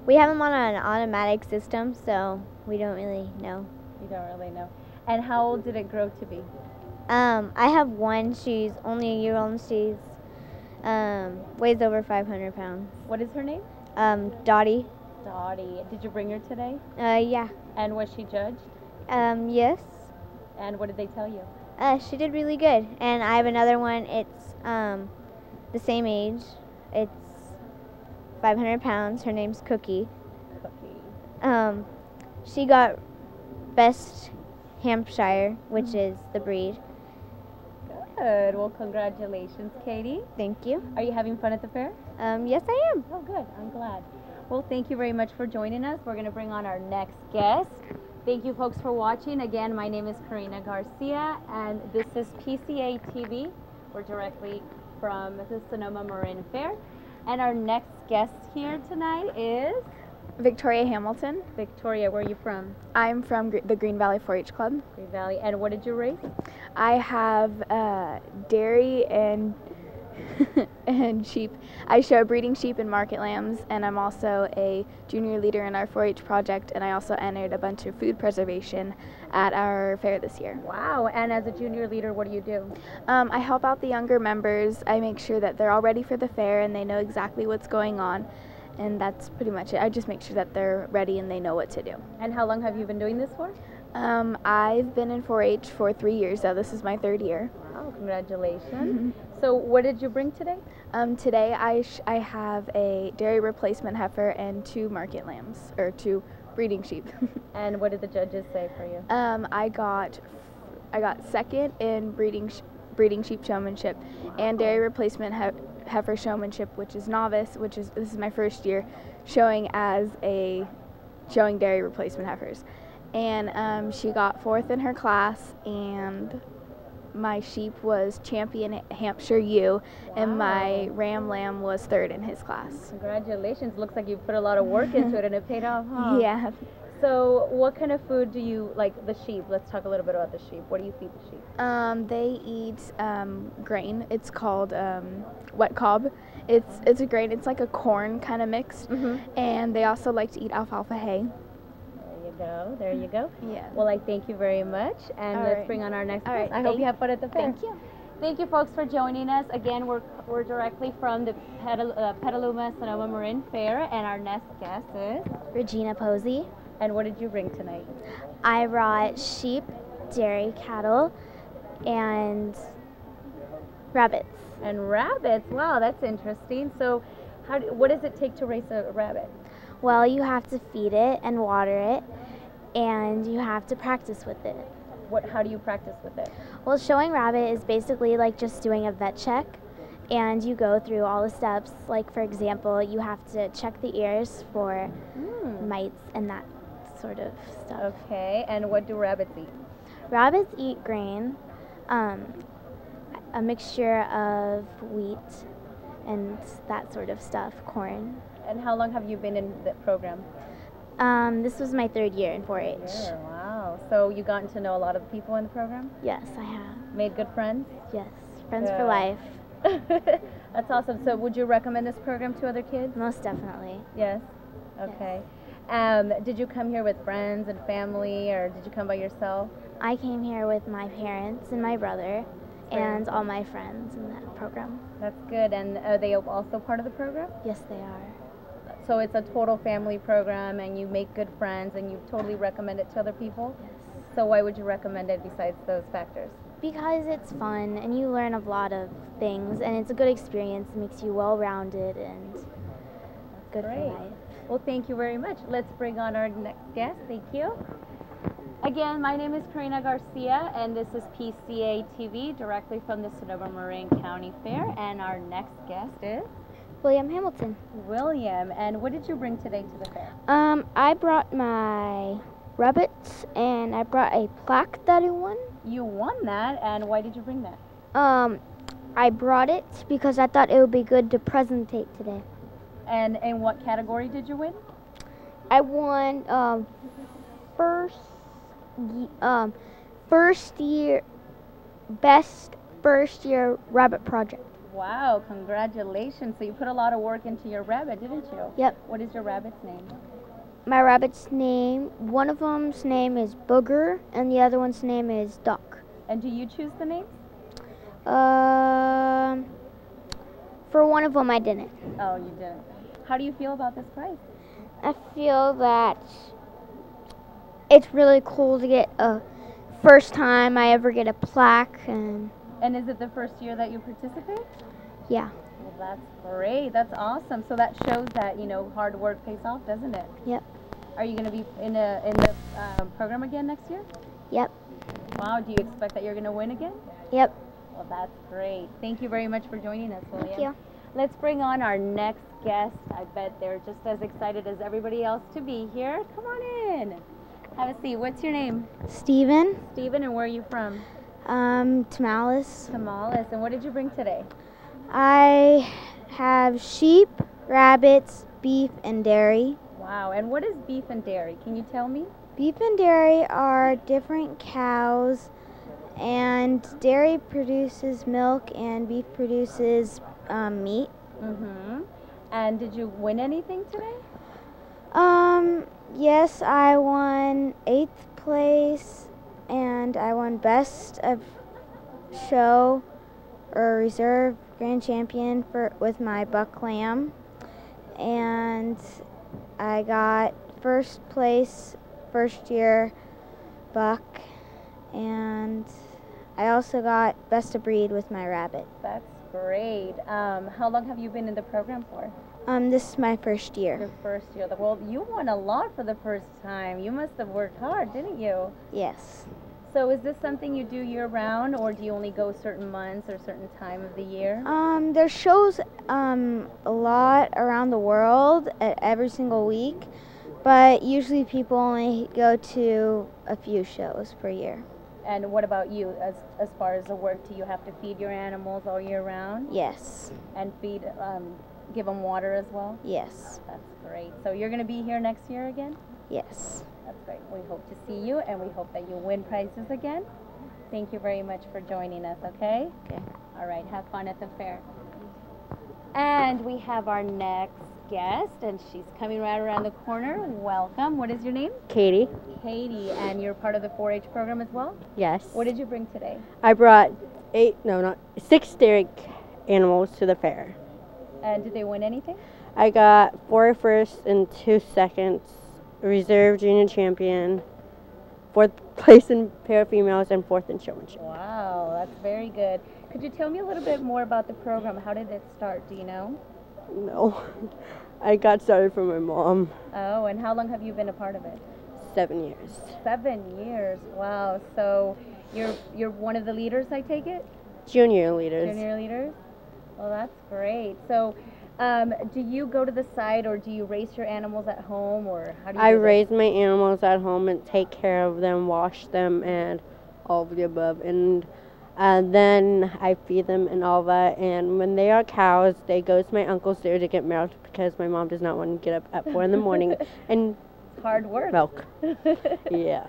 We have them on an automatic system, so we don't really know. You don't really know. And how old did it grow to be? I have one. She's only a year old, and she's weighs over 500 pounds. What is her name? Dottie. Dottie. Did you bring her today? Yeah. And was she judged? Yes. And what did they tell you? She did really good. And I have another one. It's the same age. It's 500 pounds. Her name's Cookie. Cookie. She got Best Hampshire, which is the breed. Good. Well, congratulations, Katie. Thank you. Are you having fun at the fair? Yes, I am. Oh, good. I'm glad. Well, thank you very much for joining us. We're going to bring on our next guest. Thank you, folks, for watching. Again, my name is Karina Garcia, and this is PCA TV. We're directly from the Sonoma-Marin Fair. And our next guest here tonight is Victoria Hamilton. Victoria, where are you from? I'm from the Green Valley 4-H Club. Green Valley. And what did you race? I have dairy and and sheep. I show breeding sheep and market lambs, and I'm also a junior leader in our 4-H project, and I also entered a bunch of food preservation at our fair this year. Wow. And as a junior leader, what do you do? I help out the younger members. I make sure that they're all ready for the fair and they know exactly what's going on, and that's pretty much it. I just make sure that they're ready and they know what to do. And how long have you been doing this for? I've been in 4-H for 3 years now. This is my 3rd year. Wow, congratulations. So what did you bring today? Today I have a dairy replacement heifer and 2 market lambs, or 2 breeding sheep. And what did the judges say for you? I got 2nd in breeding sheep showmanship and dairy replacement heifer showmanship, which is novice, this is my 1st year showing dairy replacement heifers. And she got 4th in her class, and my sheep was champion at Hampshire U, and my ram lamb was third in his class. Congratulations. Looks like you put a lot of work into it and it paid off, huh? Yeah. So what kind of food do you, like the sheep, let's talk a little bit about the sheep. What do you feed the sheep? They eat grain. It's called wet cob. It's a grain. It's like a corn kind of mix. And they also like to eat alfalfa hay. There you go. Yeah. Well, I thank you very much, and All let's right. bring on our next All guest. right. I hope you have fun at the fair. Thank you. Thank you, folks, for joining us. Again, we're directly from the Petaluma Sonoma-Marin Fair, and our next guest is Regina Posey. And what did you bring tonight? I brought sheep, dairy, cattle, and rabbits. And rabbits. Wow, that's interesting. So, what does it take to raise a rabbit? Well, you have to feed it and water it, and you have to practice with it. How do you practice with it? Well, showing rabbit is basically like just doing a vet check, and you go through all the steps. Like, for example, you have to check the ears for mites and that sort of stuff. Okay, and what do rabbits eat? Rabbits eat grain, a mixture of wheat and that sort of stuff, corn. And how long have you been in the program? This was my 3rd year in 4-H. Yeah, wow. So you gotten to know a lot of people in the program? Yes, I have. Made good friends? Yes, friends for life. That's awesome. So would you recommend this program to other kids? Most definitely. Yes? Okay. Did you come here with friends and family, or did you come by yourself? I came here with my parents and my brother and all my friends in that program. That's good. And are they also part of the program? Yes, they are. So it's a total family program, and you make good friends, and you totally recommend it to other people? Yes. So why would you recommend it besides those factors? Because it's fun, and you learn a lot of things, and it's a good experience. It makes you well-rounded and good for life. Well, thank you very much. Let's bring on our next guest. Thank you. Again, my name is Karina Garcia, and this is PCA TV, directly from the Sonoma-Marin County Fair, and our next guest is? William Hamilton. William, and what did you bring today to the fair? I brought my rabbits, and I brought a plaque that I won. You won that, and why did you bring that? I brought it because I thought it would be good to presentate today. And in what category did you win? I won best first year rabbit project. Wow, congratulations. So you put a lot of work into your rabbit, didn't you? Yep. What is your rabbit's name? My rabbit's name, one of them's name is Booger, and the other one's name is Duck. And do you choose the names? For one of them I didn't. Oh, you didn't. How do you feel about this prize? I feel that it's really cool to get a first time I ever get a plaque. And is it the first year that you participate? Yeah. Well, that's great. That's awesome. So that shows that, hard work pays off, doesn't it? Yep. Are you going to be in the program again next year? Yep. Wow. Do you expect that you're going to win again? Yep. Well, that's great. Thank you very much for joining us, William. Thank you. Let's bring on our next guest. I bet they're just as excited as everybody else to be here. Come on in. Have a seat. What's your name? Steven. Steven, and where are you from? Tamales. Tamales. And what did you bring today? I have sheep, rabbits, beef, and dairy. Wow. And what is beef and dairy? Can you tell me? Beef and dairy are different cows, and dairy produces milk and beef produces meat. And did you win anything today? Yes, I won 8th place, and I won best of show or reserve grand champion with my buck lamb, and I got first place first year buck, and I also got best of breed with my rabbit. That's great. How long have you been in the program for? This is my first year. Your first year. Well, you won a lot for the first time. You must have worked hard, didn't you? Yes. So is this something you do year-round, or do you only go certain months or certain time of the year? There's shows a lot around the world every single week, but usually people only go to a few shows per year. And what about you, as far as the work? Do you have to feed your animals all year round? Yes. And give them water as well? Yes. That's great. So you're going to be here next year again? Yes. That's great. We hope to see you, and we hope that you win prizes again. Thank you very much for joining us, okay? Okay. All right, have fun at the fair. And we have our next guest, and she's coming right around the corner. Welcome. What is your name? Katie. Katie, and you're part of the 4-H program as well? Yes. What did you bring today? I brought 6 dairy animals to the fair. And did they win anything? I got 4 firsts and 2 seconds, reserve junior champion, 4th place in pair of females, and 4th in showmanship. Wow, that's very good. Could you tell me a little bit more about the program? How did it start? Do you know? No, I got started from my mom. Oh, and how long have you been a part of it? 7 years. 7 years. Wow. So you're one of the leaders, I take it? Junior leaders. Junior leaders? Well, that's great. So do you go to the site, or do you raise your animals at home, or how do you I do this? raise my animals at home and take care of them, wash them, and all of the above. And then I feed them and all that. And when they are cows, they go to my uncle's there to get milked because my mom does not want to get up at 4 in the morning and hard work. Milk. Yeah.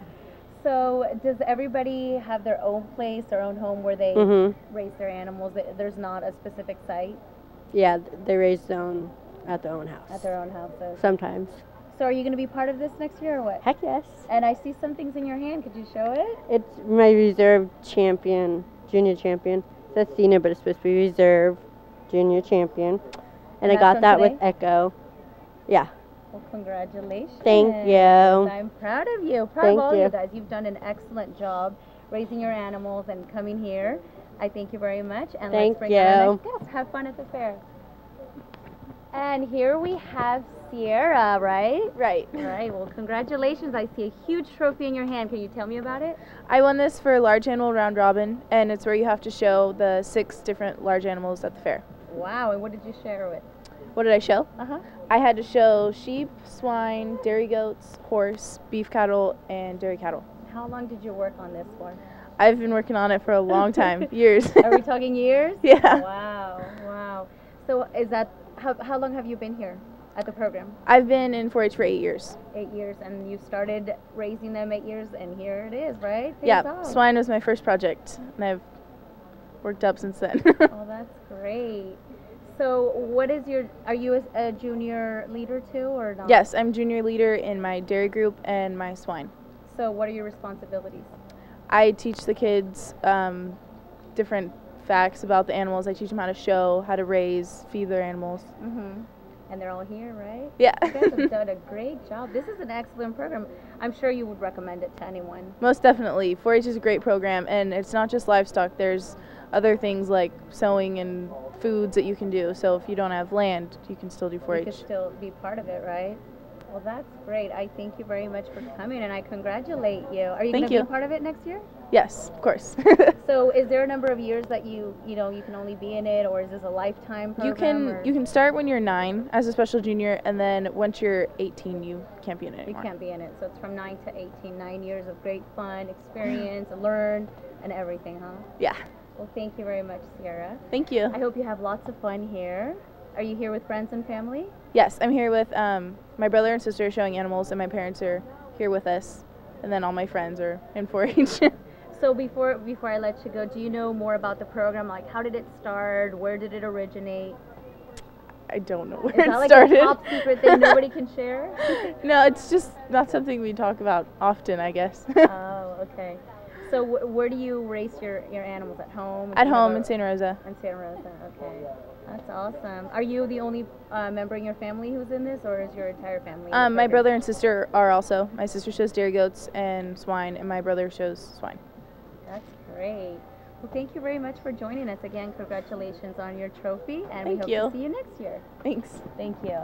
So does everybody have their own place, their own home where they raise their animals? There's not a specific site? Yeah, they raise them at their own house. At their own houses? Sometimes. So are you going to be part of this next year or what? Heck yes. And I see some things in your hand. Could you show it? It's my reserve champion, junior champion. That's senior, but it's supposed to be reserve junior champion. And I got that today? with Echo. Yeah. Well, congratulations. Thank you. I'm proud of you. Proud Thank of all you. you guys. You've done an excellent job raising your animals and coming here. I thank you very much. And Thank let's bring on our you. next guest. Have fun at the fair. And here we have Sierra, right? Right. Right. Well, congratulations. I see a huge trophy in your hand. Can you tell me about it? I won this for large animal round robin, and it's where you have to show the 6 different large animals at the fair. Wow. And what did you share with? What did I show? Uh-huh. I had to show sheep, swine, dairy goats, horse, beef cattle, and dairy cattle. How long did you work on this for? I've been working on it for a long time, years. Are we talking years? Yeah. Wow. Wow. So is that, how long have you been here at the program? I've been in 4-H for 8 years. 8 years, and you started raising them 8 years, and here it is, right? Pays Yeah, off. swine was my first project, and I've worked up since then. Oh, that's great. So what is are you a junior leader too, or not? Yes, I'm junior leader in my dairy group and my swine. So what are your responsibilities? I teach the kids different facts about the animals. I teach them how to show, how to raise, feed their animals. Mm-hmm. And they're all here, right? Yeah. You guys have done a great job. This is an excellent program. I'm sure you would recommend it to anyone. Most definitely. 4-H is a great program, and it's not just livestock. There's other things like sewing and foods that you can do. So if you don't have land, you can still do 4-H. You could still be part of it, right? Well, that's great. I thank you very much for coming, and I congratulate you. Are you going to be a part of it next year? Yes, of course. So is there a number of years that you can only be in it, or is this a lifetime program? You can start when you're 9 as a special junior, and then once you're 18, you can't be in it anymore. You can't be in it. So it's from 9 to 18. 9 years of great fun, experience, learn, and everything, huh? Yeah. Well, thank you very much, Sierra. Thank you. I hope you have lots of fun here. Are you here with friends and family? Yes, I'm here with my brother and sister showing animals, and my parents are here with us, and then all my friends are in 4-H. So before I let you go, do you know more about the program? Like, how did it start? Where did it originate? I don't know where Is that it like started. a top secret thing nobody can share? No, it's just not something we talk about often, I guess. Oh, okay. So where do you raise your animals? At home? At home in Santa Rosa. In Santa Rosa, okay. That's awesome. Are you the only member in your family who's in this, or is your entire family in the My program? brother and sister are also. My sister shows dairy goats and swine, and my brother shows swine. That's great. Well, thank you very much for joining us again. Congratulations on your trophy, and we Thank hope you. to see you next year. Thanks. Thank you.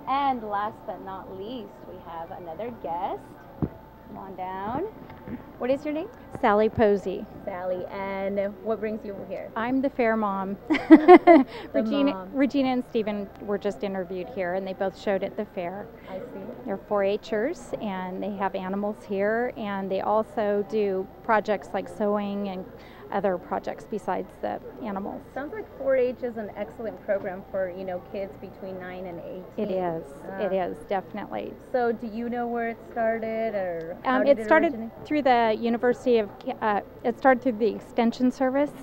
And last but not least, we have another guest. Come on down. What is your name? Sally Posey. Sally. And what brings you over here? I'm the fair mom. Mom. Regina and Stephen were just interviewed here, and they both showed at the fair. I see. They're 4-H'ers, and they have animals here, and they also do projects like sewing and other projects besides the animals. Sounds like 4-H is an excellent program for, kids between 9 and 18. It is. It is, definitely. So do you know where it started, or how did it started originate? through the University of, it started through the Extension Service,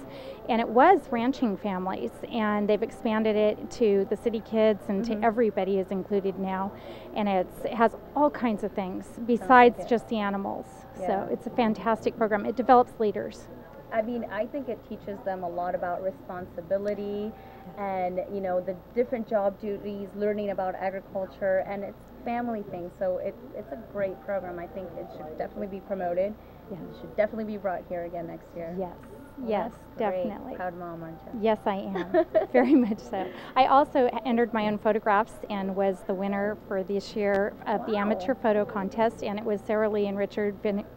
and it was ranching families, and they've expanded it to the city kids, and to everybody is included now, and it has all kinds of things besides just the animals. Yeah. So it's a fantastic program. It develops leaders. I mean, I think it teaches them a lot about responsibility and, the different job duties, learning about agriculture, and it's family thing. So it's a great program. I think it should definitely be promoted. Yeah. It should definitely be brought here again next year. Yes. Well, Yes, that's great. definitely. Proud mom, aren't you? Yes, I am. Very much so. I also entered my own photographs and was the winner for this year of the amateur photo contest, and it was Sarah Lee and Richard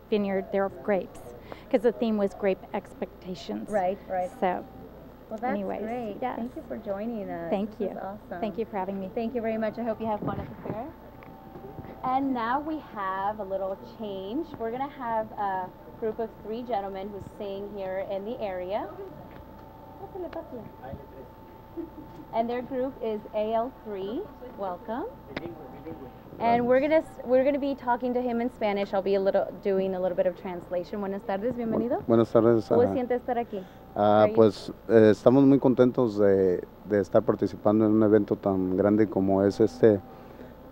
Vineyard, their grapes, because the theme was grape expectations. Right. So, Well, that's anyways, great. yes. Thank you for joining us. Thank This you. is awesome. Thank you for having me. Thank you very much. I hope you have fun at the fair. And now we have a little change. We're going to have a group of 3 gentlemen who sing here in the area. And their group is AL3. Welcome. And we're gonna be talking to him in Spanish. I'll be doing a little bit of translation. Buenas tardes, bienvenido. Buenas tardes. ¿Cómo se siente estar aquí? Pues estamos muy contentos de estar participando en un evento tan grande como es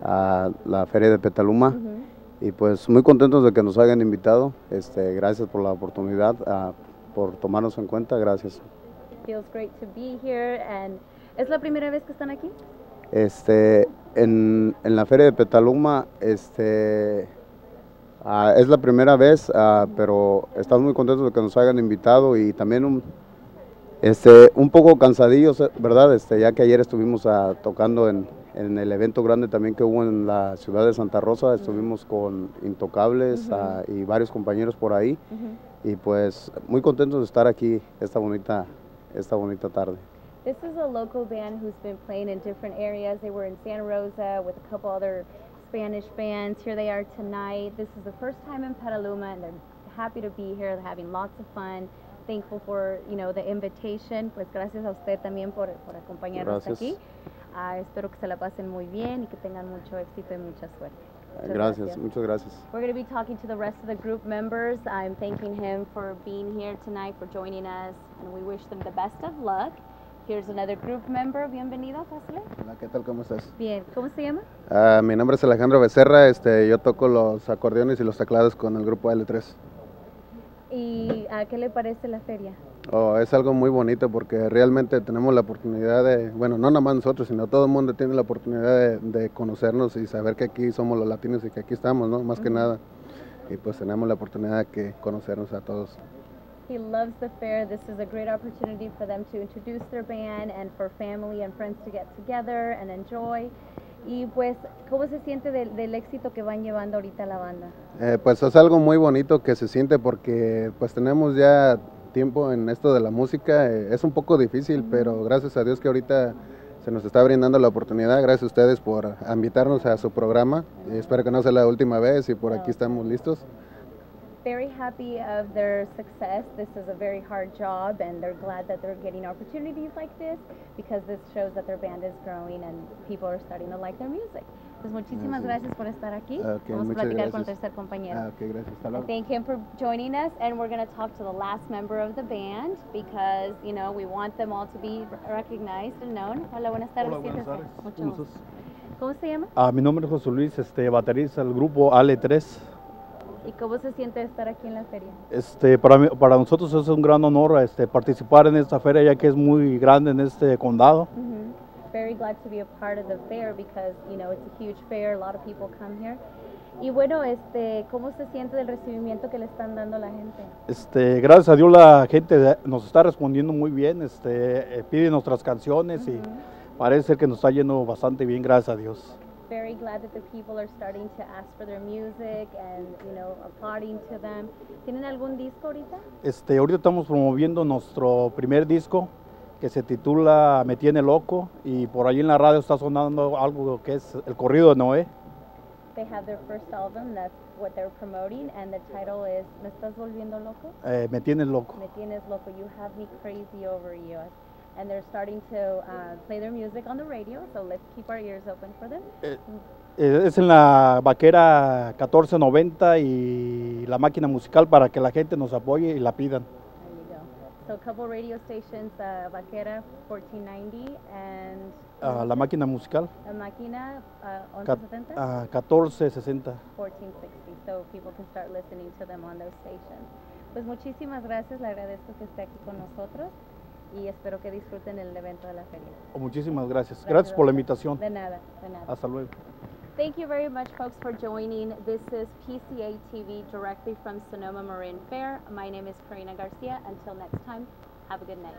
la Feria de Petaluma. Y pues muy contentos de que nos hayan invitado. Gracias por la oportunidad, por tomarnos en cuenta. Gracias. Feels great to be here. And ¿es la primera vez que están aquí? En la Feria de Petaluma es la primera vez, pero estamos muy contentos de que nos hayan invitado, y también un poco cansadillos, ¿verdad? Ya que ayer estuvimos tocando en el evento grande también que hubo en la ciudad de Santa Rosa. Estuvimos con Intocables y varios compañeros por ahí, y pues muy contentos de estar aquí esta bonita tarde. This is a local band who's been playing in different areas. They were in Santa Rosa with a couple other Spanish bands. Here they are tonight. This is the first time in Petaluma, and they're happy to be here. They're having lots of fun. Thankful for the invitation. Pues gracias a usted también por acompañarnos aquí. Espero que se la pasen muy bien y que tengan mucho éxito y mucha suerte. Gracias, muchas gracias. We're going to be talking to the rest of the group members. I'm thanking him for being here tonight, for joining us, and we wish them the best of luck. Here's another group member. Bienvenido, pásale. Hola, ¿qué tal? ¿Cómo estás? Bien. ¿Cómo se llama? Mi nombre es Alejandro Becerra. Yo toco los acordeones y los teclados con el grupo L3. ¿Y a qué le parece la feria? Es algo muy bonito porque realmente tenemos la oportunidad no nada más nosotros, sino todo el mundo tiene la oportunidad de conocernos y saber que aquí somos los latinos y que aquí estamos, ¿no? Más que nada. Y pues tenemos la oportunidad de conocernos a todos. He loves the fair. This is a great opportunity for them to introduce their band and for family and friends to get together and enjoy. Y pues, ¿cómo se siente del éxito que van llevando ahorita la banda? Pues es algo muy bonito que se siente porque pues tenemos ya tiempo en esto de la música. Es un poco difícil, pero gracias a Dios que ahorita se nos está brindando la oportunidad. Gracias a ustedes por invitarnos a su programa. Y espero que no sea la última vez, y por aquí estamos listos. Very happy of their success. This is a very hard job, and they're glad that they're getting opportunities like this because this shows that their band is growing and people are starting to like their music. Pues muchísimas gracias por estar aquí. Vamos a platicar con el tercer compañero. Gracias. Hasta luego. I thank him for joining us, and we're going to talk to the last member of the band because, we want them all to be recognized and known. Hola, buenas tardes. Hola, buenas tardes. Mucho gusto. ¿Cómo se llama? Mi nombre es José Luis, baterista del grupo L3. ¿Y cómo se siente estar aquí en la feria? Para nosotros es un gran honor participar en esta feria, ya que es muy grande en este condado. Very glad to be a part of the fair because, it's a huge fair, a lot of people come here. Y bueno, ¿cómo se siente del recibimiento que le están dando la gente? Gracias a Dios la gente nos está respondiendo muy bien, piden nuestras canciones y parece ser que nos está yendo bastante bien, gracias a Dios. very glad that the people are starting to ask for their music and, you know, applauding to them. ¿Tienen algún disco ahorita? Ahorita estamos promoviendo nuestro primer disco que se titula Me Tiene Loco y por ahí en la radio está sonando algo que es el corrido de Noé. They have their first album, that's what they're promoting, and the title is ¿Me estás volviendo loco? Me Tienes Loco. Me tienes loco, you have me crazy over you. And they're starting to play their music on the radio, so let's keep our ears open for them. Es en la vaquera 1490 y la máquina musical para que la gente nos apoye y la pidan. There you go. So a couple radio stations, Vaquera 1490 and... La máquina musical. La máquina 1170? 1460. 1460, so people can start listening to them on those stations. Pues muchísimas gracias, le agradezco que esté aquí con nosotros y espero que disfruten el evento de la feria. Muchísimas gracias. Gracias por la invitación. De nada, de nada. Hasta luego. Thank you very much, folks, for joining. This is PCA TV directly from Sonoma-Marin Fair. My name is Karina Garcia. Until next time, have a good night.